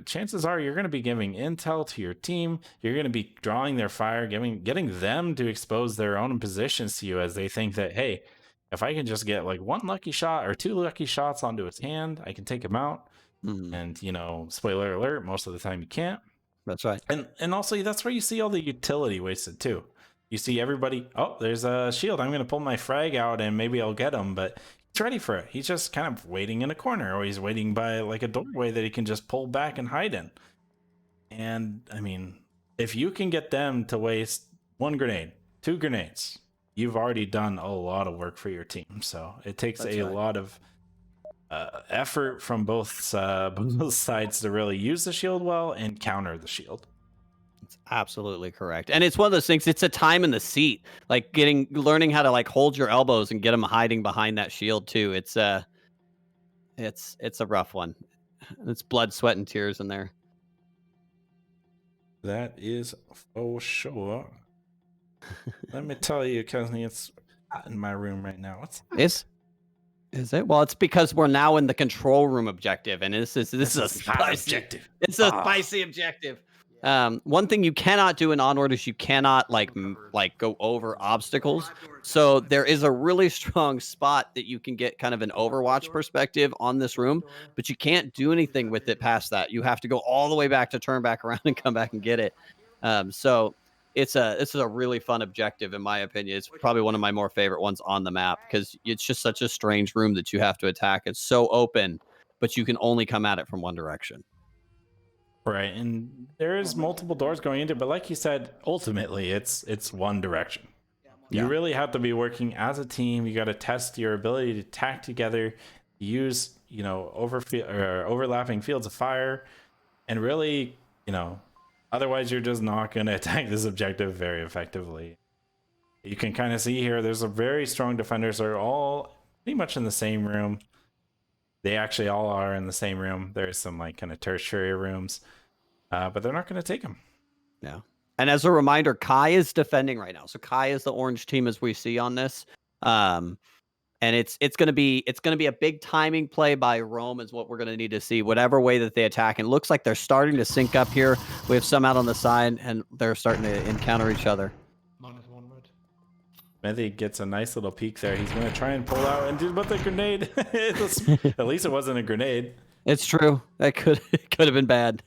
Chances are you're going to be giving intel to your team. You're going to be drawing their fire, getting them to expose their own positions to you as they think that, hey, if I can just get like 1 lucky shot or 2 lucky shots onto his hand, I can take him out. And, spoiler alert, most of the time you can't. That's right. And also that's where you see all the utility wasted too. You see everybody, oh, there's a shield. I'm going to pull my frag out and maybe I'll get him, but he's ready for it. He's just kind of waiting in a corner, or he's waiting by like a doorway that he can just pull back and hide in. And I mean, if you can get them to waste 1 grenade, 2 grenades, you've already done a lot of work for your team. So it takes That's a right. lot of effort from both sides to really use the shield well and counter the shield. It's absolutely correct. And it's one of those things, it's a time in the seat. Like learning how to like hold your elbows and get them hiding behind that shield too. It's a rough one. It's blood, sweat, and tears in there. That is for sure. Let me tell you, cousin, it's hot in my room right now. What's Is it? Well, it's because we're now in the control room objective, and this is a spicy objective. It's a spicy objective. One thing you cannot do in Onward is you cannot like go over obstacles. So there is a really strong spot that you can get kind of an Overwatch perspective on this room, but you can't do anything with it past that. You have to go all the way back to turn back around and come back and get it. So this is a really fun objective in my opinion. It's probably one of my more favorite ones on the map because it's just such a strange room that you have to attack. It's so open, but you can only come at it from one direction. Right, and there is multiple doors going into it, but like you said, ultimately it's one direction. You really have to be working as a team. You got to test your ability to tack together, use overlapping fields of fire, and really, otherwise you're just not going to attack this objective very effectively. You can kind of see here, there's a very strong defenders. They're all pretty much in the same room. They actually all are in the same room. There's some like kind of tertiary rooms, but they're not going to take them. Yeah. And as a reminder, Kai is defending right now. So Kai is the orange team as we see on this. And it's going to be a big timing play by Rome is what we're going to need to see, whatever way that they attack. And it looks like they're starting to sync up here. We have some out on the side, and they're starting to encounter each other. Smithy gets a nice little peek there. He's going to try and pull out and do but the grenade. At least it wasn't a grenade. It's true. That could have been bad.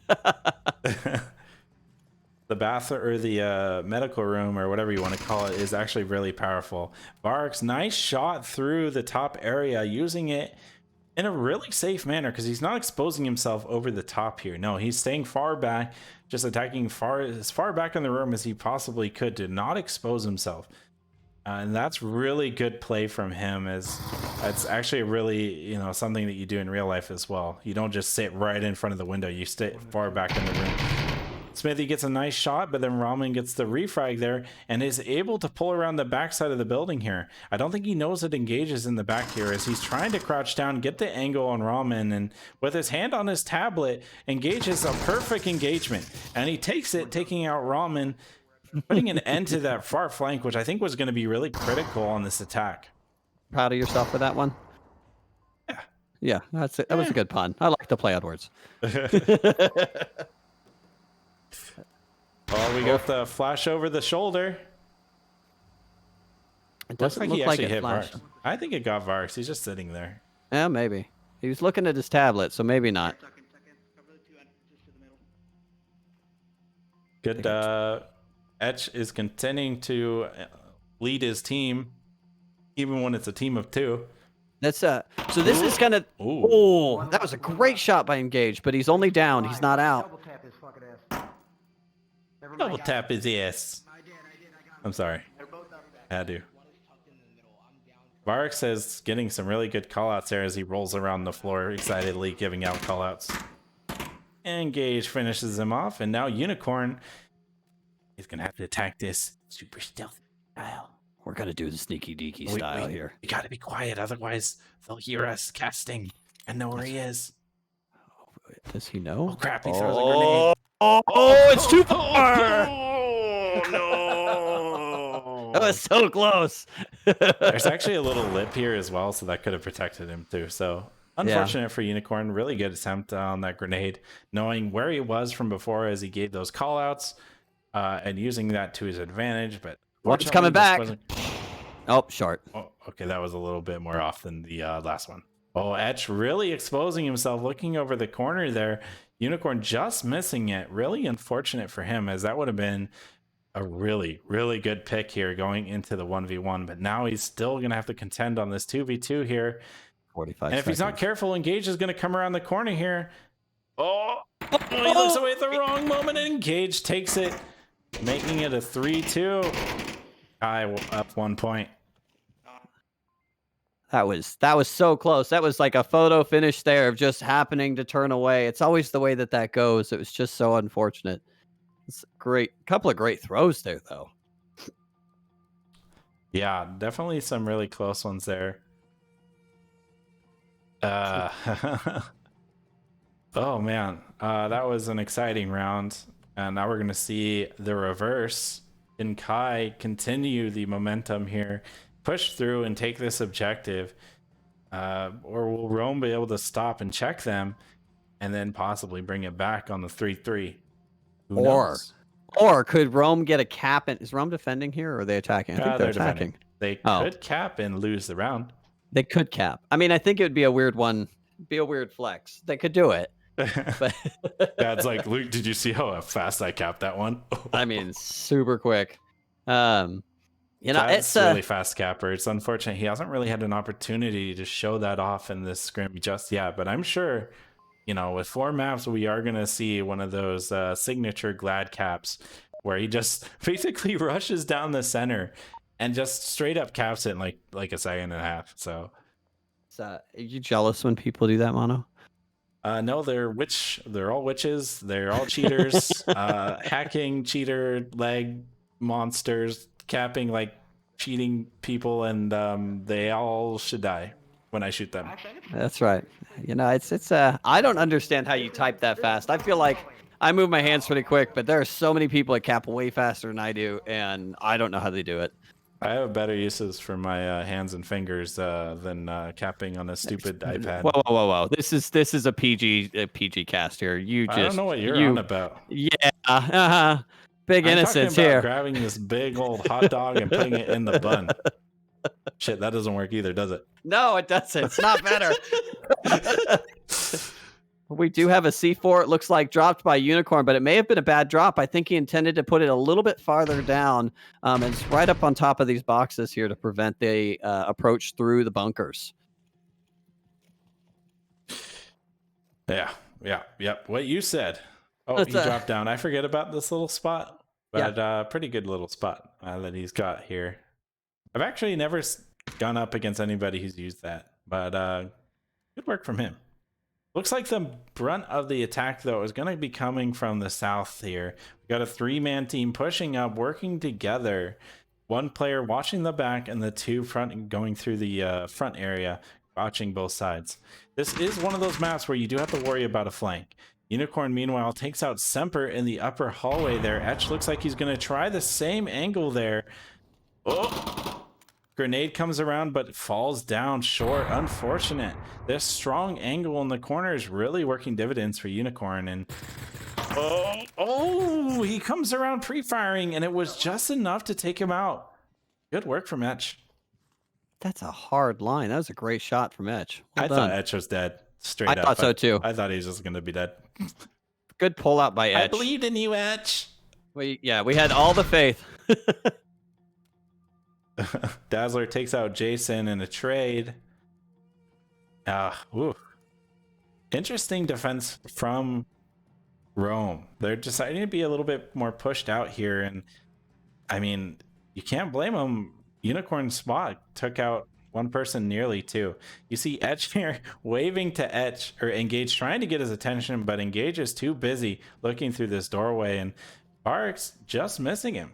The bath or the medical room or whatever you want to call it is actually really powerful. Vark's nice shot through the top area, using it in a really safe manner because he's not exposing himself over the top here. No, he's staying far back, just attacking as far back in the room as he possibly could to not expose himself. And that's really good play from him. That's actually really something that you do in real life as well. You don't just sit right in front of the window. You stay far back in the room. Smithy gets a nice shot, but then Ramen gets the refrag there and is able to pull around the backside of the building here. I don't think he knows it engages in the back here as he's trying to crouch down, get the angle on Ramen, and with his hand on his tablet, engages a perfect engagement. And he takes it, taking out Ramen, putting an end to that far flank, which I think was going to be really critical on this attack. Proud of yourself for that one? Yeah. Yeah, that's it. That was a good pun. I like to play on words. Oh, we got the flash over the shoulder. It doesn't look like it hit Varks. I think it got Varks. He's just sitting there. Yeah, maybe. He was looking at his tablet, so maybe not. Good. Etch is continuing to lead his team, even when it's a team of 2. That's so this is kind of. Oh, that was a great shot by Engage, but he's only down. He's not out. Double tap his ass. I'm sorry. Had to. Vark says getting some really good callouts there as he rolls around the floor excitedly giving out callouts. Engage finishes him off, and now Unicorn is gonna have to attack this super stealthy style. We're gonna do the sneaky deaky style here. We gotta be quiet, otherwise they'll hear us casting and know where he is. Does he know? Oh crap! He throws a grenade. Oh, it's too far! Oh no! That was so close. There's actually a little lip here as well, so that could have protected him too. So unfortunate for Unicorn. Really good attempt on that grenade, knowing where he was from before as he gave those callouts and using that to his advantage. But what's coming back? Oh, short. Oh, okay, that was a little bit more off than the last one. Oh, Etch really exposing himself, looking over the corner there. Unicorn just missing it. Really unfortunate for him, as that would have been a really, really good pick here going into the 1v1, but now he's still going to have to contend on this 2v2 here. 45 And if he's not seconds. careful, Engage is going to come around the corner here. Oh, he looks away at the wrong moment, and Engage takes it, making it a 3-2. Kai up 1 point. That was so close. That was like a photo finish there of just happening to turn away. It's always the way that goes. It was just so unfortunate. It's great. Couple of great throws there, though. Yeah, definitely some really close ones there. Oh man, that was an exciting round. And now we're going to see the reverse. Can Kai continue the momentum here, push through and take this objective? Or will Rome be able to stop and check them and then possibly bring it back on the 3-3? Who knows? Or could Rome get a cap? Is Rome defending here or are they attacking? I think they're attacking. Defending. They could cap and lose the round. They could cap. I mean, I think it would be a weird one. Be a weird flex. They could do it. But Dad's like, Luke, did you see how fast I capped that one? I mean, super quick. You know, it's really fast capper. It's unfortunate he hasn't really had an opportunity to show that off in this scrim just yet, but I'm sure, you know, with 4 maps, we are going to see one of those signature glad caps where he just basically rushes down the center and just straight up caps it in like a second and a half. So, are you jealous when people do that, Mono? No, they're all witches. They're all cheaters, hacking, cheater, leg monsters, capping like cheating people, and they all should die when I shoot them. That's right. You know, it's I don't understand how you type that fast. I feel like I move my hands pretty quick, but there are so many people that cap way faster than I do, and I don't know how they do it. I have better uses for my hands and fingers than capping on a stupid iPad. Whoa! This is a PG cast here. I don't know what you're on about. Yeah, big innocence here. Grabbing this big old hot dog and putting it in the bun. Shit, that doesn't work either, does it? No, it doesn't. It's not better. We do have a C4, it looks like, dropped by Unicorn, but it may have been a bad drop. I think he intended to put it a little bit farther down. And it's right up on top of these boxes here to prevent the approach through the bunkers. Yeah. What you said. Oh, he dropped down. I forget about this little spot, but pretty good little spot that he's got here. I've actually never gone up against anybody who's used that, but good work from him. Looks like the brunt of the attack, though, is going to be coming from the south here. We got a 3-man team pushing up, working together. 1 player watching the back and the 2 front going through the front area, watching both sides. This is one of those maps where you do have to worry about a flank. Unicorn, meanwhile, takes out Semper in the upper hallway there. Etch looks like he's going to try the same angle there. Oh! Grenade comes around, but falls down short. Unfortunate. This strong angle in the corner is really working dividends for Unicorn. And oh, he comes around pre-firing, and it was just enough to take him out. Good work from Etch. That's a hard line. That was a great shot from Etch. I thought Etch was dead. Straight up. I thought so too. I thot he was just going to be dead. Good pull out by Etch. I believed in you, Etch. We had all the faith. Dazzler takes out Jason in a trade. Interesting defense from Rome. They're deciding to be a little bit more pushed out here, and I mean, you can't blame them. Unicorn spot took out 1 person nearly too. You see Etch here waving to Etch or Engage, trying to get his attention, but Engage is too busy looking through this doorway, and Barks just missing him.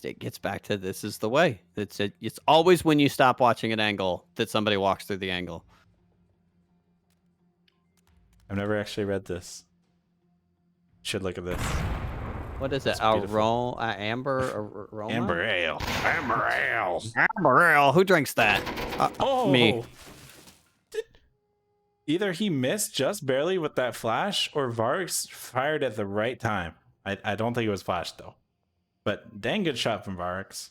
It gets back to this is the way. It's always when you stop watching an angle that somebody walks through the angle. I've never actually read this. Should look at this. What is it? Amber aroma? Amber ale. Amber ale. Who drinks that? Me. Either he missed just barely with that flash, or Vargas fired at the right time. I don't think it was flash though. But dang good shot from Varix.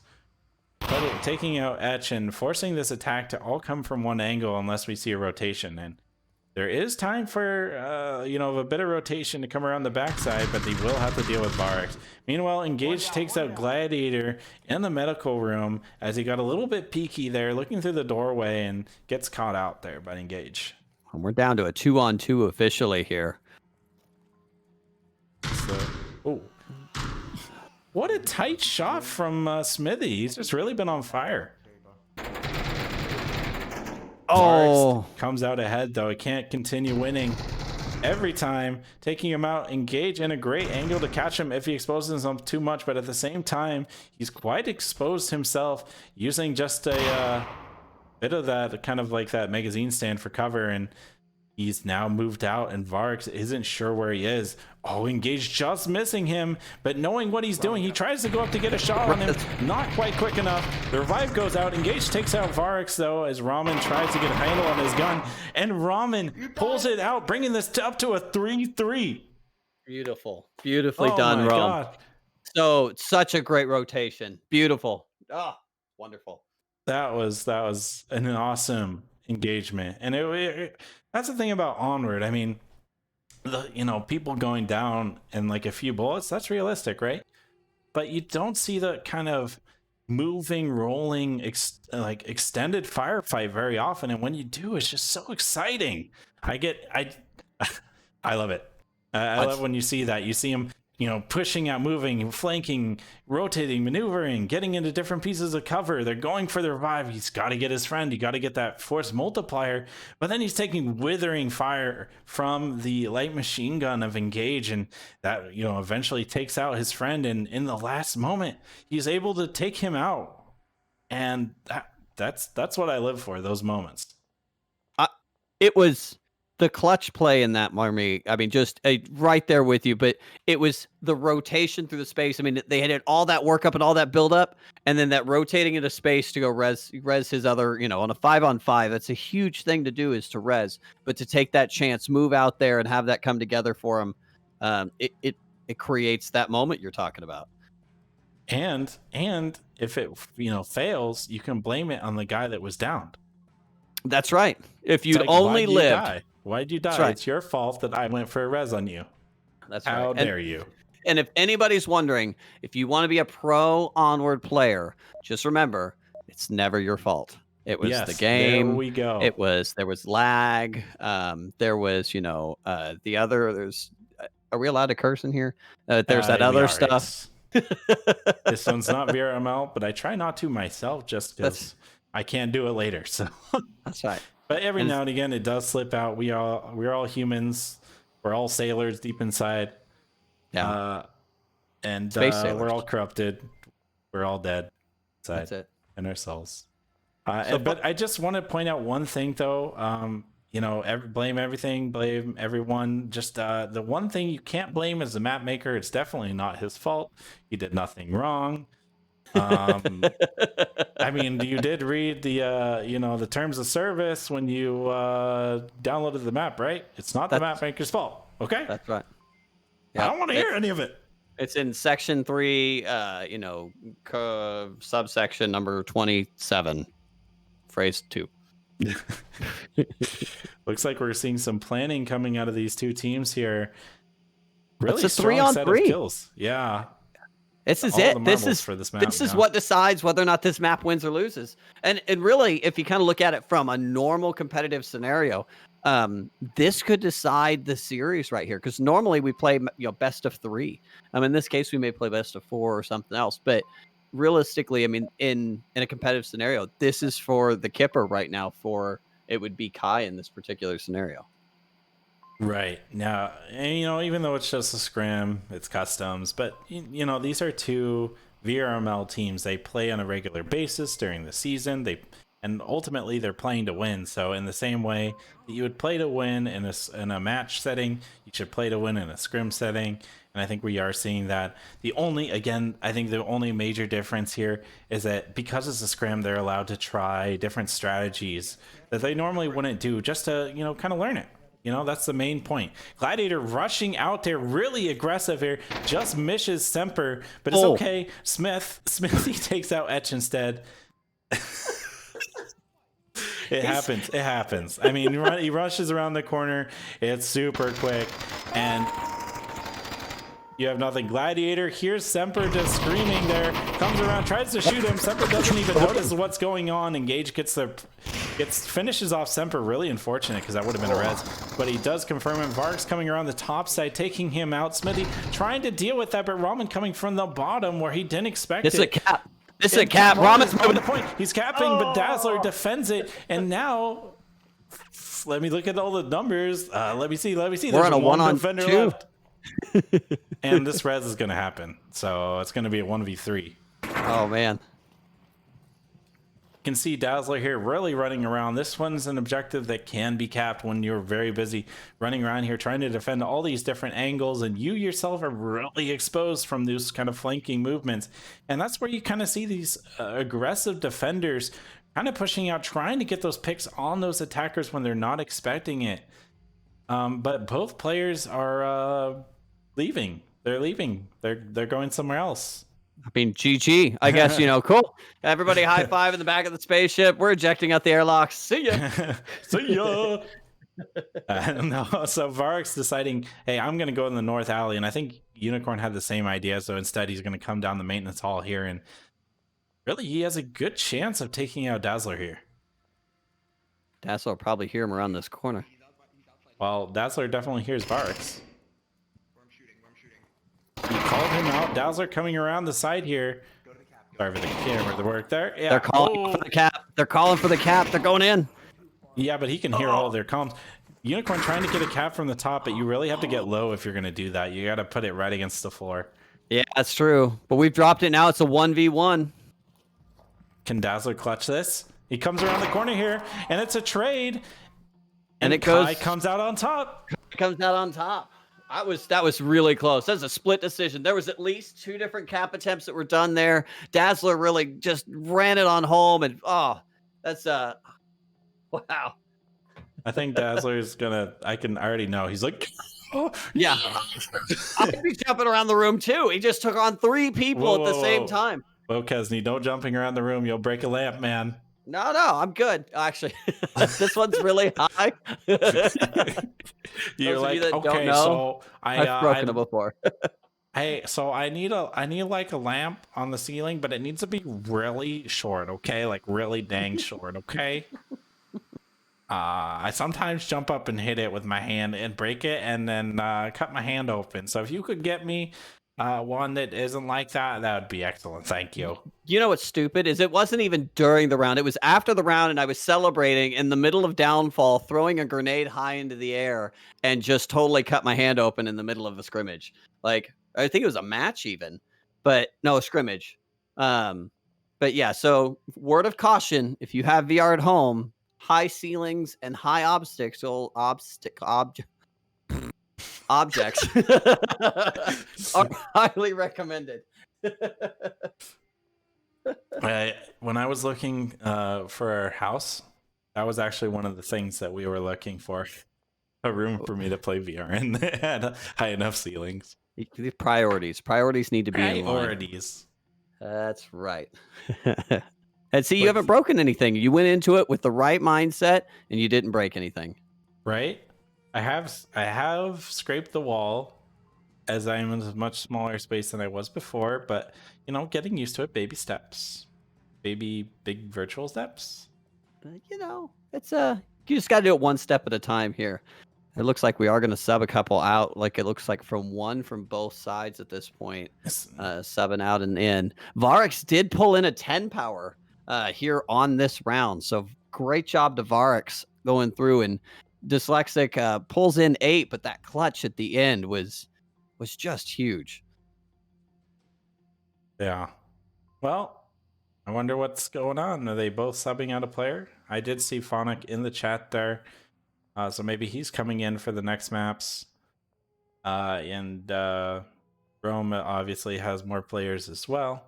But taking out Etch and forcing this attack to all come from one angle unless we see a rotation. And There is time for, a bit of rotation to come around the backside, but they will have to deal with Varix. Meanwhile, Engage takes out Gladiator in the medical room as he got a little bit peeky there, looking through the doorway, and gets caught out there by Engage. And we're down to a 2-on-2 officially here. So, oh, what a tight shot from Smithy. He's just really been on fire. Oh, Varix comes out ahead, though. He can't continue winning every time. Taking him out, Engage in a great angle to catch him if he exposes himself too much, but at the same time, he's quite exposed himself, using just a bit of that, kind of like that magazine stand for cover, and he's now moved out, and Varix isn't sure where he is. Oh, Engage just missing him, but knowing what he's doing, he tries to go up to get a shot on him. Not quite quick enough. The revive goes out. Engage takes out Varix, though, as Ramen tries to get a handle on his gun, and Ramen pulls it out, bringing this up to a 3-3. beautiful. Beautifully done, Rome. God. So, such a great rotation. Beautiful. Oh, wonderful. That was an awesome engagement. And that's the thing about Onward. I mean, people going down in like a few bullets, that's realistic, right? But you don't see the kind of moving, rolling, extended firefight very often, and when you do, it's just so exciting. I love it. I love when you see that. You see him, pushing out, moving, flanking, rotating, maneuvering, getting into different pieces of cover. They're going for the revive. He's got to get his friend. You got to get that force multiplier. But then he's taking withering fire from the light machine gun of Engage, and that, eventually takes out his friend. And in the last moment, he's able to take him out. And that's what I live for, those moments. It was the clutch play in that, Marmy. I mean, just right there with you, but it was the rotation through the space. I mean, they had all that work up and all that build up, and then that rotating into space to go res his other, on a 5-on-5. That's a huge thing to do, is to res, but to take that chance, move out there and have that come together for him. It creates that moment you're talking about. And if it, fails, you can blame it on the guy that was downed. That's right. If you'd only lived. Why'd you die? Right. It's your fault that I went for a res on you. That's How right. dare you? And if anybody's wondering, if you want to be a pro Onward player, just remember, it's never your fault. It was the game. There we go. There was lag. There was, the other. There's. Are we allowed to curse in here? There's that other stuff. This one's not VRML, but I try not to myself, just because I can't do it later. So that's right. But every now and again, it does slip out. We're all humans. We're all sailors deep inside. Yeah. And we're all corrupted. We're all dead inside. That's it. In our souls. But I just want to point out one thing, though. Blame everything, blame everyone. Just the one thing you can't blame is the map maker. It's definitely not his fault. He did nothing wrong. I mean, you did read the the terms of service when you downloaded the map, right? It's not the map maker's fault. Okay, that's right. Yeah, I don't want to hear any of it. It's in section 3, subsection number 27, phrase 2. Looks like we're seeing some planning coming out of these two teams here. Really, it's a 3-on-3 kills. Yeah. This is it. This is what decides whether or not this map wins or loses. And really, if you kind of look at it from a normal competitive scenario, this could decide the series right here. Because normally we play best of 3. In this case, we may play best of 4 or something else. But realistically, I mean, in a competitive scenario, this is for the Kipper right now. It would be Kai in this particular scenario. Right now, and even though it's just a scrim, it's customs, but these are two VRML teams. They play on a regular basis during the season. And ultimately they're playing to win. So in the same way that you would play to win in a match setting, you should play to win in a scrim setting. And I think we are seeing that. I think the only major difference here is that because it's a scrim, they're allowed to try different strategies that they normally wouldn't do, just to kind of learn it. That's the main point. Gladiator rushing out there, really aggressive here, just misses Semper, but it's okay. Smithy takes out Etch instead. It happens. It happens. I mean, he rushes around the corner. It's super quick, and you have nothing. Gladiator. Here's Semper just screaming there. Comes around, tries to shoot him. Semper doesn't even notice what's going on. Engage finishes off Semper. Really unfortunate because that would have been a res. But he does confirm him. Varg's coming around the top side, taking him out. Smithy trying to deal with that, but Ramen coming from the bottom where he didn't expect it. It's a cap. This is a cap. Ramen's moving the point. He's capping, but Dazzler defends it. And now, let me look at all the numbers. Let me see. We're There's on a 1-on-2. left. And this res is going to happen. So it's going to be a 1v3. Oh, man. You can see Dazzler here really running around. This one's an objective that can be capped when you're very busy running around here trying to defend all these different angles, and you yourself are really exposed from those kind of flanking movements. And that's where you kind of see these aggressive defenders kind of pushing out, trying to get those picks on those attackers when they're not expecting it. But both players are leaving. They're leaving. They're going somewhere else. I mean, GG, I guess, cool. Everybody high five in the back of the spaceship. We're ejecting out the airlocks. See ya. See ya. No, so Varg's deciding, hey, I'm going to go in the north alley. And I think Unicorn had the same idea. So instead, he's going to come down the maintenance hall here. And really, he has a good chance of taking out Dazzler here. Dazzler will probably hear him around this corner. Well, Dazzler definitely hears Varg's. He called him out. Dazzler coming around the side here. Sorry for the camera to work there. Yeah. They're calling for the cap. They're calling for the cap. They're going in. Yeah, but he can hear all of their comms. Unicorn trying to get a cap from the top, but you really have to get low if you're going to do that. You got to put it right against the floor. Yeah, that's true. But we've dropped it now. It's a 1v1. Can Dazzler clutch this? He comes around the corner here, and it's a trade. And it Kai comes out on top. Comes out on top. That was really close. That was a split decision. There was at least 2 different cap attempts that were done there. Dazzler really just ran it on home, and that's wow. I think Dazzler's gonna. I already know. He's like, oh yeah. I'd be jumping around the room too. He just took on 3 people at the same time. Whoa, Kesney, don't jumping around the room. You'll break a lamp, man. No, I'm good. Actually, this one's really high. You're like, okay, so I've broken it before. Hey, so I need like a lamp on the ceiling, but it needs to be really short, okay? Like really dang short, okay? I sometimes jump up and hit it with my hand and break it and then cut my hand open. So if you could get me one that isn't like that, that would be excellent. Thank you. You know what's stupid is it wasn't even during the round. It was after the round, and I was celebrating in the middle of downfall, throwing a grenade high into the air, and just totally cut my hand open in the middle of a scrimmage. Like, I think it was a match even, but no, a scrimmage. But yeah, so word of caution, if you have VR at home, high ceilings and high objects are highly recommended. When I was looking for our house, that was actually one of the things that we were looking for. A room for me to play VR in that had high enough ceilings. The priorities need to be in line. Priorities. That's right. And see, you haven't broken anything. You went into it with the right mindset, and you didn't break anything. Right? I have scraped the wall, as I am in a much smaller space than I was before, but getting used to it, baby steps, big virtual steps. It's you just got to do it one step at a time here. It looks like we are going to sub a couple out. Like it looks like from both sides at this point, subbing out and in. Varix did pull in a 10 power here on this round, so great job to Varix going through, and Dyslexic pulls in 8, but that clutch at the end was just huge. Yeah. Well, I wonder what's going on. Are they both subbing out a player? I did see Phonic in the chat there. So maybe he's coming in for the next maps. And Rome obviously has more players as well.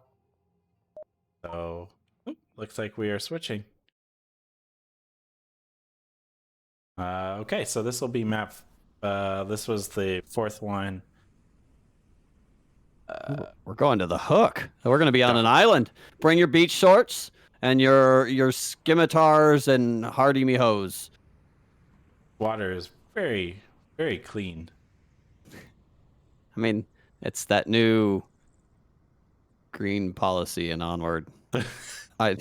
So looks like we are switching. Okay, so this will be map. This was the 4th one. We're going to the hook. We're going to be on an island. Bring your beach shorts and your scimitars and hardy me hoes. Water is very, very clean. I mean, it's that new green policy and onward. I,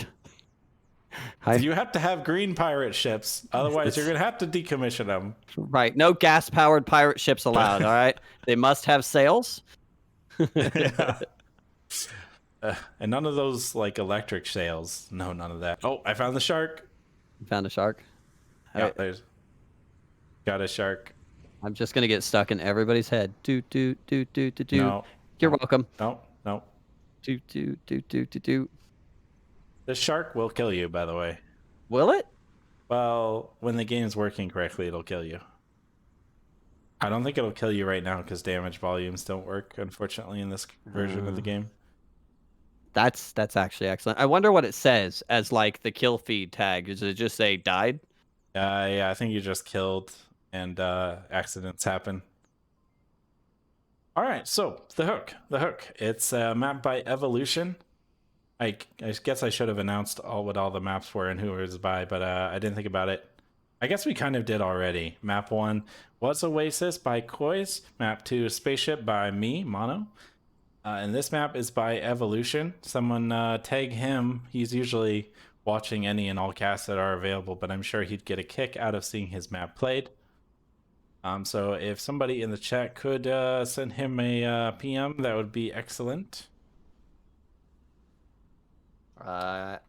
I, You have to have green pirate ships, otherwise you're it's gonna have to decommission them. right. No gas powered pirate ships allowed. All right, they must have sails. Yeah. And none of those like electric sails. No, none of that. Oh, I found the shark. Found a shark. Yeah, there's got a shark. I'm just gonna get stuck in everybody's head. Do do do do do do. No, You're no, welcome. no, no. Do do do do do do. The shark will kill you, by the way. Will it? Well, when the game's working correctly, it'll kill you. I don't think it'll kill you right now because damage volumes don't work, unfortunately, in this version of the game. That's actually excellent. I wonder what it says as like the kill feed tag. Does it just say died? Yeah, I think you just killed and accidents happen. All right, so the hook. It's mapped by evolution. I guess I should have announced what all the maps were and who it was by, but I didn't think about it. I guess we kind of did already. Map 1 was Oasis by Koiz. Map 2 Spaceship by me, Mono. And this map is by Evolution. Someone tag him. He's usually watching any and all casts that are available, but I'm sure he'd get a kick out of seeing his map played. So if somebody in the chat could send him a PM, that would be excellent. Well,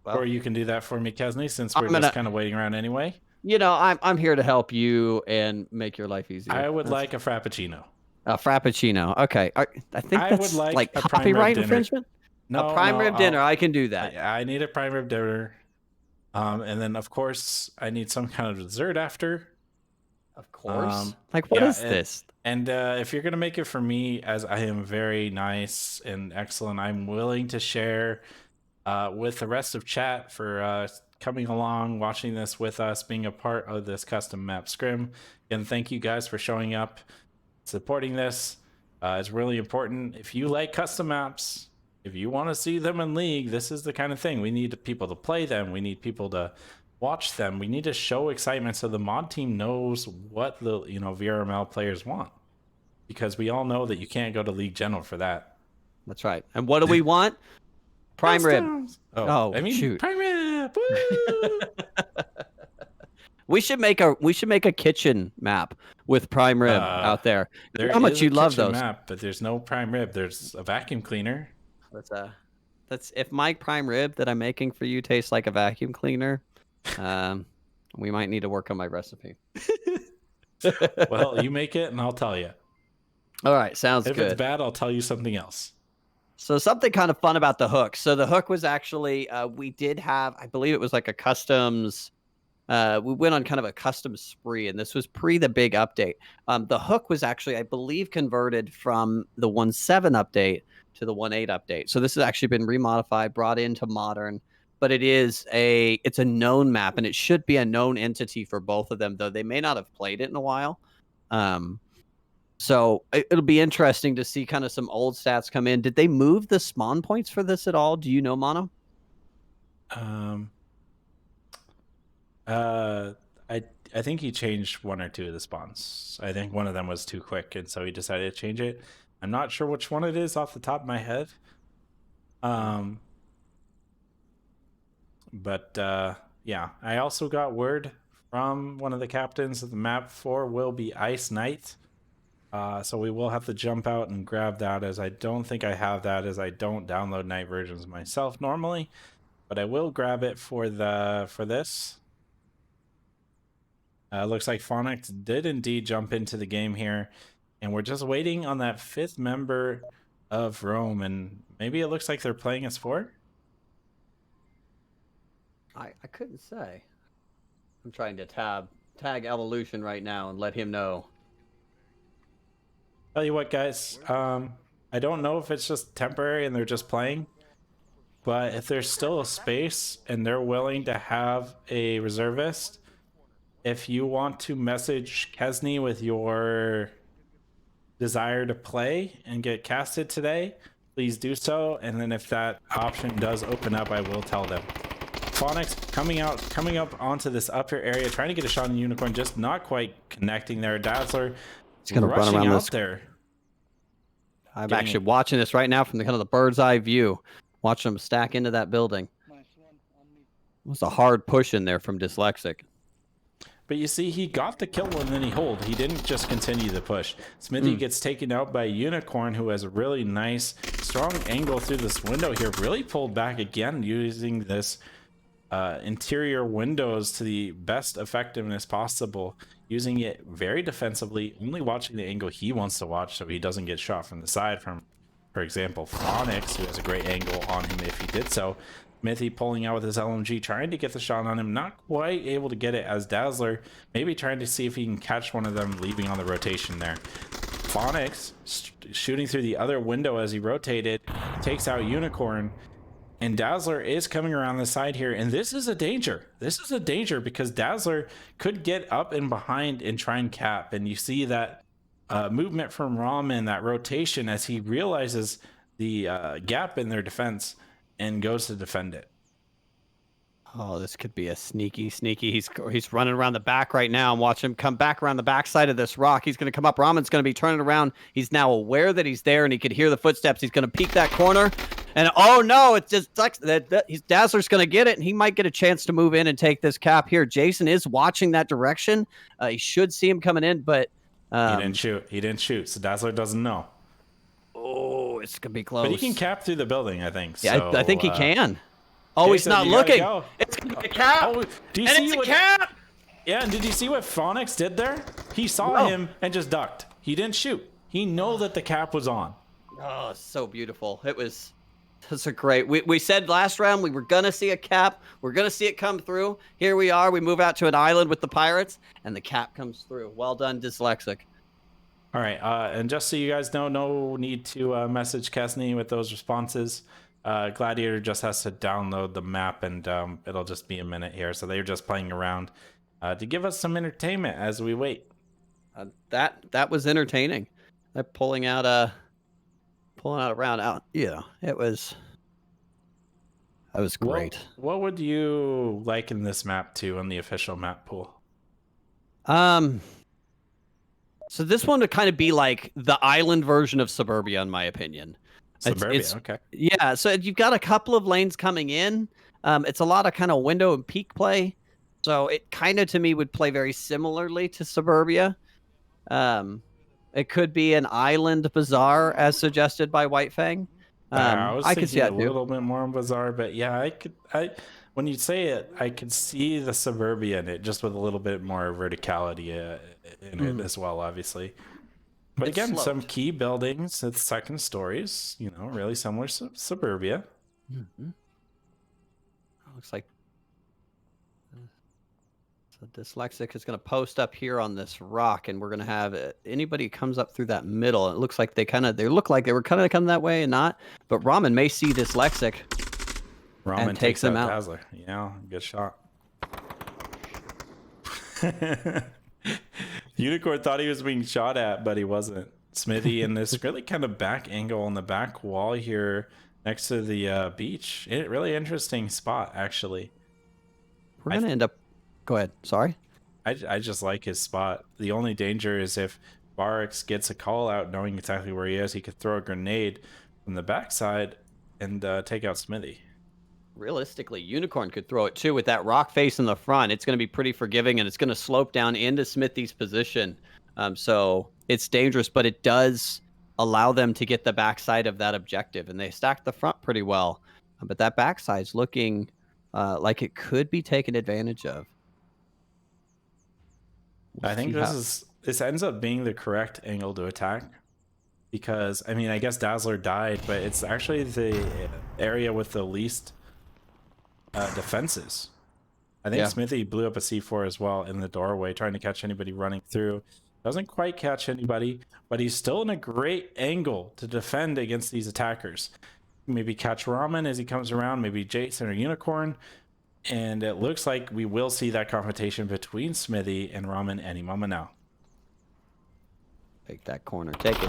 or you can do that for me, Kesney, since we're just kind of waiting around anyway. You know, I'm here to help you and make your life easier. I would like a Frappuccino. A Frappuccino. Okay. I think I that's would like a copyright infringement. No, a prime rib dinner. I can do that. I need a prime rib dinner. And then, of course, I need some kind of dessert after. Of course. What is this? And if you're going to make it for me, as I am very nice and excellent, I'm willing to share with the rest of chat for coming along, watching this with us, being a part of this custom map scrim. And thank you guys for showing up, supporting this. It's really important. If you like custom maps, if you want to see them in League, this is the kind of thing. We need people to play them. We need people to watch them. We need to show excitement so the mod team knows what the VRML players want. Because we all know that you can't go to League General for that. That's right. And what do we want? Prime rib. Oh, I mean, shoot. Prime rib. Woo! We should make a kitchen map with prime rib out there. How much you love those map, but there's no prime rib. There's a vacuum cleaner. That's if my prime rib that I'm making for you tastes like a vacuum cleaner, we might need to work on my recipe. Well, you make it and I'll tell you. All right, sounds good. If it's bad, I'll tell you something else. So something kind of fun about the hook. So the hook was actually, we did have, I believe it was like a customs, we went on kind of a custom spree, and this was pre the big update. The hook was actually, I believe, converted from the 1.7 update to the 1.8 update. So this has actually been remodified, brought into modern, but it's a known map, and it should be a known entity for both of them, though they may not have played it in a while. So it'll be interesting to see kind of some old stats come in. Did they move the spawn points for this at all? Do you know, Mono? I think he changed one or two of the spawns. I think one of them was too quick, and so he decided to change it. I'm not sure which one it is off the top of my head. But yeah, I also got word from one of the captains that the map 4 will be Ice Knight. So we will have to jump out and grab that, as I don't think I have that, as I don't download night versions myself normally, but I will grab it for this. Looks like Phonics did indeed jump into the game here, and we're just waiting on that 5th member of Rome, and maybe it looks like they're playing as 4. I couldn't say. I'm trying to tag Evolution right now and let him know. Tell you what, guys, I don't know if it's just temporary and they're just playing, but if there's still a space and they're willing to have a reservist, if you want to message Kesney with your desire to play and get casted today, please do so. And then if that option does open up, I will tell them. Phonics coming up onto this upper area, trying to get a shot on Unicorn, just not quite connecting there. Dazzler He's gonna run around out this. there. I'm actually watching this right now from the kind of the bird's eye view, watching them stack into that building. It was a hard push in there from Dyslexic. But you see, he got the kill and then he hold. He didn't just continue the push. Smithy gets taken out by Unicorn, who has a really nice, strong angle through this window here. Really pulled back again, using this interior windows to the best effectiveness possible, using it very defensively, only watching the angle he wants to watch so he doesn't get shot from the side from, for example, Phonics, who has a great angle on him if he did so. Smithy pulling out with his LMG, trying to get the shot on him, not quite able to get it, as Dazzler maybe trying to see if he can catch one of them leaving on the rotation there. Phonics shooting through the other window as he rotated, takes out Unicorn, and Dazzler is coming around the side here, and this is a danger. This is a danger because Dazzler could get up and behind and try and cap, and you see that movement from Ramen, that rotation, as he realizes the gap in their defense and goes to defend it. Oh, this could be a sneaky. He's running around the back right now. I'm watching him come back around the backside of this rock. He's going to come up. Ramen's going to be turning around. He's now aware that he's there, and he could hear the footsteps. He's going to peek that corner. And oh no, it's just Dazzler's going to get it, and he might get a chance to move in and take this cap here. Jason is watching that direction. He should see him coming in, but he didn't shoot, so Dazzler doesn't know. Oh, it's going to be close. But he can cap through the building, I think. Yeah, so, I think he can. Oh, Jason, he's not looking. Go. It's going to be a cap. Oh, do you see what, cap. Yeah, and did you see what Phonics did there? He saw him and just ducked. He didn't shoot. He knew that the cap was on. Oh, so beautiful. That's a great. We said last round we were gonna see a cap. We're gonna see it come through. Here we are. We move out to an island with the pirates, and the cap comes through. Well done, Dyslexic. All right, and just so you guys know, no need to message Kesney with those responses. Gladiator just has to download the map, and it'll just be a minute here. So they're just playing around to give us some entertainment as we wait. That was entertaining. They're pulling out a round out. Yeah, that was great. What would you liken this map to on the official map pool? So this one would kind of be like the island version of Suburbia, in my opinion. Suburbia, okay. Yeah, so you've got a couple of lanes coming in. It's a lot of kind of window and peak play. So it kind of, to me, would play very similarly to Suburbia. It could be an island bazaar, as suggested by White Fang. I could see a little bit more bizarre, but yeah, when you say it, I could see the Suburbia in it, just with a little bit more verticality in it as well, obviously. But again, some key buildings, it's second stories, really similar to Suburbia. Looks like so Dyslexic is going to post up here on this rock, and we're going to have anybody who comes up through that middle. It looks like they look like they were kind of coming that way and not. But Ramen may see Dyslexic. Ramen and takes him out. Dazzler. Yeah, good shot. Unicorn thought he was being shot at, but he wasn't. Smithy in this really kind of back angle on the back wall here next to the beach. Really interesting spot, actually. We're going to end up... Go ahead. Sorry? I just like his spot. The only danger is if Barracks gets a call out knowing exactly where he is, he could throw a grenade from the backside and take out Smithy. Realistically, Unicorn could throw it too with that rock face in the front. It's going to be pretty forgiving, and it's going to slope down into Smithy's position. So it's dangerous, but it does allow them to get the backside of that objective, and they stacked the front pretty well. But that backside's looking like it could be taken advantage of. I think this ends up being the correct angle to attack, because I guess Dazzler died, but it's actually the area with the least defenses. I think Smithy blew up a C4 as well in the doorway, trying to catch anybody running through. Doesn't quite catch anybody, but he's still in a great angle to defend against these attackers. Maybe catch Ramen as he comes around, maybe Jason or Unicorn. And it looks like we will see that confrontation between Smithy and Ramen any moment now. Take that corner. Take it.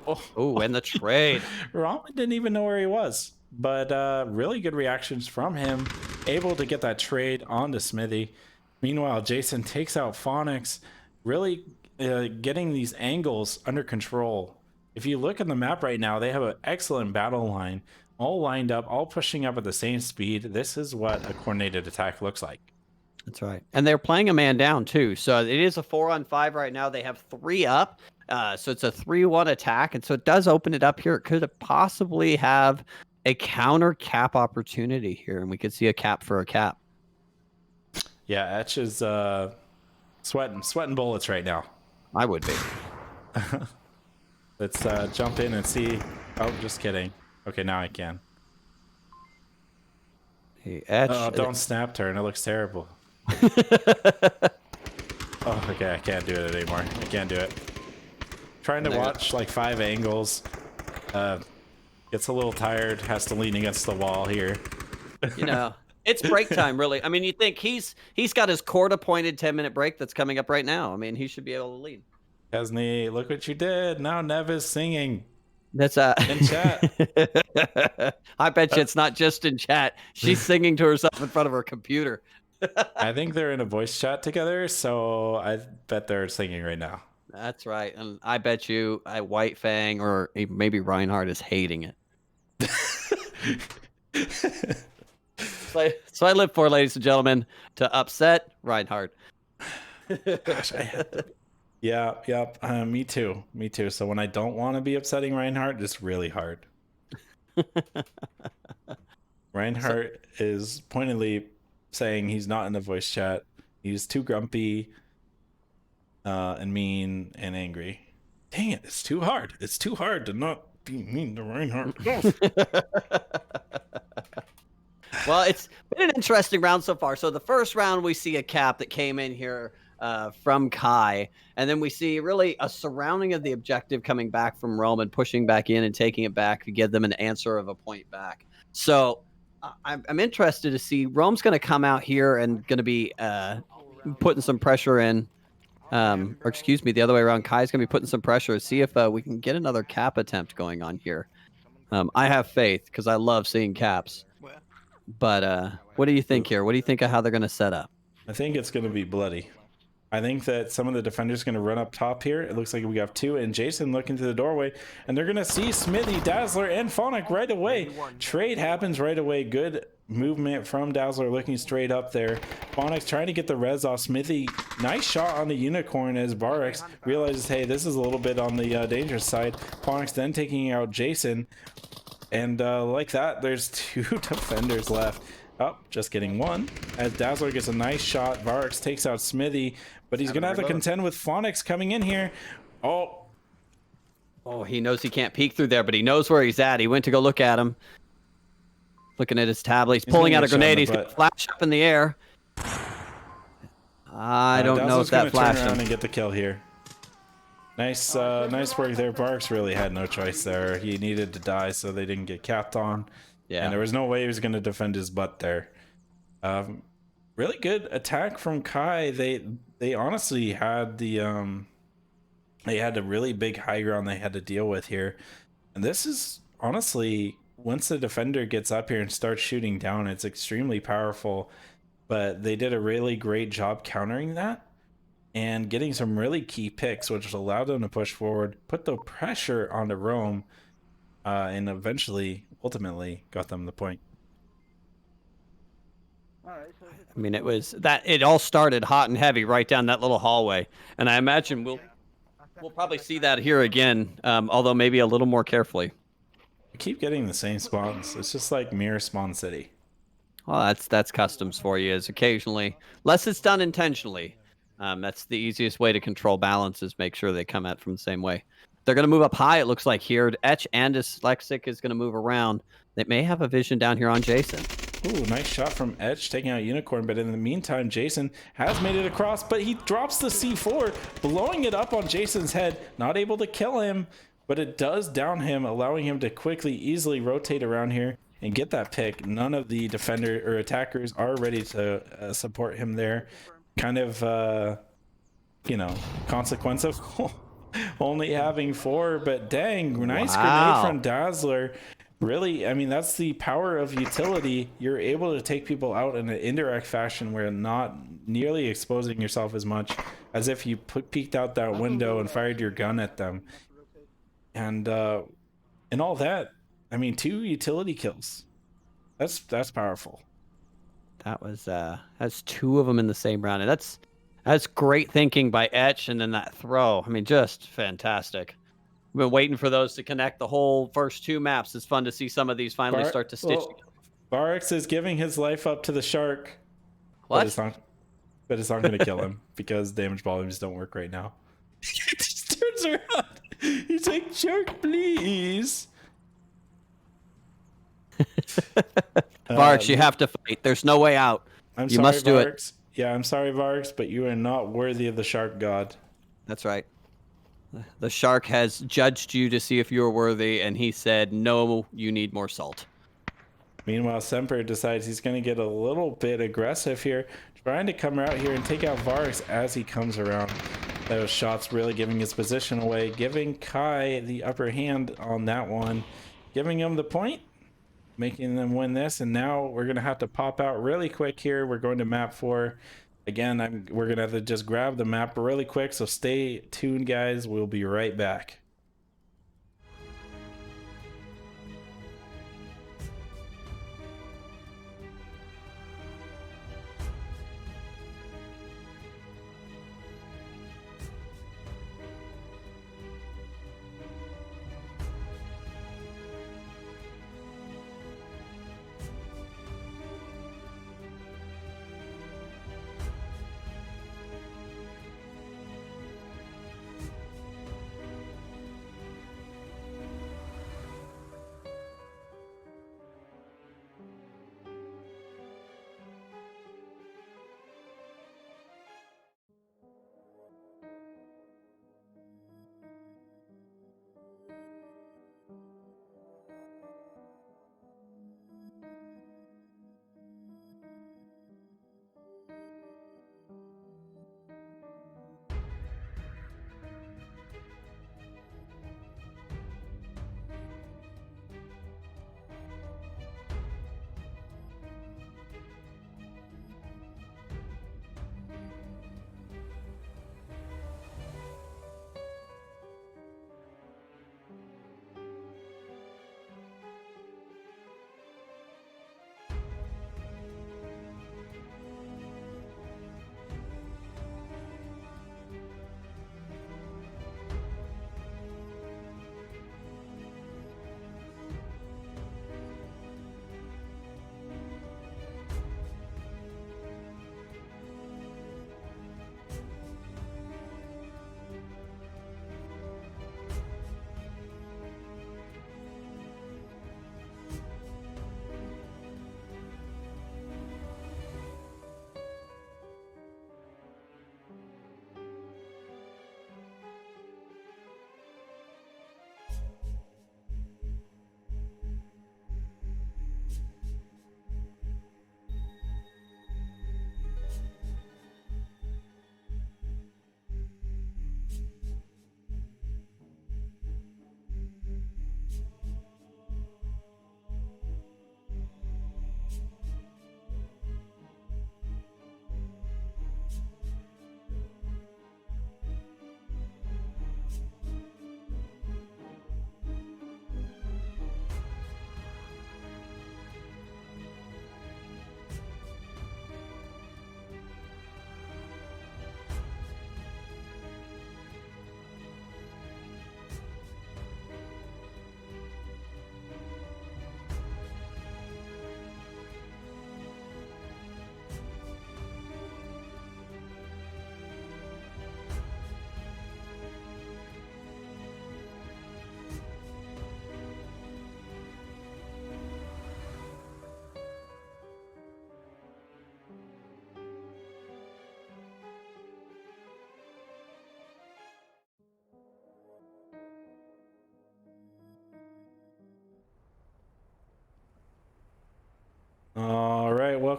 Oh, Oh, and the trade. Ramen didn't even know where he was, but really good reactions from him, able to get that trade onto Smithy. Meanwhile, Jason takes out Phonics, really getting these angles under control. If you look at the map right now, they have an excellent battle line, all lined up, all pushing up at the same speed. This is what a coordinated attack looks like. That's right. And they're playing a man down too. So it is a 4-on-5 right now. They have 3 up. So it's a 3-1 attack. And so it does open it up here. It could possibly have a counter cap opportunity here. And we could see a cap for a cap. Yeah, Etch is sweating bullets right now. I would be. Let's jump in and see. Oh, just kidding. Okay, now I can. Hey, Etch. Oh, don't snap turn. It looks terrible. Oh, okay, I can't do it anymore. I can't do it. Trying to watch like 5 angles. Gets a little tired. Has to lean against the wall here. You know, it's break time, really. I mean, you think he's got his court-appointed 10-minute break that's coming up right now. I mean, he should be able to lead. Kesney, look what you did. Now Nev is singing. That's in chat. I bet you it's not just in chat. She's singing to herself in front of her computer. I think they're in a voice chat together, so I bet they're singing right now. That's right. And I bet you White Fang or maybe Reinhardt is hating it. So I live for, ladies and gentlemen, to upset Reinhardt. Gosh, I had to... Yep. Me too. So when I don't want to be upsetting Reinhardt, it's really hard. Reinhardt is pointedly saying he's not in the voice chat. He's too grumpy and mean and angry. Dang it, it's too hard. It's too hard to not be mean to Reinhardt. Well, it's been an interesting round so far. So the first round, we see a cap that came in here from Kai. And then we see really a surrounding of the objective coming back from Roman, pushing back in and taking it back to give them an answer of a point back. So I'm interested to see. Rome's going to come out here and going to be putting some pressure in. Or excuse me, the other way around. Kai's going to be putting some pressure to see if we can get another cap attempt going on here. I have faith because I love seeing caps. But what do you think here? What do you think of how they're going to set up? I think it's going to be bloody. I think that some of the defenders are going to run up top here. It looks like we have 2, and Jason looking to the doorway, and they're going to see Smithy, Dazzler, and Phonic right away. Trade happens right away. Good movement from Dazzler looking straight up there. Phonic's trying to get the res off Smithy. Nice shot on the Unicorn as Barex realizes, hey, this is a little bit on the dangerous side. Phonic's then taking out Jason. And like that, there's 2 defenders left. Oh, just getting 1. As Dazzler gets a nice shot, Varix takes out Smithy, but he's going to have to contend with Phonics coming in here. Oh, he knows he can't peek through there, but he knows where he's at. He went to go look at him. Looking at his tablet. He's pulling out a grenade. He's going to flash up in the air. I don't know if that flashed him. Turn around and get the kill here. Nice work there. Barks really had no choice there. He needed to die, so they didn't get capped on. Yeah. And there was no way he was going to defend his butt there. Really good attack from Kai. They honestly had the really big high ground they had to deal with here. And this is honestly, once the defender gets up here and starts shooting down, it's extremely powerful. But they did a really great job countering that and getting some really key picks, which allowed them to push forward, put the pressure onto Rome, and ultimately got them the point. I mean, it all started hot and heavy right down that little hallway, and I imagine we'll probably see that here again, although maybe a little more carefully. We keep getting the same spawns. It's just like mirror spawn city. Well, that's customs for you. Is occasionally, unless it's done intentionally. That's the easiest way to control balance, is make sure they come at from the same way. They're going to move up high, it looks like here. Etch and Dyslexic is going to move around. They may have a vision down here on Jason. Ooh, nice shot from Etch taking out Unicorn, but in the meantime, Jason has made it across, but he drops the C4, blowing it up on Jason's head. Not able to kill him, but it does down him, allowing him to quickly, easily rotate around here and get that pick. None of the defender or attackers are ready to support him there. Kind of, consequential. only having 4, but dang, nice grenade Wow. from Dazzler. Really, I mean, that's the power of utility. You're able to take people out in an indirect fashion where not nearly exposing yourself as much as if you peeked out that window and fired your gun at them. And all that, I mean, 2 utility kills. That's powerful. That was that's 2 of them in the same round. And that's great thinking by Etch, and then that throw. I mean, just fantastic. We've been waiting for those to connect the whole first 2 maps. It's fun to see some of these finally start to stitch Well, together. Varix is giving his life up to the shark, but What? it's not going to kill him because damage volumes don't work right now. He just turns around. He's like, shark, please. Varks, you have to fight. There's no way out. I'm You sorry, must do it. Varix. Yeah, I'm sorry, Varix, but you are not worthy of the shark god. That's right. The shark has judged you to see if you're worthy, and he said, no, you need more salt. Meanwhile, Semper decides he's going to get a little bit aggressive here, trying to come out here and take out Varix as he comes around. Those shots really giving his position away, giving Kai the upper hand on that one, giving him the point, making them win this. And now we're going to have to pop out really quick here. We're going to map 4. Again, we're going to have to just grab the map really quick, so stay tuned, guys. We'll be right back.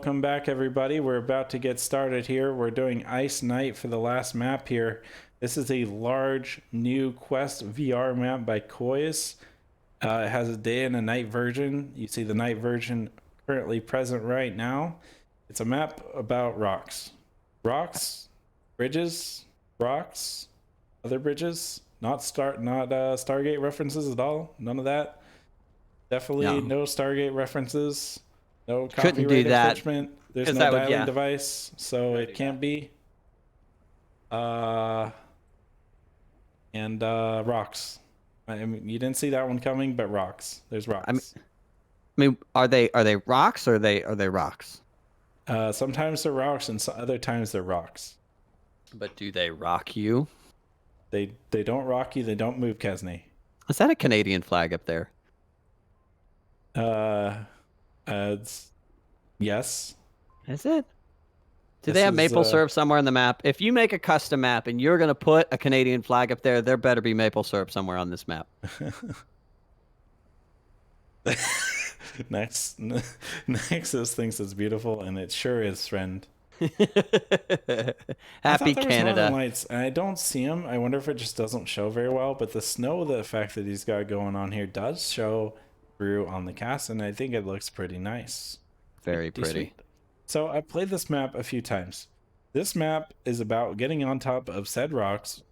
welcome back everybody. We're about to get started here. We're doing Ice Night for the last map here. This is a large new Quest VR map by Kois. It has a day and a night version. You see the night version currently present right now. It's a map about rocks. Rocks, bridges, rocks, other bridges. Not Stargate references at all. None of that. Definitely no Stargate references. No Couldn't do copyright that, infringement. There's 'cause no that would- dialing yeah. device, so it can't be. And rocks. I mean, you didn't see that one coming, but rocks. There's rocks. I mean, are they rocks or are they rocks? Sometimes they're rocks, and other times they're rocks. But do they rock you? They don't rock you. They don't move, Kesney. Is that a Canadian flag up there? Yes. Is it? Do This they have is, maple syrup somewhere on the map? If you make a custom map and you're gonna put a Canadian flag up there, there better be maple syrup somewhere on this map. Nexus thinks it's beautiful, and it sure is, friend. Happy Canada. Lights, and I don't see them. I wonder if it just doesn't show very well. But the snow, the effect that he's got going on here, does show through on the cast, and I think it looks pretty nice. Very pretty. Sweet. So I've played this map a few times. This map is about getting on top of said rocks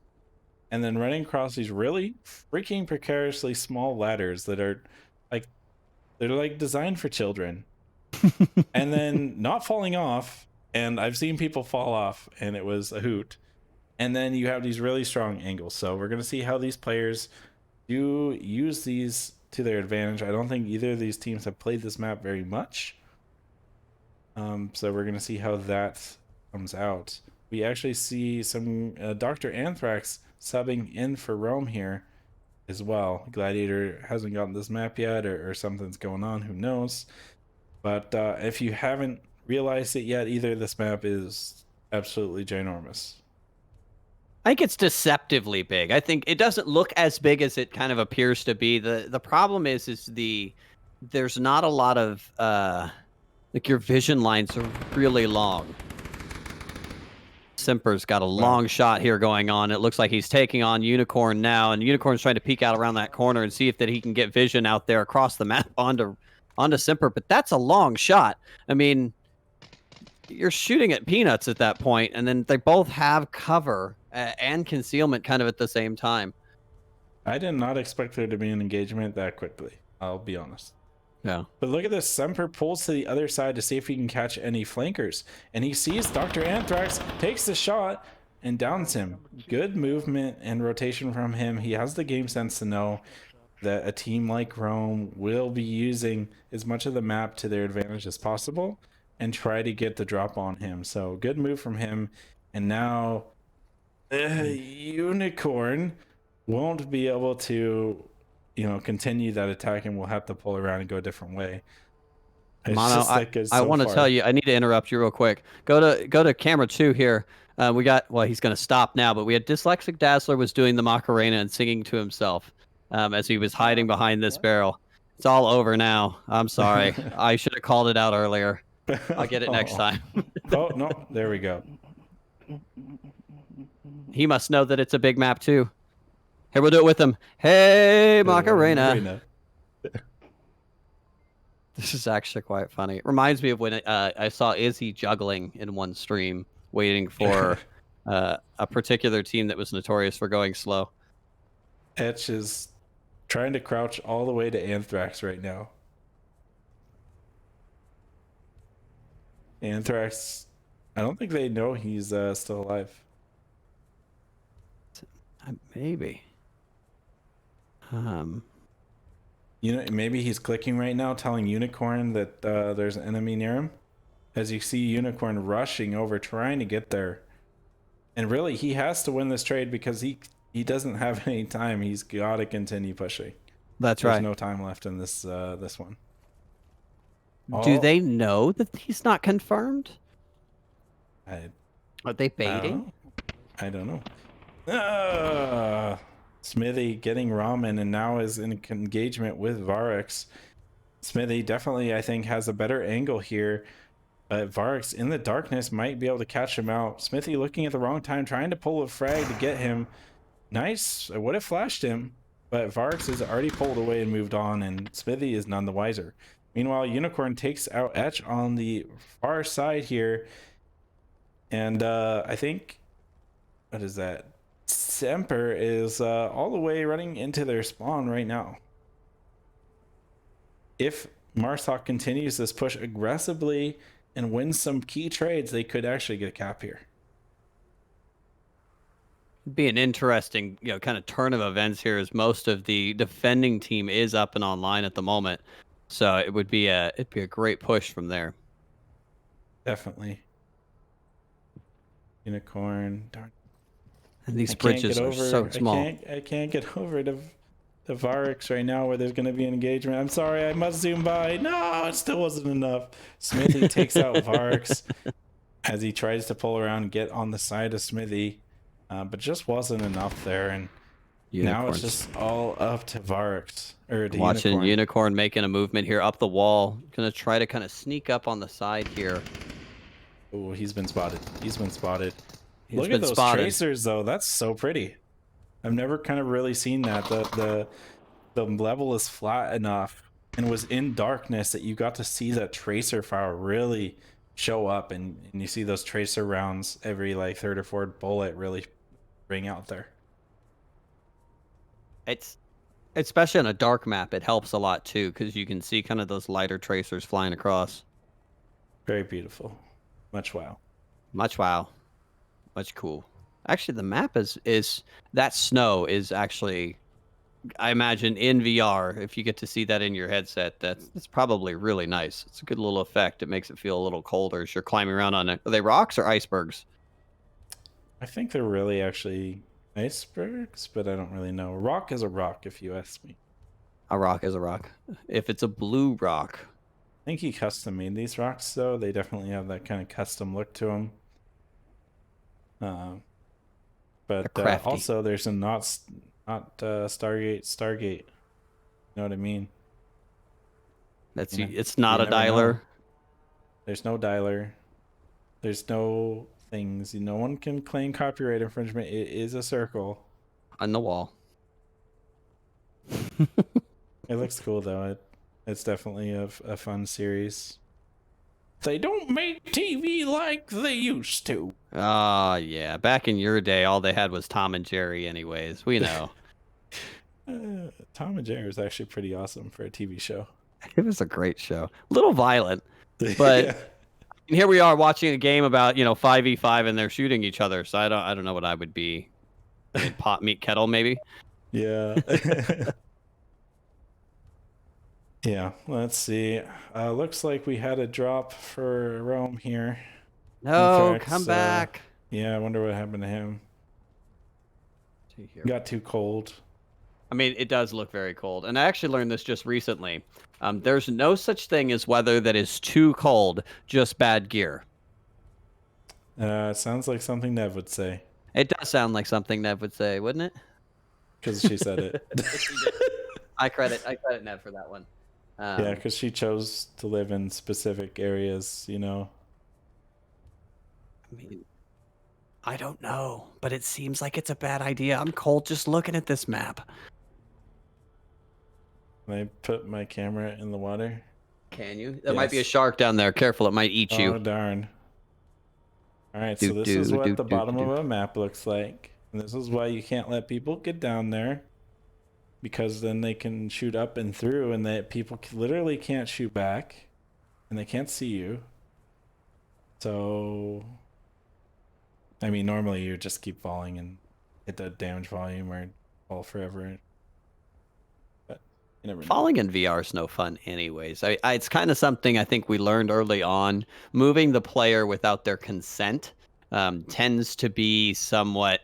and then running across these really freaking precariously small ladders that are they're like designed for children. And then not falling off, and I've seen people fall off and it was a hoot. And then you have these really strong angles. So we're going to see how these players do use these to their advantage. I don't think either of these teams have played this map very much. So we're going to see how that comes out. We actually see some Dr. Anthrax subbing in for Rome here as well. Gladiator hasn't gotten this map yet, or something's going on, who knows. But if you haven't realized it yet either, this map is absolutely ginormous. I think it's deceptively big. I think it doesn't look as big as it kind of appears to be. The problem is there's not a lot of like your vision lines are really long. Simper's got a long shot here going on. It looks like he's taking on Unicorn now, and Unicorn's trying to peek out around that corner and see if that he can get vision out there across the map onto Simper. But that's a long shot. I mean, you're shooting at peanuts at that point, and then they both have cover and concealment kind of at the same time. I did not expect there to be an engagement that quickly. I'll be honest. Yeah. But look at this. Semper pulls to the other side to see if he can catch any flankers. And he sees Dr. Anthrax, takes the shot, and downs him. Good movement and rotation from him. He has the game sense to know that a team like Rome will be using as much of the map to their advantage as possible and try to get the drop on him. So good move from him. And now Unicorn won't be able to continue that attack, and we'll have to pull around and go a different way. Mono, I want to tell you, I need to interrupt you real quick. Go to camera 2 here. We got, well, he's going to stop now, but we had Dyslexic Dazzler was doing the Macarena and singing to himself as he was hiding behind this barrel. It's all over now. I'm sorry. I should have called it out earlier. I'll get it next time. Oh, no. There we go. He must know that it's a big map, too. Here, we'll do it with him. Hey, Macarena. This is actually quite funny. It reminds me of when I saw Izzy juggling in one stream, waiting for a particular team that was notorious for going slow. Etch is trying to crouch all the way to Anthrax right now. Anthrax, I don't think they know he's still alive. Maybe. Maybe he's clicking right now, telling Unicorn that there's an enemy near him. As you see Unicorn rushing over, trying to get there. And really, he has to win this trade because he doesn't have any time. He's got to continue pushing. That's right. There's no time left in this one. Do they know that he's not confirmed? Are they baiting? I don't know. Smithy getting Ramen, and now is in engagement with Varex. Smithy definitely, I think, has a better angle here But Varix in the darkness might be able to catch him out. Smithy looking at the wrong time, trying to pull a frag to get him. Nice. I would have flashed him, but Varix has already pulled away and moved on, and Smithy is none the wiser. Meanwhile, Unicorn takes out Etch on the far side here. And I think, what is that? Semper is all the way running into their spawn right now. If Marshawk continues this push aggressively and wins some key trades, they could actually get a cap here. It'd be an interesting, kind of turn of events here, as most of the defending team is up and online at the moment. So it'd be a great push from there. Definitely. Unicorn. Darn. And these bridges are so small. I can't get over to the Varix right now where there's going to be an engagement. I'm sorry, I must zoom by. No, it still wasn't enough. Smithy takes out Varix as he tries to pull around and get on the side of Smithy, but just wasn't enough there. And now it's just all up to Varix. Or to Watching Unicorn making a movement here up the wall. Gonna try to kind of sneak up on the side here. Oh, he's been spotted. Look at those tracers, though. That's so pretty. I've never kind of really seen that. The level is flat enough and was in darkness that you got to see that tracer fire really show up, and you see those tracer rounds every like third or fourth bullet really ring out there. It's especially on a dark map, it helps a lot too, because you can see kind of those lighter tracers flying across. Very beautiful. Much wow. Much wow. Much cool. Actually, the map is that snow is actually, I imagine in VR, if you get to see that in your headset, that's probably really nice. It's a good little effect. It makes it feel a little colder as you're climbing around on it. Are they rocks or icebergs? I think they're really actually icebergs, but I don't really know. Rock is a rock, if you ask me. A rock is a rock. If it's a blue rock. I think he custom made these rocks, though. They definitely have that kind of custom look to them. But also, there's a not Stargate. You know what I mean? It's not a dialer. Know. There's no dialer. There's no things. No one can claim copyright infringement. It is a circle on the wall. It looks cool, though. It's definitely a fun series. They don't make TV like they used to. Yeah. Back in your day, all they had was Tom and Jerry anyways. We know. Tom and Jerry was actually pretty awesome for a TV show. It was a great show. A little violent, but yeah. Here we are watching a game about, 5v5 and they're shooting each other. So I don't know what I would be. Pot, meat, kettle, maybe? Yeah. Yeah, let's see. Looks like we had a drop for Rome here. No, come back. Yeah, I wonder what happened to him. Got too cold. I mean, it does look very cold. And I actually learned this just recently. There's no such thing as weather that is too cold, just bad gear. It sounds like something Nev would say. It does sound like something Nev would say, wouldn't it? Because she said it. I credit Nev for that one. Yeah, because she chose to live in specific areas, I mean, I don't know, but it seems like it's a bad idea. I'm cold just looking at this map. Can I put my camera in the water? Can you? There might be a shark down there. Careful, it might eat you. Oh, darn. All right, so this is what the bottom of a map looks like. And this is why you can't let people get down there. Because then they can shoot up and through, and that people literally can't shoot back, and they can't see you. So, I mean, normally you just keep falling and hit the damage volume or fall forever. But you never know. Falling in VR is no fun, anyways. It's kind of something I think we learned early on. Moving the player without their consent tends to be somewhat.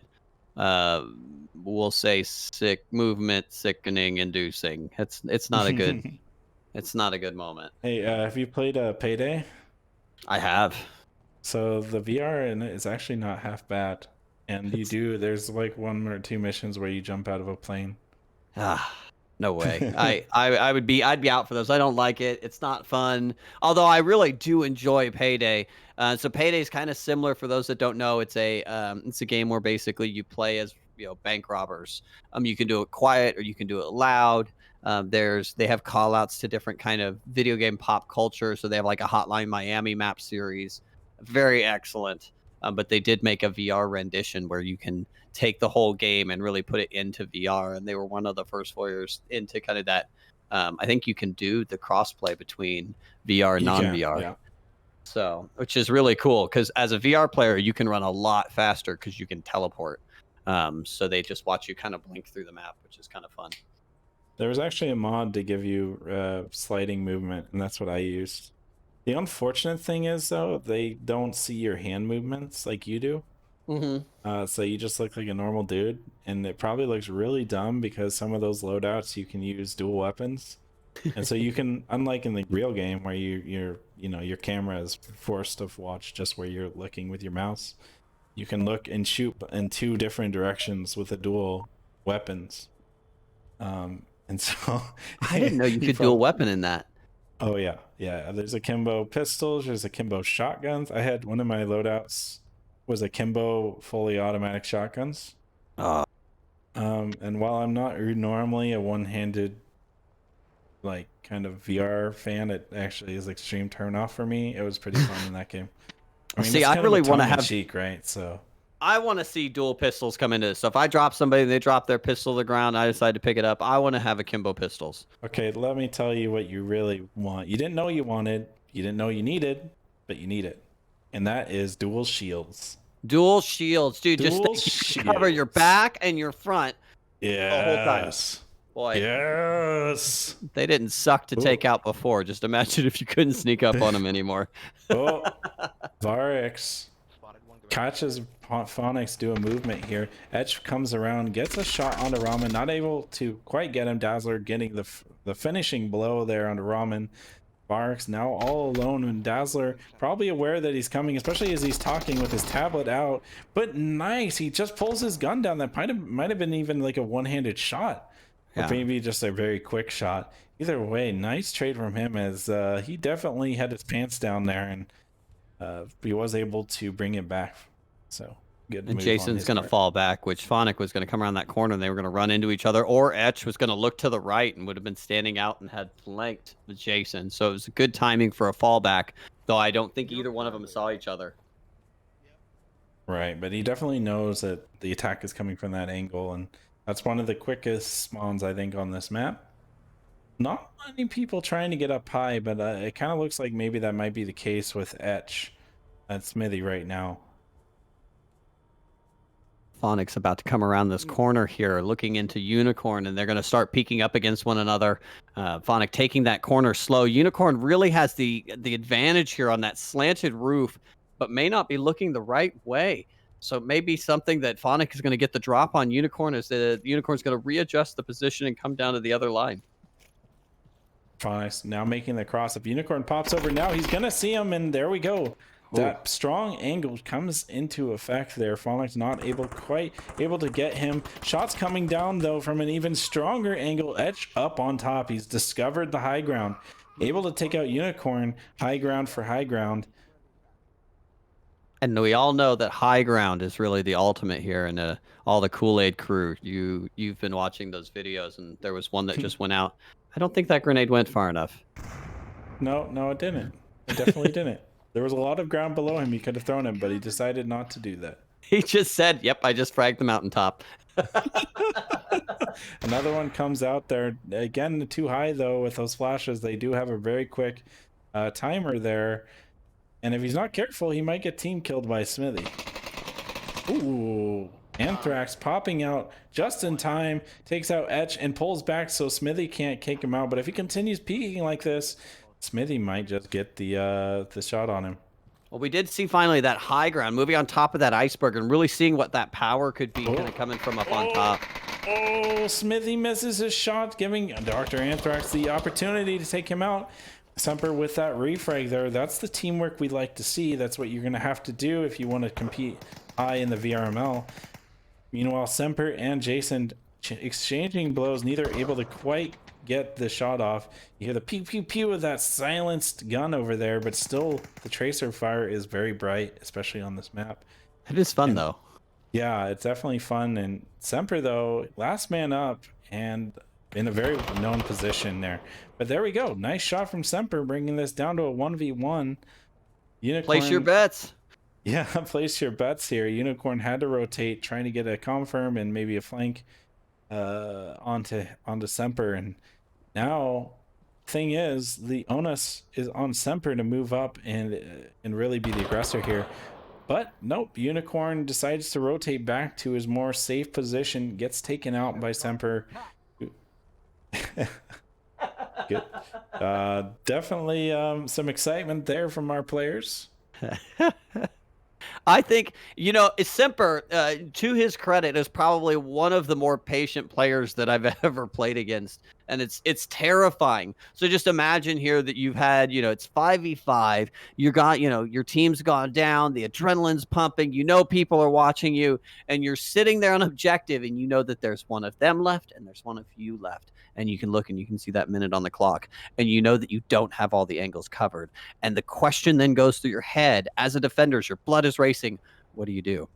We'll say sickening, inducing. It's not a good it's not a good moment. Hey, have you played Payday? I have. So the VR in it is actually not half bad, and there's like 1 or 2 missions where you jump out of a plane. No way. I'd be out for those. I don't like it. It's not fun. Although I really do enjoy Payday. So Payday is kind of similar for those that don't know. It's a game where basically you play as bank robbers. You can do it quiet or you can do it loud. They have call outs to different kind of video game pop culture. So they have like a Hotline Miami map series. Very excellent. But they did make a VR rendition where you can take the whole game and really put it into VR. And they were one of the first foyers into kind of that. I think you can do the crossplay between VR and You non can, VR. yeah. So, which is really cool because as a VR player, you can run a lot faster because you can teleport. So they just watch you kind of blink through the map, which is kind of fun. There was actually a mod to give you sliding movement, and that's what I used. The unfortunate thing is, though, they don't see your hand movements like you do. So you just look like a normal dude, and it probably looks really dumb because some of those loadouts you can use dual weapons, and so you can, unlike in the real game where your camera is forced to watch just where you're looking with your mouse, you can look and shoot in two different directions with the dual weapons. And so I didn't know you could dual weapon in that. Oh yeah, yeah. There's akimbo pistols. There's akimbo shotguns. I had one of my loadouts was akimbo fully automatic shotguns. Uh, And while I'm not normally a one-handed like kind of VR fan, it actually is extreme turn off for me. It was pretty fun in that game. I mean, See, it's I kind really of a want to tongue in have. cheek, right? So I want to see dual pistols come into this. So if I drop somebody and they drop their pistol to the ground, I decide to pick it up. I want to have akimbo pistols. okay, let me tell you what you really want. You didn't know you wanted, you didn't know you needed, but you need it. And that is dual shields. Dual shields, dude. Just Dual think you can cover your shields. back and your front the whole time. Yes. Boy, Yes. they didn't suck to take out before. Just imagine if you couldn't sneak up on them anymore. Oh, Varix catches Phonics do a movement here. Etch comes around, gets a shot onto Ramen, not able to quite get him. Dazzler getting the finishing blow there onto Ramen. Varix now all alone, and Dazzler probably aware that he's coming, especially as he's talking with his tablet out. But nice, he just pulls his gun down. That might have been even like a one-handed shot, or maybe just a very quick shot. Either way, nice trade from him, as he definitely had his pants down there, and he was able to bring it back. So good. And Jason's going to fall back, which Phonic was going to come around that corner and they were going to run into each other, or Etch was going to look to the right and would have been standing out and had flanked with Jason. So it was good timing for a fallback, though I don't think either one of them saw each other. Right, but he definitely knows that the attack is coming from that angle, and that's one of the quickest spawns, I think, on this map. Not many people trying to get up high, but it kind of looks like maybe that might be the case with Etch at Smithy right now. Phonic's about to come around this corner here, looking into Unicorn, and they're going to start peeking up against one another. Phonic taking that corner slow. Unicorn really has the advantage here on that slanted roof, but may not be looking the right way. So maybe something that Phonic is going to get the drop on Unicorn is the Unicorn's going to readjust the position and come down to the other line. Phonics now making the cross. If Unicorn pops over now, he's going to see him, and there we go. That strong angle comes into effect there. Phonics not quite able to get him. Shots coming down, though, from an even stronger angle. Etch up on top. He's discovered the high ground. Able to take out Unicorn. High ground for high ground. And we all know that high ground is really the ultimate here. And all the Kool-Aid crew, you've been watching those videos, and there was one that just went out. I don't think that grenade went far enough. No, it didn't. It definitely didn't. There was a lot of ground below him. He could have thrown him, but he decided not to do that. He just said, yep, I just fragged the mountaintop. Another one comes out there. Again, too high, though, with those flashes. They do have a very quick timer there. And if he's not careful, he might get team killed by Smithy. Ooh. Anthrax popping out just in time. Takes out Etch and pulls back so Smithy can't kick him out. But if he continues peeking like this, Smithy might just get the shot on him. Well, we did see finally that high ground, moving on top of that iceberg and really seeing what that power could be kind of coming from up on top. Oh, Smithy misses his shot, giving Dr. Anthrax the opportunity to take him out. Semper with that refrag there. That's the teamwork we like to see. That's what you're going to have to do if you want to compete high in the VRML. Meanwhile, Semper and Jason exchanging blows, neither able to quite get the shot off. You hear the pew pew pew of that silenced gun over there, but still the tracer fire is very bright, especially on this map. It is fun And though. yeah, it's definitely fun. And Semper, though, last man up and in a very known position there. But there we go. Nice shot from Semper, bringing this down to a 1v1. Place your Unicorn, bets. yeah, place your bets here. Unicorn had to rotate, trying to get a confirm and maybe a flank onto Semper. And now, thing is, the onus is on Semper to move up and really be the aggressor here. But nope, Unicorn decides to rotate back to his more safe position, gets taken out by Semper. Good. Definitely some excitement there from our players. I think, you know, Semper, to his credit, is probably one of the more patient players that I've ever played against. And it's terrifying. So just imagine here that you've had, you know, it's 5v5. You got, you know, your team's gone down, the adrenaline's pumping, you know, people are watching you, and you're sitting there on objective, and you know that there's one of them left and there's one of you left. And you can look and you can see that minute on the clock, and you know that you don't have all the angles covered. And the question then goes through your head as a defender, as your blood is racing. What do you do?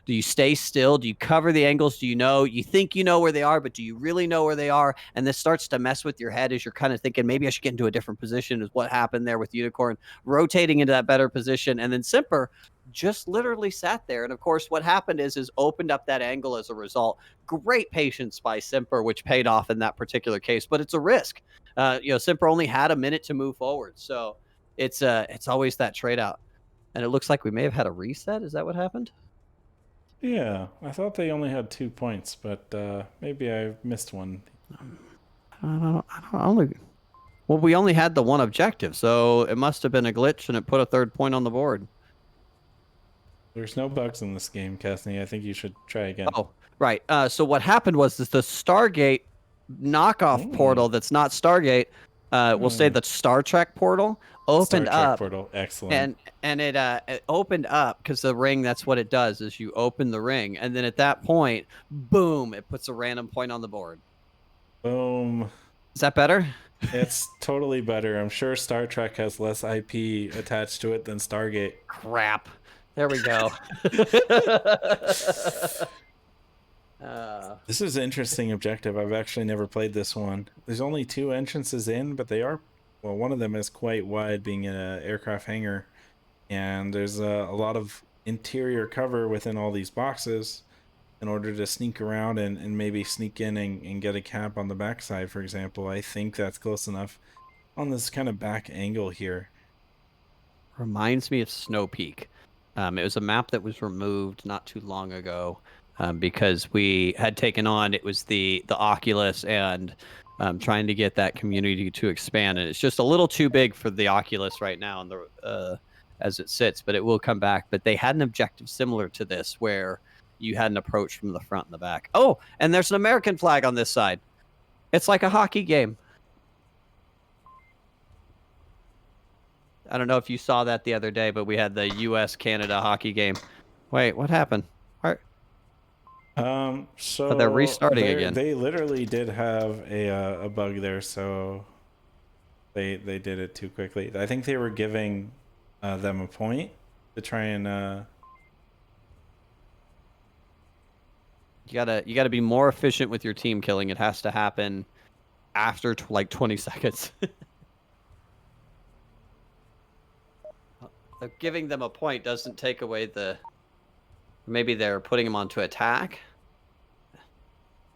Do you stay still? Do you cover the angles? Do you know? You think you know where they are, but do you really know where they are? And this starts to mess with your head as you're kind of thinking, maybe I should get into a different position, is what happened there with Unicorn, rotating into that better position. And then Semper just literally sat there. And of course, what happened is opened up that angle as a result. Great patience by Semper, which paid off in that particular case, but it's a risk. You know, Semper only had a minute to move forward. So it's always that trade out. And it looks like we may have had a reset. Is that what happened? Yeah, I thought they only had 2 points, but maybe I missed one. I don't only. Well, we only had the one objective, so it must have been a glitch, and it put a third point on the board. There's no bugs in this game, Casney. I think you should try again. Oh, right. So what happened was the Stargate knockoff portal that's not Stargate. We'll say the Star Trek portal opened Star Trek up. portal, excellent. And it opened up because the ring, that's what it does, is you open the ring, and then at that point, boom, it puts a random point on the board. Boom. Is that better? It's totally better. I'm sure Star Trek has less IP attached to it than Stargate. Crap. There we go. This is an interesting objective. I've actually never played this one. There's only 2 entrances in, but they are, well, one of them is quite wide, being in an aircraft hangar. And there's a lot of interior cover within all these boxes in order to sneak around and maybe sneak in and get a cap on the backside, for example. I think that's close enough on this kind of back angle here. Reminds me of Snow Peak. It was a map that was removed not too long ago because we had taken on, it was the Oculus, and trying to get that community to expand. And it's just a little too big for the Oculus right now and the as it sits, but it will come back. But they had an objective similar to this where you had an approach from the front and the back. Oh, and there's an American flag on this side. It's like a hockey game. I don't know if you saw that the other day, but we had the U.S.-Canada hockey game. Wait, what happened? So they're restarting again. They literally did have a bug there, so they did it too quickly. I think they were giving them a point to try and you gotta be more efficient with your team killing. It has to happen after like 20 seconds. Giving them a point doesn't take away the. Maybe they're putting them onto attack.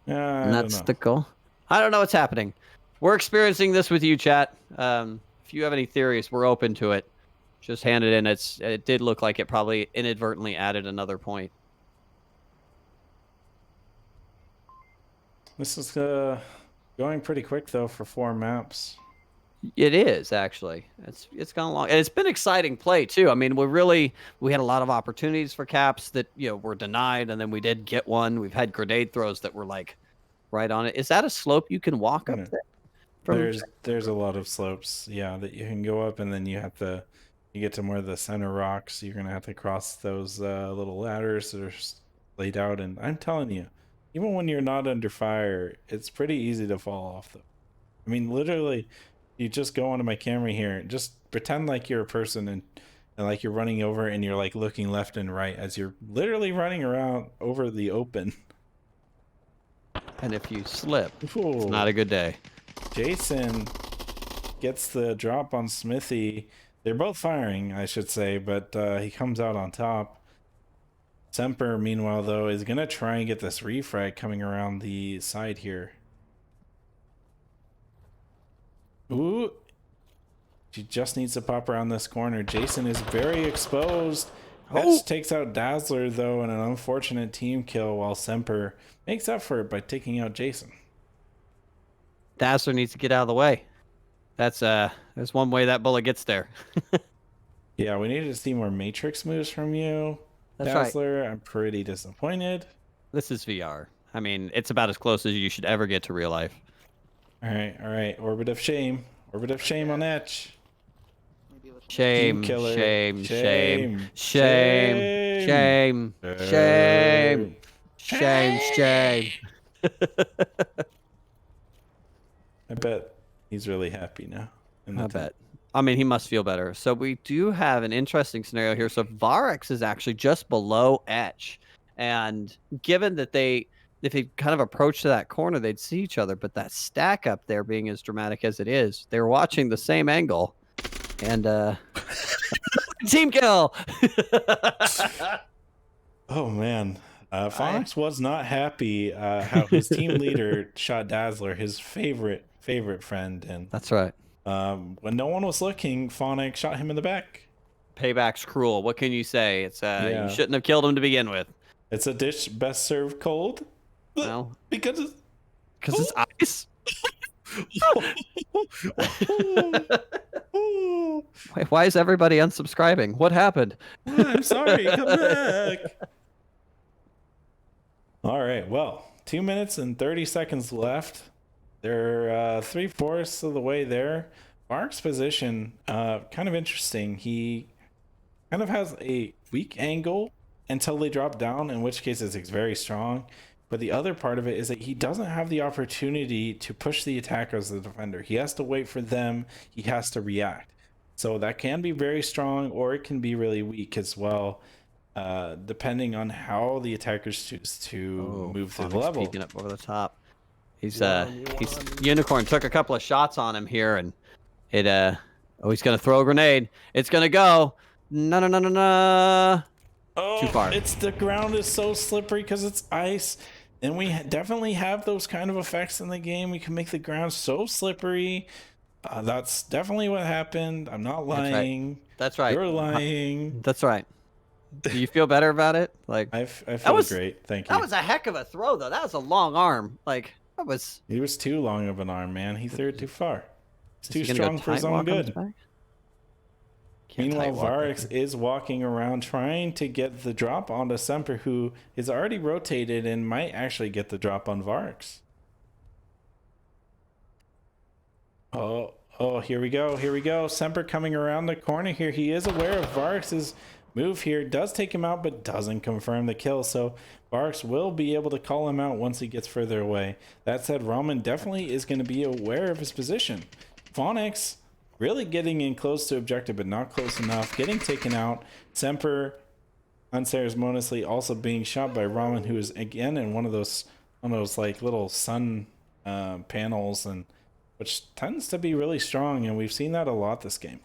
And that's the goal. I don't know what's happening. We're experiencing this with you, chat. If you have any theories, we're open to it. Just hand it in. It did look like it probably inadvertently added another point. This is going pretty quick though for 4 maps. It is actually. It's gone long, and it's been exciting play too. I mean, we had a lot of opportunities for caps that were denied, and then we did get one. We've had grenade throws that were like right on it. Is that a slope you can walk up there? There's a lot of slopes, yeah, that you can go up, and then you get to more of the center rocks. You're gonna have to cross those little ladders that are laid out, and I'm telling you, even when you're not under fire, it's pretty easy to fall off though. I mean, literally, you just go onto my camera here and just pretend like you're a person and like you're running over and you're like looking left and right as you're literally running around over the open. And if you slip, it's Ooh. not a good day. Jason gets the drop on Smithy. They're both firing, I should say, but he comes out on top. Semper, meanwhile, though, is going to try and get this refrag coming around the side here. Ooh. She just needs to pop around this corner. Jason is very exposed. Hess takes out Dazzler, though, in an unfortunate team kill, while Semper makes up for it by taking out Jason. Dazzler needs to get out of the way. That's there's one way that bullet gets there. Yeah, we need to see more Matrix moves from you. That's Dazzler, right. I'm pretty disappointed. This is VR. I mean, it's about as close as you should ever get to real life. All right. Orbit of shame. Orbit of shame on Etch. Shame, killer. shame, shame, Shame. shame, shame, shame, shame. I bet he's really happy now. I bet. I mean, he must feel better. So we do have an interesting scenario here. So Varex is actually just below Etch. And given that if they kind of approach to that corner, they'd see each other. But that stack up there being as dramatic as it is, they're watching the same angle. And team kill. Oh man. Fox was not happy how his team leader shot Dazzler, his favorite friend, and that's right. When no one was looking, Phonic shot him in the back. Payback's cruel. What can you say? It's Yeah. You shouldn't have killed him to begin with. It's a dish best served cold. Well, because it's ice. Wait, why is everybody unsubscribing? What happened? I'm sorry. Come back. All right. Well, 2 minutes and 30 seconds left. They're 3/4 of the way there. Mark's position, kind of interesting. He kind of has a weak angle until they drop down, in which case it's very strong. But the other part of it is that he doesn't have the opportunity to push the attacker as the defender. He has to wait for them. He has to react. So that can be very strong, or it can be really weak as well, depending on how the attackers choose to move through the level. Peeking up over the top. He's Unicorn took a couple of shots on him here, and it he's gonna throw a grenade. It's gonna go. No. Oh, too far. It's the ground is so slippery because it's ice, and we definitely have those kind of effects in the game. We can make the ground so slippery. That's definitely what happened. I'm not lying. That's right. You're lying. That's right. Do you feel better about it? Like I feel great. Thank you. That was a heck of a throw, though. That was a long arm. Like that was. He was too long of an arm, man. He threw it too far. It's too strong for his own good. Meanwhile, Varex is walking around trying to get the drop onto Semper, who is already rotated and might actually get the drop on Varex. Oh, here we go. Semper coming around the corner here. He is aware of Varex's move here. Does take him out, but doesn't confirm the kill. So Varex will be able to call him out once he gets further away. That said, Roman definitely is going to be aware of his position. Phonics really getting in close to objective, but not close enough. Getting taken out. Semper unceremoniously also being shot by Ramen, who is again in one of those like little sun panels, and which tends to be really strong, and we've seen that a lot this game.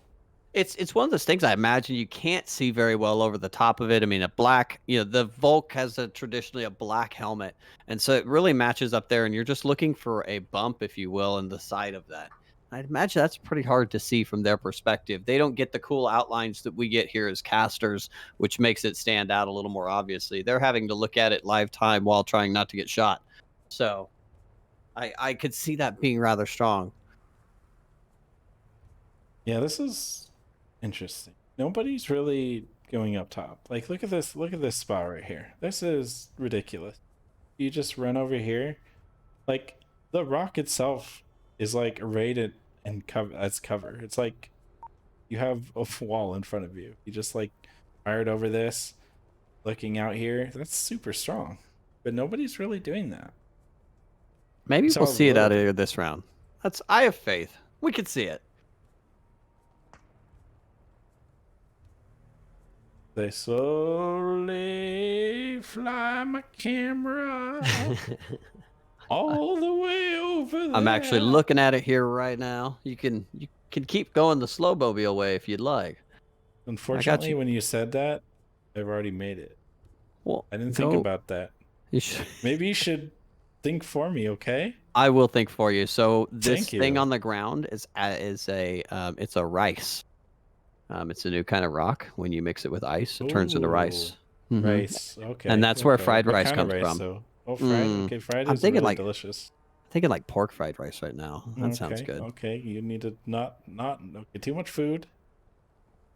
It's one of those things I imagine you can't see very well over the top of it. I mean, a black, the Volk has traditionally a black helmet, and so it really matches up there, and you're just looking for a bump, if you will, in the side of that. I'd imagine that's pretty hard to see from their perspective. They don't get the cool outlines that we get here as casters, which makes it stand out a little more obviously. They're having to look at it live time while trying not to get shot. So I could see that being rather strong. Yeah, this is interesting. Nobody's really going up top. Like, look at this spot right here. This is ridiculous. You just run over here. Like, the rock itself is like arrayed and as cover. It's like you have a wall in front of you. You just like fired over this, looking out here. That's super strong. but nobody's really doing that. Maybe We we'll saw a see it little out of bit. here this round. I have faith. We could see it. They slowly fly my camera all the way over I'm actually there. looking at it here right now. You can keep going the slow mobile way if you'd like. I got Unfortunately, you. when you said that, I've already made it. Well, I didn't think go. about that. You should. Maybe you should think for me, okay? I will think for you. So this Thank thing you. on the ground is a it's a rice. It's a new kind of rock. When you mix it with ice, it turns into Ooh, rice. Hmm. rice. And Okay, that's where okay. fried What rice kind of comes rice, from. though? Oh, fried. Mm, Okay, fried I'm is thinking really like delicious. pork fried rice right now. That sounds Okay, good. okay. You need to not okay. Too much food.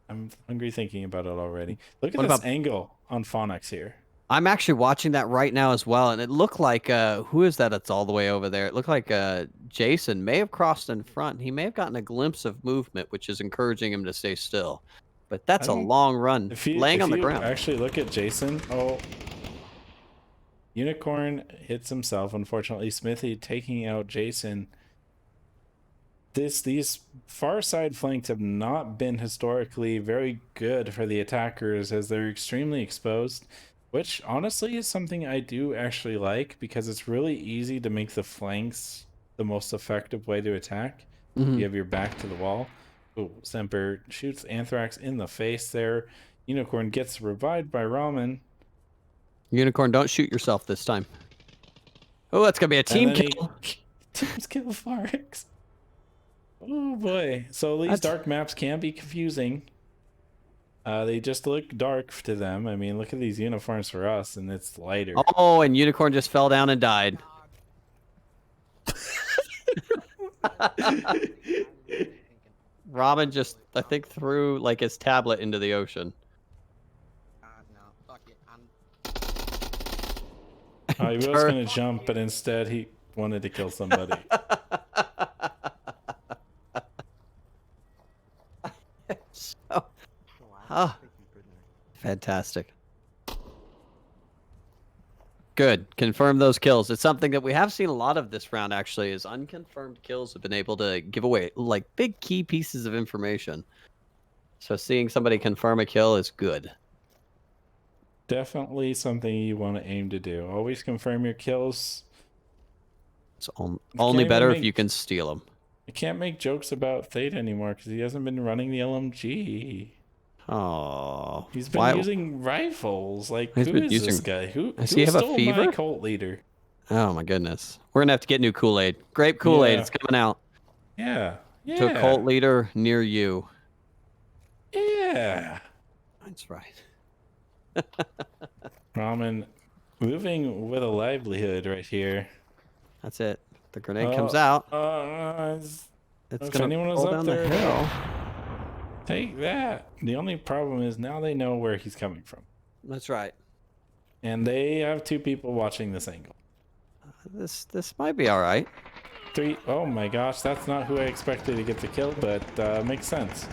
I'm hungry thinking about it already. Look at What this about? angle on Phonics here. I'm actually watching that right now as well, and it looked like who is that? That's all the way over there. It looked like Jason may have crossed in front. He may have gotten a glimpse of movement, which is encouraging him to stay still. But I that's a don't. long run, laying If on the you ground. actually look at Jason, oh, Unicorn hits himself. Unfortunately, Smithy taking out Jason. These far side flanks have not been historically very good for the attackers as they're extremely exposed, which honestly is something I do actually like because it's really easy to make the flanks the most effective way to attack. Hmm. You have your back to the wall. Oh, Semper shoots Anthrax in the face there. Unicorn gets revived by Ramen, Unicorn, don't shoot yourself this time. Oh, that's gonna be a and team then he kill. teams kill Farix. Oh boy. So these That's dark maps can be confusing. They just look dark to them. I mean, look at these uniforms for us, and it's lighter. oh, and Unicorn just fell down and died. Robin just, I think, threw like his tablet into the ocean. He was Tur- gonna jump, but instead he wanted to kill somebody. so, ah, fantastic. Good. Confirm those kills. It's something that we have seen a lot of this round, actually, is unconfirmed kills have been able to give away like big key pieces of information. So seeing somebody confirm a kill is good. Definitely something you want to aim to do. Always confirm your kills. It's You only can't even better if make you can steal them. you can't make jokes about Fate anymore because he hasn't been running the LMG. Oh, He's been why? using rifles. Like, He's who been is this using. guy? Does he Who have a stole my fever? cult leader? Oh my goodness. We're gonna have to get new Kool-Aid. Grape Kool-Aid. Yeah, It's coming out yeah, to a yeah, cult leader near you. yeah. That's right. Ramen moving with a livelihood right here. That's it. The grenade comes Oh, out. uh, It's if gonna anyone was roll up down the there, hill. take that. The only problem is now they know where he's coming from. That's right. And they have two people watching this angle. This might be all right. Three. Oh my gosh, that's not who I expected to get the kill, but makes sense.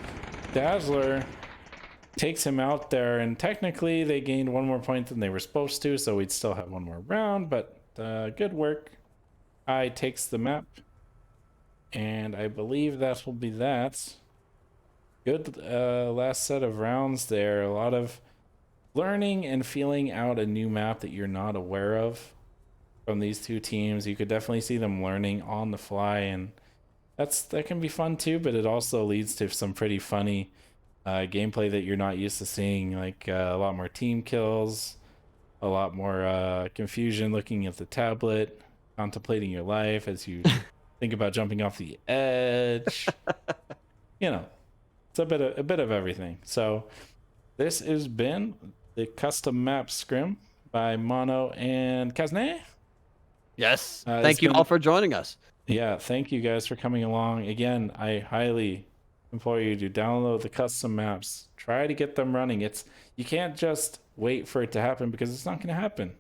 Dazzler takes him out there, and technically they gained one more point than they were supposed to, so we'd still have one more round, but good work. I takes the map, and I believe that will be that. Good last set of rounds there. A lot of learning and feeling out a new map that you're not aware of from these two teams. You could definitely see them learning on the fly, and that can be fun too, but it also leads to some pretty funny gameplay that you're not used to seeing, like a lot more team kills, a lot more confusion looking at the tablet, contemplating your life as you think about jumping off the edge. You know, it's a bit of everything. So this has been the custom map scrim by Mono and Kazne. Yes. It's Thank you all been for joining us. Yeah, thank you guys for coming along. Again, I highly implore you to download the custom maps. Try to get them running. You can't just wait for it to happen because it's not going to happen.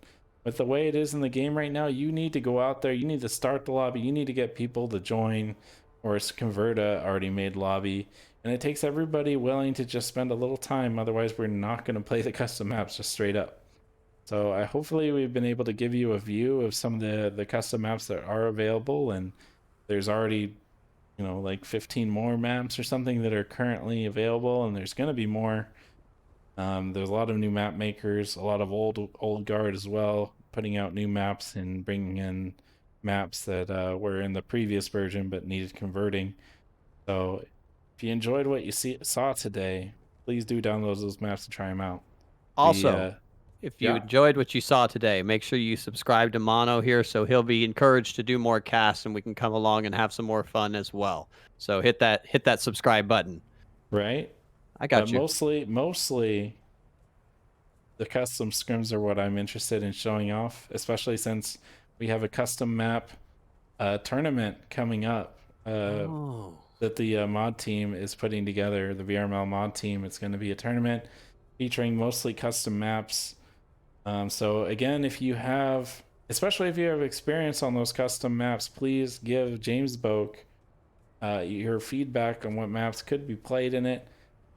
With the way it is in the game right now, you need to go out there, you need to start the lobby, you need to get people to join or convert a already made lobby. And it takes everybody willing to just spend a little time. Otherwise, we're not going to play the custom maps just straight up. So I hopefully we've been able to give you a view of some of the custom maps that are available, and there's already like 15 more maps or something that are currently available, and there's going to be more. There's a lot of new map makers, a lot of old guard as well, putting out new maps and bringing in maps that were in the previous version but needed converting. So if you enjoyed what you saw today, please do download those maps and try them out. The Also, if you Yeah, enjoyed what you saw today, make sure you subscribe to Mono here so he'll be encouraged to do more casts and we can come along and have some more fun as well. So hit that subscribe button. right. I But got you. mostly the custom scrims are what I'm interested in showing off, especially since we have a custom map tournament coming up Oh. that the mod team is putting together. The VRML mod team. It's going to be a tournament featuring mostly custom maps. So again, if you have, especially if you have experience on those custom maps, please give James Boak your feedback on what maps could be played in it.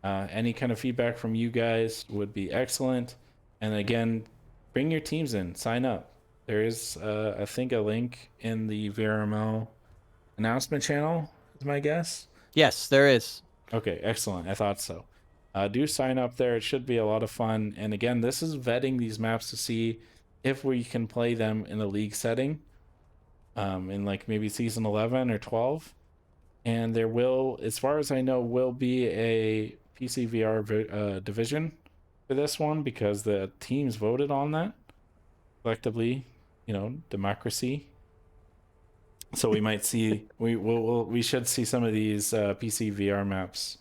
Any kind of feedback from you guys would be excellent. And again, bring your teams in, sign up. There is, I think, a link in the VRML announcement channel, is my guess. Yes, there is. Okay, excellent. I thought so. Do sign up there. It should be a lot of fun. And again, this is vetting these maps to see if we can play them in a league setting, in like maybe season 11 or 12. And there will, as far as I know, will be a PCVR division for this one because the teams voted on that collectively. Democracy. So we might see we should see some of these PC VR maps,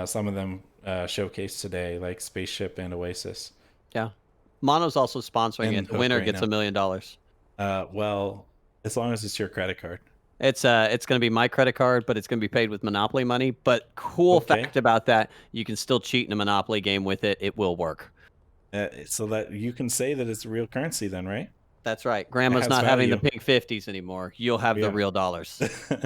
some of them showcased today, like Spaceship and Oasis, Yeah. Mono's also sponsoring and it. The Hook winner right gets now. $1 million. Well, as long as it's your credit card. It's going to be my credit card, but it's going to be paid with Monopoly money. But cool Okay, fact about that, you can still cheat in a Monopoly game with it. It will work. so that you can say that it's real currency, then, right? That's right. It Grandma's has not having the value. pink 50s anymore. You'll have the Yeah. real dollars. All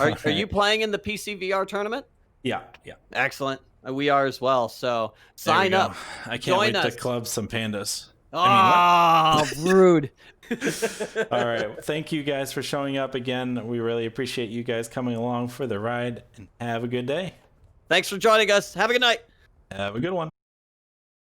Are you right. playing in the PCVR tournament? Yeah, yeah. Excellent. We are as well. So There we sign go. up. I can't Join wait to us. club some pandas. I mean, what? Oh, rude. All right. Thank you guys for showing up again. We really appreciate you guys coming along for the ride, and have a good day. Thanks for joining us. Have a good night. Have a good one.